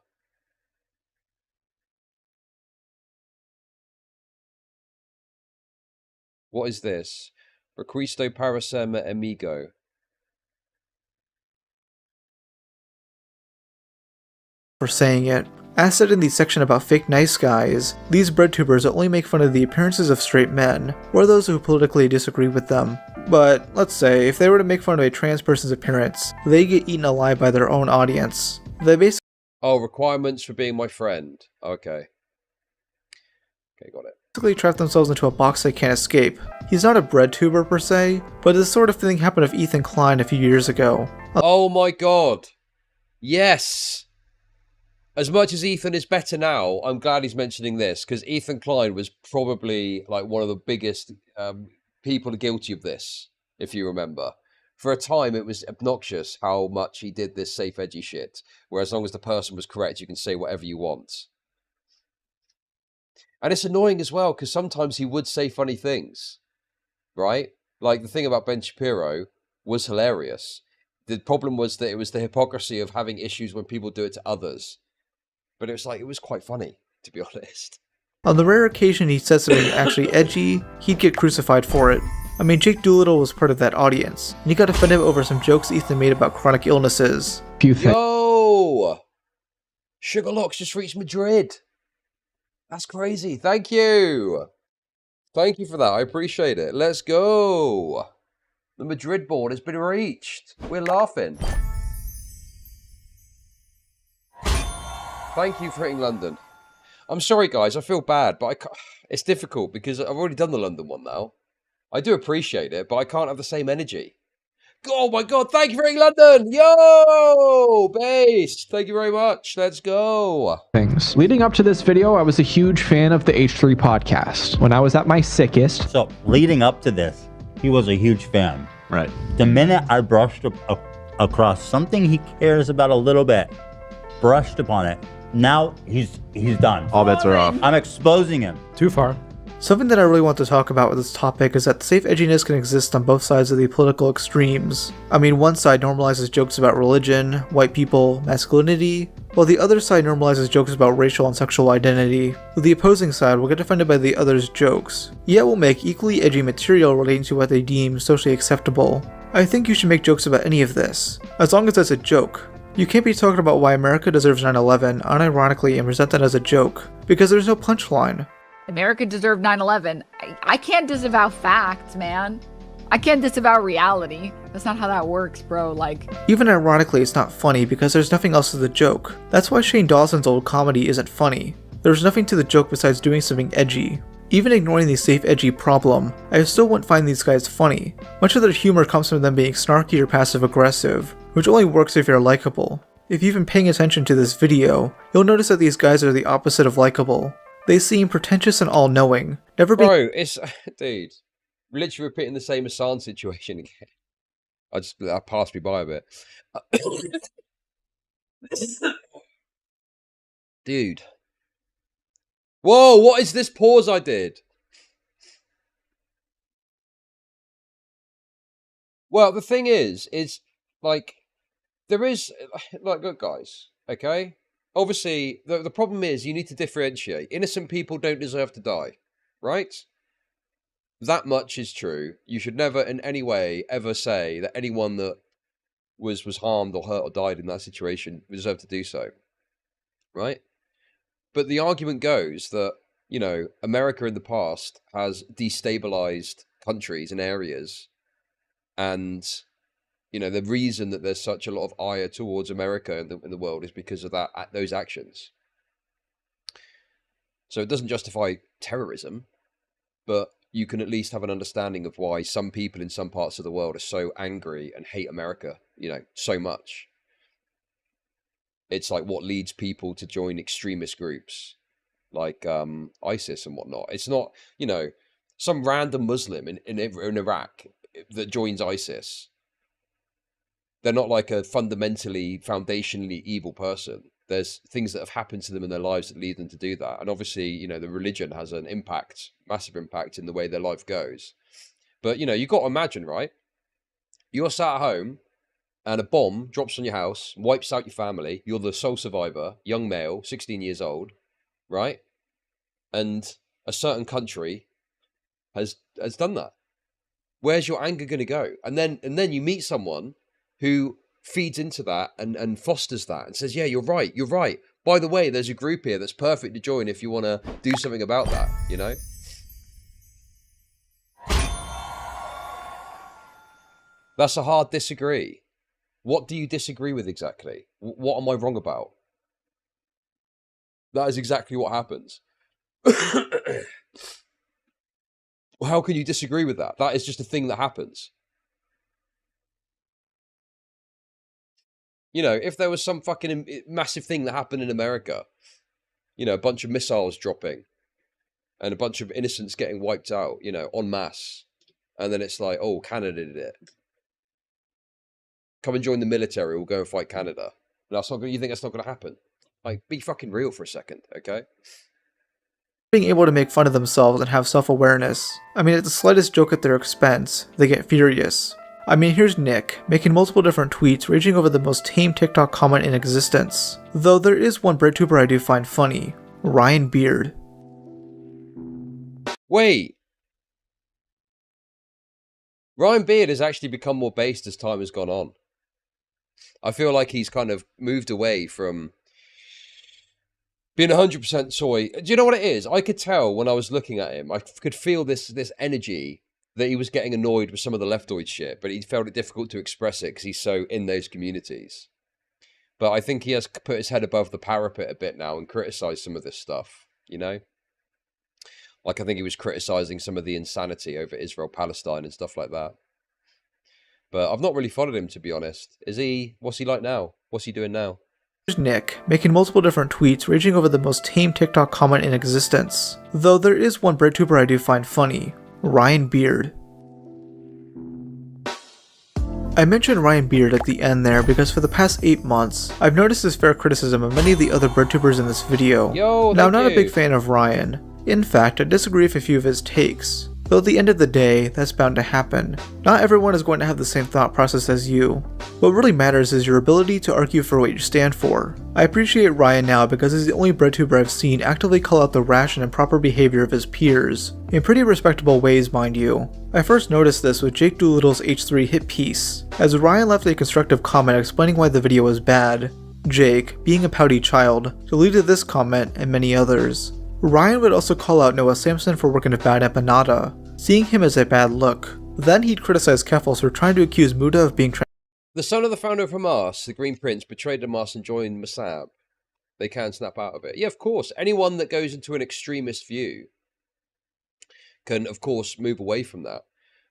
What is this? Requisto Parasema Amigo. for saying it. As said in the section about fake nice guys, these breadtubers only make fun of the appearances of straight men, or those who politically disagree with them. But, let's say, if they were to make fun of a trans person's appearance, they get eaten alive by their own audience. They basically Oh, requirements for being my friend. Okay. Okay, got it. trap themselves into a box they can't escape. He's not a breadtuber per se, but this sort of thing happened with Ethan Klein a few years ago. Oh my god. Yes. As much as Ethan is better now, I'm glad he's mentioning this, because Ethan Klein was probably like one of the biggest people guilty of this, if you remember. For a time, it was obnoxious how much he did this safe, edgy shit, where as long as the person was correct, you can say whatever you want. And it's annoying as well, because sometimes he would say funny things, right? Like the thing about Ben Shapiro was hilarious. The problem was that it was the hypocrisy of having issues when people do it to others. But it was like, it was quite funny, to be honest. On the rare occasion he said something actually edgy, he'd get crucified for it. I mean, Jake Doolittle was part of that audience, and he got offended over some jokes Ethan made about chronic illnesses. Yo! Sugarlock's just reached Madrid. That's crazy. Thank you. Thank you for that. I appreciate it. Let's go. The Madrid board has been reached. We're laughing. Thank you for hitting London. I'm sorry, guys. I feel bad, but it's difficult because I've already done the London one now. I do appreciate it, but I can't have the same energy. Oh my god, thank you for hitting London! Yo! Base! Thank you very much. Let's go. Things. Leading up to this video, I was a huge fan of the H3 podcast. When I was at my sickest. So, leading up to this, he was a huge fan. Right. The minute I brushed across something he cares about a little bit, brushed upon it, now he's done. All bets are off. I'm exposing him. Too far. Something that I really want to talk about with this topic is that safe edginess can exist on both sides of the political extremes. I mean, one side normalizes jokes about religion, white people, masculinity, while the other side normalizes jokes about racial and sexual identity. The opposing side will get offended by the other's jokes, yet will make equally edgy material relating to what they deem socially acceptable. I think you should make jokes about any of this, as long as it's a joke. You can't be talking about why America deserves 9/11 unironically and present that as a joke, because there's no punchline. America deserved 9/11. I can't disavow facts, man. I can't disavow reality. That's not how that works, bro. Like, even ironically, it's not funny because there's nothing else to the joke. That's why Shane Dawson's old comedy isn't funny. There's nothing to the joke besides doing something edgy. Even ignoring the safe edgy problem, I still wouldn't find these guys funny. Much of their humor comes from them being snarky or passive aggressive, which only works if you're likable. If you've been paying attention to this video, you'll notice that these guys are the opposite of likable. They seem pretentious and all-knowing. Bro, it's... Dude. Literally repeating the same Assange situation again. I passed me by a bit. Dude. Whoa, what is this pause I did? Well, the thing is, like, there is... Like, look, guys, okay? Obviously, the problem is you need to differentiate. Innocent people don't deserve to die, right? That much is true. You should never in any way ever say that anyone that was harmed or hurt or died in that situation deserved to do so, right? But the argument goes that, you know, America in the past has destabilized countries and areas, and you know, the reason that there's such a lot of ire towards America in the world is because of those actions. So it doesn't justify terrorism, but you can at least have an understanding of why some people in some parts of the world are so angry and hate America, you know, so much. It's like what leads people to join extremist groups like ISIS and whatnot. It's not, you know, some random Muslim in Iraq that joins ISIS. they're not like a fundamentally, foundationally evil person. There's things that have happened to them in their lives that lead them to do that. And obviously, you know, the religion has an impact, massive impact in the way their life goes. But, you know, you've got to imagine, right? You're sat at home and a bomb drops on your house, wipes out your family. You're the sole survivor, young male, 16 years old, right? And a certain country has done that. Where's your anger going to go? And then you meet someone who feeds into that and fosters that and says, yeah, you're right. By the way, there's a group here that's perfect to join if you want to do something about that, you know? That's a hard disagree. What do you disagree with exactly? What am I wrong about? That is exactly what happens. How can you disagree with that? That is just a thing that happens. You know, if there was some fucking massive thing that happened in America, you know, a bunch of missiles dropping and a bunch of innocents getting wiped out, you know, en masse. And then it's like, oh, Canada did it. Come and join the military, we'll go and fight Canada. That's not, you think that's not going to happen? Like, be fucking real for a second, okay? Being able to make fun of themselves and have self-awareness. I mean, at the slightest joke at their expense, they get furious. I mean, here's Nick, making multiple different tweets, raging over the most tame TikTok comment in existence. Though there is one BreadTuber I do find funny, Ryan Beard. Wait! Ryan Beard has actually become more based as time has gone on. I feel like he's kind of moved away from being 100% soy. Do you know what it is? I could tell when I was looking at him, I could feel this energy that he was getting annoyed with some of the leftoid shit, but he felt it difficult to express it because he's so in those communities. But I think he has put his head above the parapet a bit now and criticised some of this stuff, you know? Like, I think he was criticising some of the insanity over Israel-Palestine and stuff like that. But I've not really followed him, to be honest. What's he like now? What's he doing now? Here's Nick, making multiple different tweets, raging over the most tame TikTok comment in existence. Though there is one BreadTuber I do find funny, Ryan Beard. I mentioned Ryan Beard at the end there because for the past 8 months, I've noticed his fair criticism of many of the other BreadTubers in this video. Now, I'm not a big fan of Ryan. In fact, I disagree with a few of his takes. Though at the end of the day, that's bound to happen. Not everyone is going to have the same thought process as you. What really matters is your ability to argue for what you stand for. I appreciate Ryan now because he's the only BreadTuber I've seen actively call out the rash and improper behavior of his peers. In pretty respectable ways, mind you. I first noticed this with Jake Doolittle's H3 hit piece, as Ryan left a constructive comment explaining why the video was bad. Jake, being a pouty child, deleted this comment and many others. Ryan would also call out Noah Samson for working with bad empanada, seeing him as a bad look. Then he'd criticize Keffels for trying to accuse Muda of being The son of the founder of Hamas, the Green Prince, betrayed Hamas and joined Mossad. They can snap out of it. Yeah, of course. Anyone that goes into an extremist view can, of course, move away from that.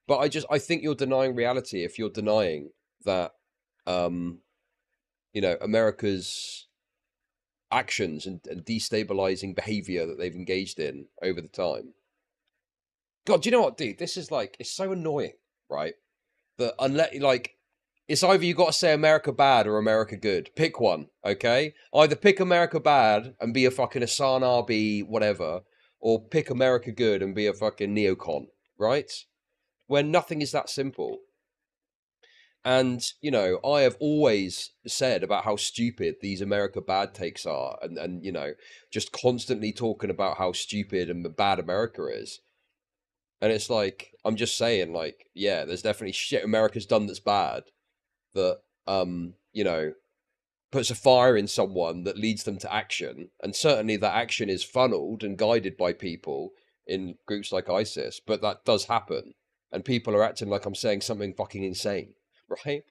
But I think you're denying reality if you're denying that, you know, America's actions and destabilizing behavior that they've engaged in over the time. God, do you know what, dude? This is like, it's so annoying, right? That unless, like, it's either you got to say America bad or America good. Pick one, okay? Either pick America bad and be a fucking Hassan Arbi whatever, or pick America good and be a fucking neocon, right? When nothing is that simple. And, you know, I have always said about how stupid these America bad takes are and you know, just constantly talking about how stupid and bad America is. And it's like, I'm just saying, like, yeah, there's definitely shit America's done that's bad that, you know, puts a fire in someone that leads them to action. And certainly that action is funneled and guided by people in groups like ISIS. But that does happen. And people are acting like I'm saying something fucking insane. Right?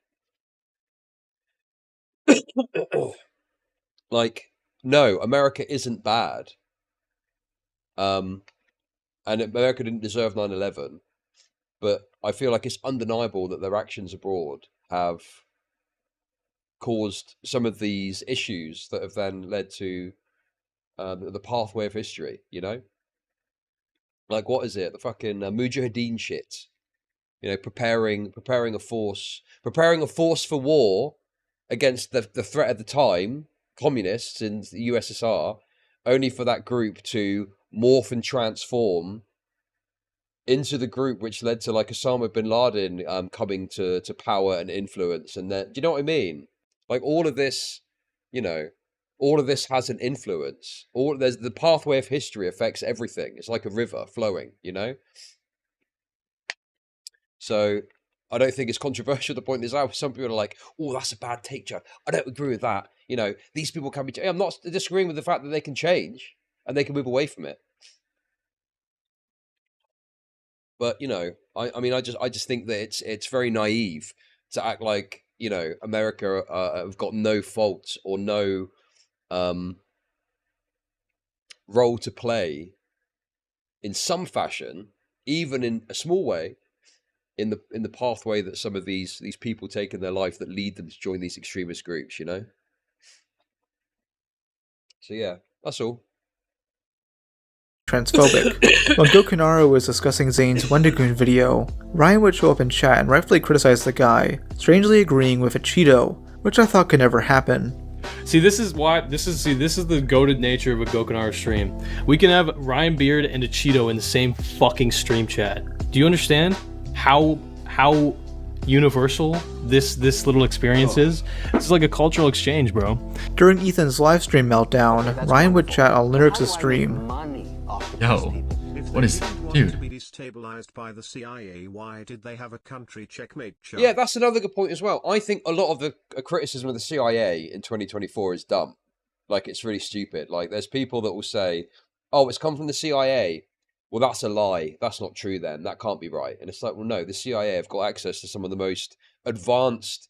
Like, no, America isn't bad. And America didn't deserve 9/11. But I feel like it's undeniable that their actions abroad have caused some of these issues that have then led to the pathway of history, you know? Like, what is it? The fucking Mujahideen shit. You know, preparing a force for war against the threat at the time, communists in the USSR, only for that group to morph and transform into the group which led to like Osama bin Laden coming to power and influence. And then, do you know what I mean? Like all of this, you know, all of this has an influence. There's the pathway of history affects everything. It's like a river flowing, you know? So I don't think it's controversial to point this out. Some people are like, oh, that's a bad take, Chud. I don't agree with that. You know, these people can be... I'm not disagreeing with the fact that they can change and they can move away from it. But, you know, I mean, I just think that it's very naive to act like, you know, America have got no fault or no role to play in some fashion, even in a small way, in the pathway that some of these people take in their life that lead them to join these extremist groups, you know? So yeah, that's all. Transphobic. When Gokunaru was discussing Zane's Wendigoon video, Ryan would show up in chat and rightfully criticize the guy, strangely agreeing with a Cheeto, which I thought could never happen. See, this is the goated nature of a Gokunaru stream. We can have Ryan Beard and a Cheeto in the same fucking stream chat. Do you understand how universal this little experience is? It's like a cultural exchange, bro. During Ethan's livestream meltdown, Ryan would chat on Lynyrix' stream. Yo, what is... Dude. Destabilized by the CIA, why did they have a country checkmate show? Yeah, that's another good point as well. I think a lot of the criticism of the CIA in 2024 is dumb. Like, it's really stupid. Like, there's people that will say, oh, it's come from the CIA. Well, that's a lie. That's not true then. That can't be right. And it's like, well, no, the CIA have got access to some of the most advanced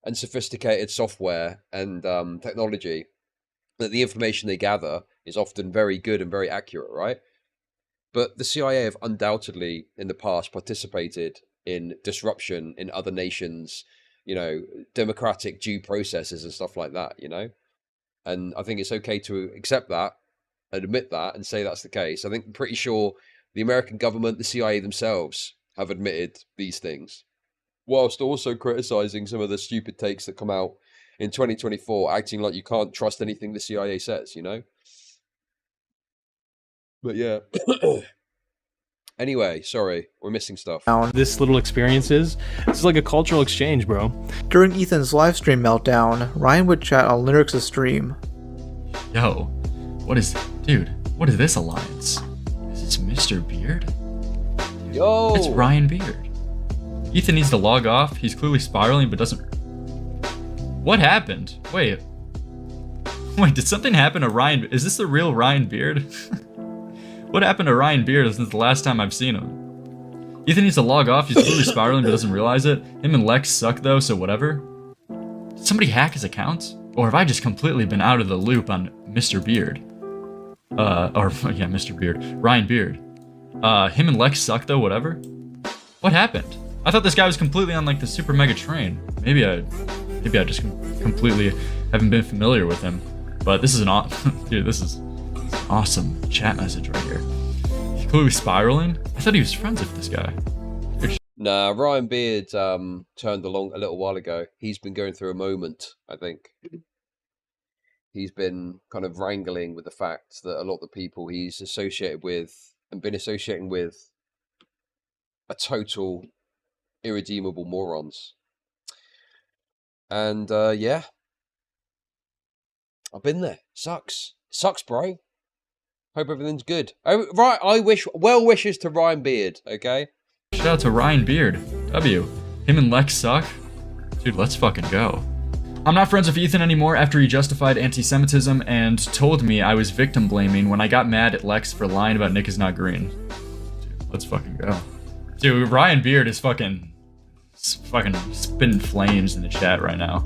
and sophisticated software and technology, that the information they gather is often very good and very accurate, right? But the CIA have undoubtedly in the past participated in disruption in other nations, you know, democratic due processes and stuff like that, you know? And I think it's okay to accept that, admit that, and say that's the case. I think I'm pretty sure the American government, the CIA themselves have admitted these things, whilst also criticizing some of the stupid takes that come out in 2024, acting like you can't trust anything the CIA says, you know? But yeah. Anyway, sorry, we're missing stuff. This little experience is like a cultural exchange, bro. During Ethan's livestream meltdown, Ryan would chat on Lynyrix' stream. Yo, what is... Dude, what is this alliance? Is this Mr. Beard? Yo! It's Ryan Beard. Ethan needs to log off. He's clearly spiraling, but doesn't... What happened? Wait, did something happen to Ryan? Is this the real Ryan Beard? What happened to Ryan Beard since the last time I've seen him? Ethan needs to log off. He's clearly spiraling, but doesn't realize it. Him and Lex suck, though, so whatever. Did somebody hack his account? Or have I just completely been out of the loop on Mr. Beard? Mr. Beard. Ryan Beard. Him and Lex suck, though, whatever. What happened? I thought this guy was completely on, like, the super mega train. Maybe I just completely haven't been familiar with him. But this is dude, this is an awesome chat message right here. He's clearly spiraling. I thought he was friends with this guy. Nah, Ryan Beard turned along a little while ago. He's been going through a moment, I think. He's been kind of wrangling with the fact that a lot of the people he's associated with and been associating with are total irredeemable morons. And yeah, I've been there. Sucks, bro. Hope everything's good. Right, I wish well wishes to Ryan Beard. Okay. Shout out to Ryan Beard. W. Him and Lex suck. Dude, let's fucking go. I'm not friends with Ethan anymore after he justified anti-Semitism and told me I was victim blaming when I got mad at Lex for lying about Nick is not green. Dude, let's fucking go. Dude, Ryan Beard is fucking spitting flames in the chat right now.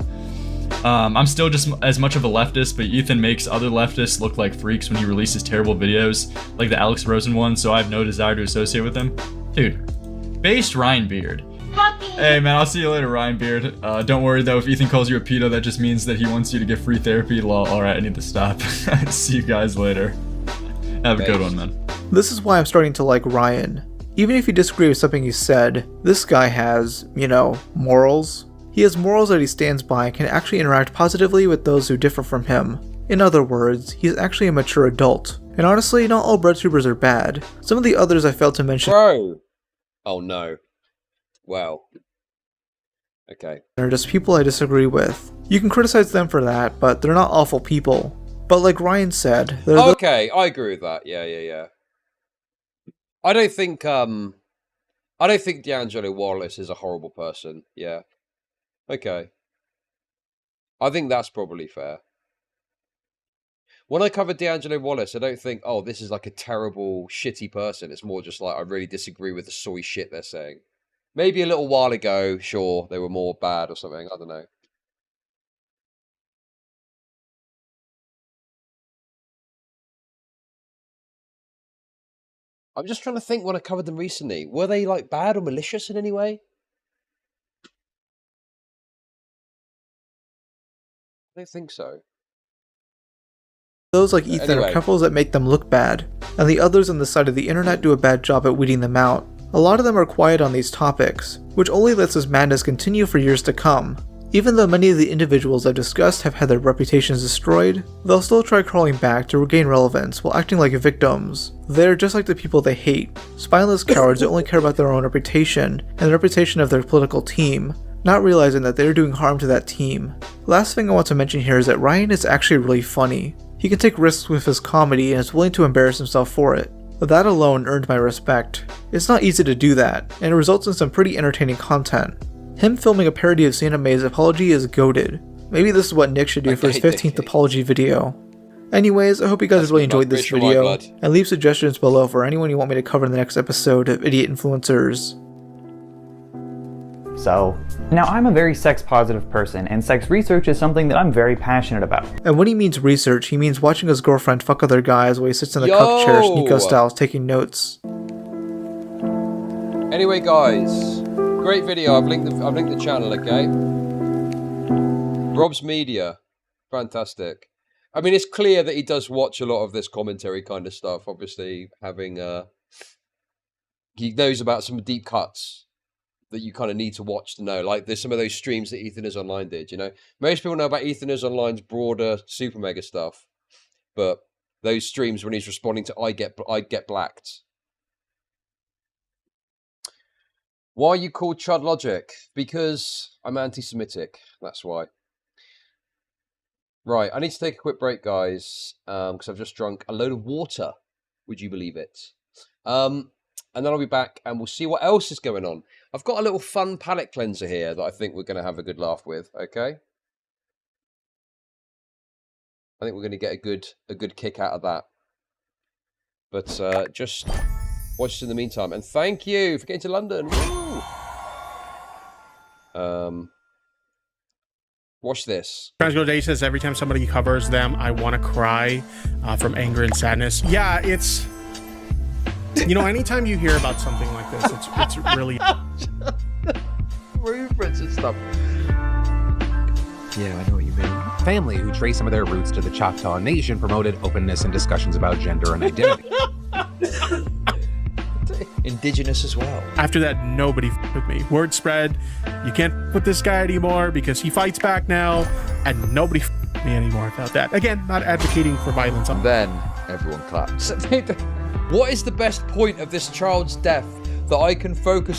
I'm still just as much of a leftist, but Ethan makes other leftists look like freaks when he releases terrible videos, like the Alex Rosen one, so I have no desire to associate with him. Dude, based Ryan Beard. Hey man, I'll see you later, Ryan Beard. Don't worry though, if Ethan calls you a pedo, that just means that he wants you to get free therapy. Lol, alright, I need to stop. See you guys later. Have a good one, man. This is why I'm starting to like Ryan. Even if you disagree with something he said, this guy has, you know, morals. He has morals that he stands by and can actually interact positively with those who differ from him. In other words, he's actually a mature adult. And honestly, not all breadtubers are bad. Some of the others I failed to mention Bro! Oh no. Well. Okay. are just people I disagree with. You can criticize them for that, but they're not awful people. But like Ryan said, they're Okay, I agree with that. Yeah. I don't think D'Angelo Wallace is a horrible person. Yeah. Okay. I think that's probably fair. When I cover D'Angelo Wallace, I don't think, oh, this is like a terrible, shitty person. It's more just like, I really disagree with the soy shit they're saying. Maybe a little while ago, sure, they were more bad or something. I don't know. I'm just trying to think when I covered them recently. Were they like bad or malicious in any way? I don't think so. those like Ethan are couples that make them look bad, and the others on the side of the internet do a bad job at weeding them out. A lot of them are quiet on these topics, which only lets this madness continue for years to come. Even though many of the individuals I've discussed have had their reputations destroyed, they'll still try crawling back to regain relevance while acting like victims. They're just like the people they hate, spineless cowards that only care about their own reputation and the reputation of their political team, not realizing that they're doing harm to that team. Last thing I want to mention here is that Ryan is actually really funny. He can take risks with his comedy and is willing to embarrass himself for it. That alone earned my respect. It's not easy to do that, and it results in some pretty entertaining content. Him filming a parody of Santa May's apology is goated. Maybe this is what Nick should do for his 15th apology video. Anyways, I hope you guys really enjoyed this video, and leave suggestions below for anyone you want me to cover in the next episode of Idiot Influencers. So, now I'm a very sex-positive person, and sex research is something that I'm very passionate about. And when he means research, he means watching his girlfriend fuck other guys while he sits in the cup chair Sneeko style taking notes. Anyway guys, great video. I've linked the channel, okay? Rob's Media. Fantastic. I mean, it's clear that he does watch a lot of this commentary kind of stuff, obviously having he knows about some deep cuts that you kind of need to watch to know. Like there's some of those streams that ethanisonline did, you know. Most people know about ethanisonline's broader super mega stuff, but those streams when he's responding to I get blacked. Why are you called ChudLogic? Because I'm anti-Semitic. That's why. Right, I need to take a quick break, guys, because I've just drunk a load of water. Would you believe it? And then I'll be back, and we'll see what else is going on. I've got a little fun palate cleanser here that I think we're going to have a good laugh with. Okay. I think we're going to get a good kick out of that. But just watch us in the meantime, and thank you for getting to London. Woo! Watch this. Transgo Day says every time somebody covers them, I want to cry from anger and sadness. Yeah, it's, you know, anytime you hear about something like this, it's really reference and stuff. Yeah, I know what you mean. Family who trace some of their roots to the Choctaw Nation promoted openness and discussions about gender and identity. Indigenous as well. After that, nobody with me. Word spread, you can't with this guy anymore because he fights back now, and nobody with me anymore about that. Again, not advocating for violence. Then everyone claps. What is the best point of this child's death that I can focus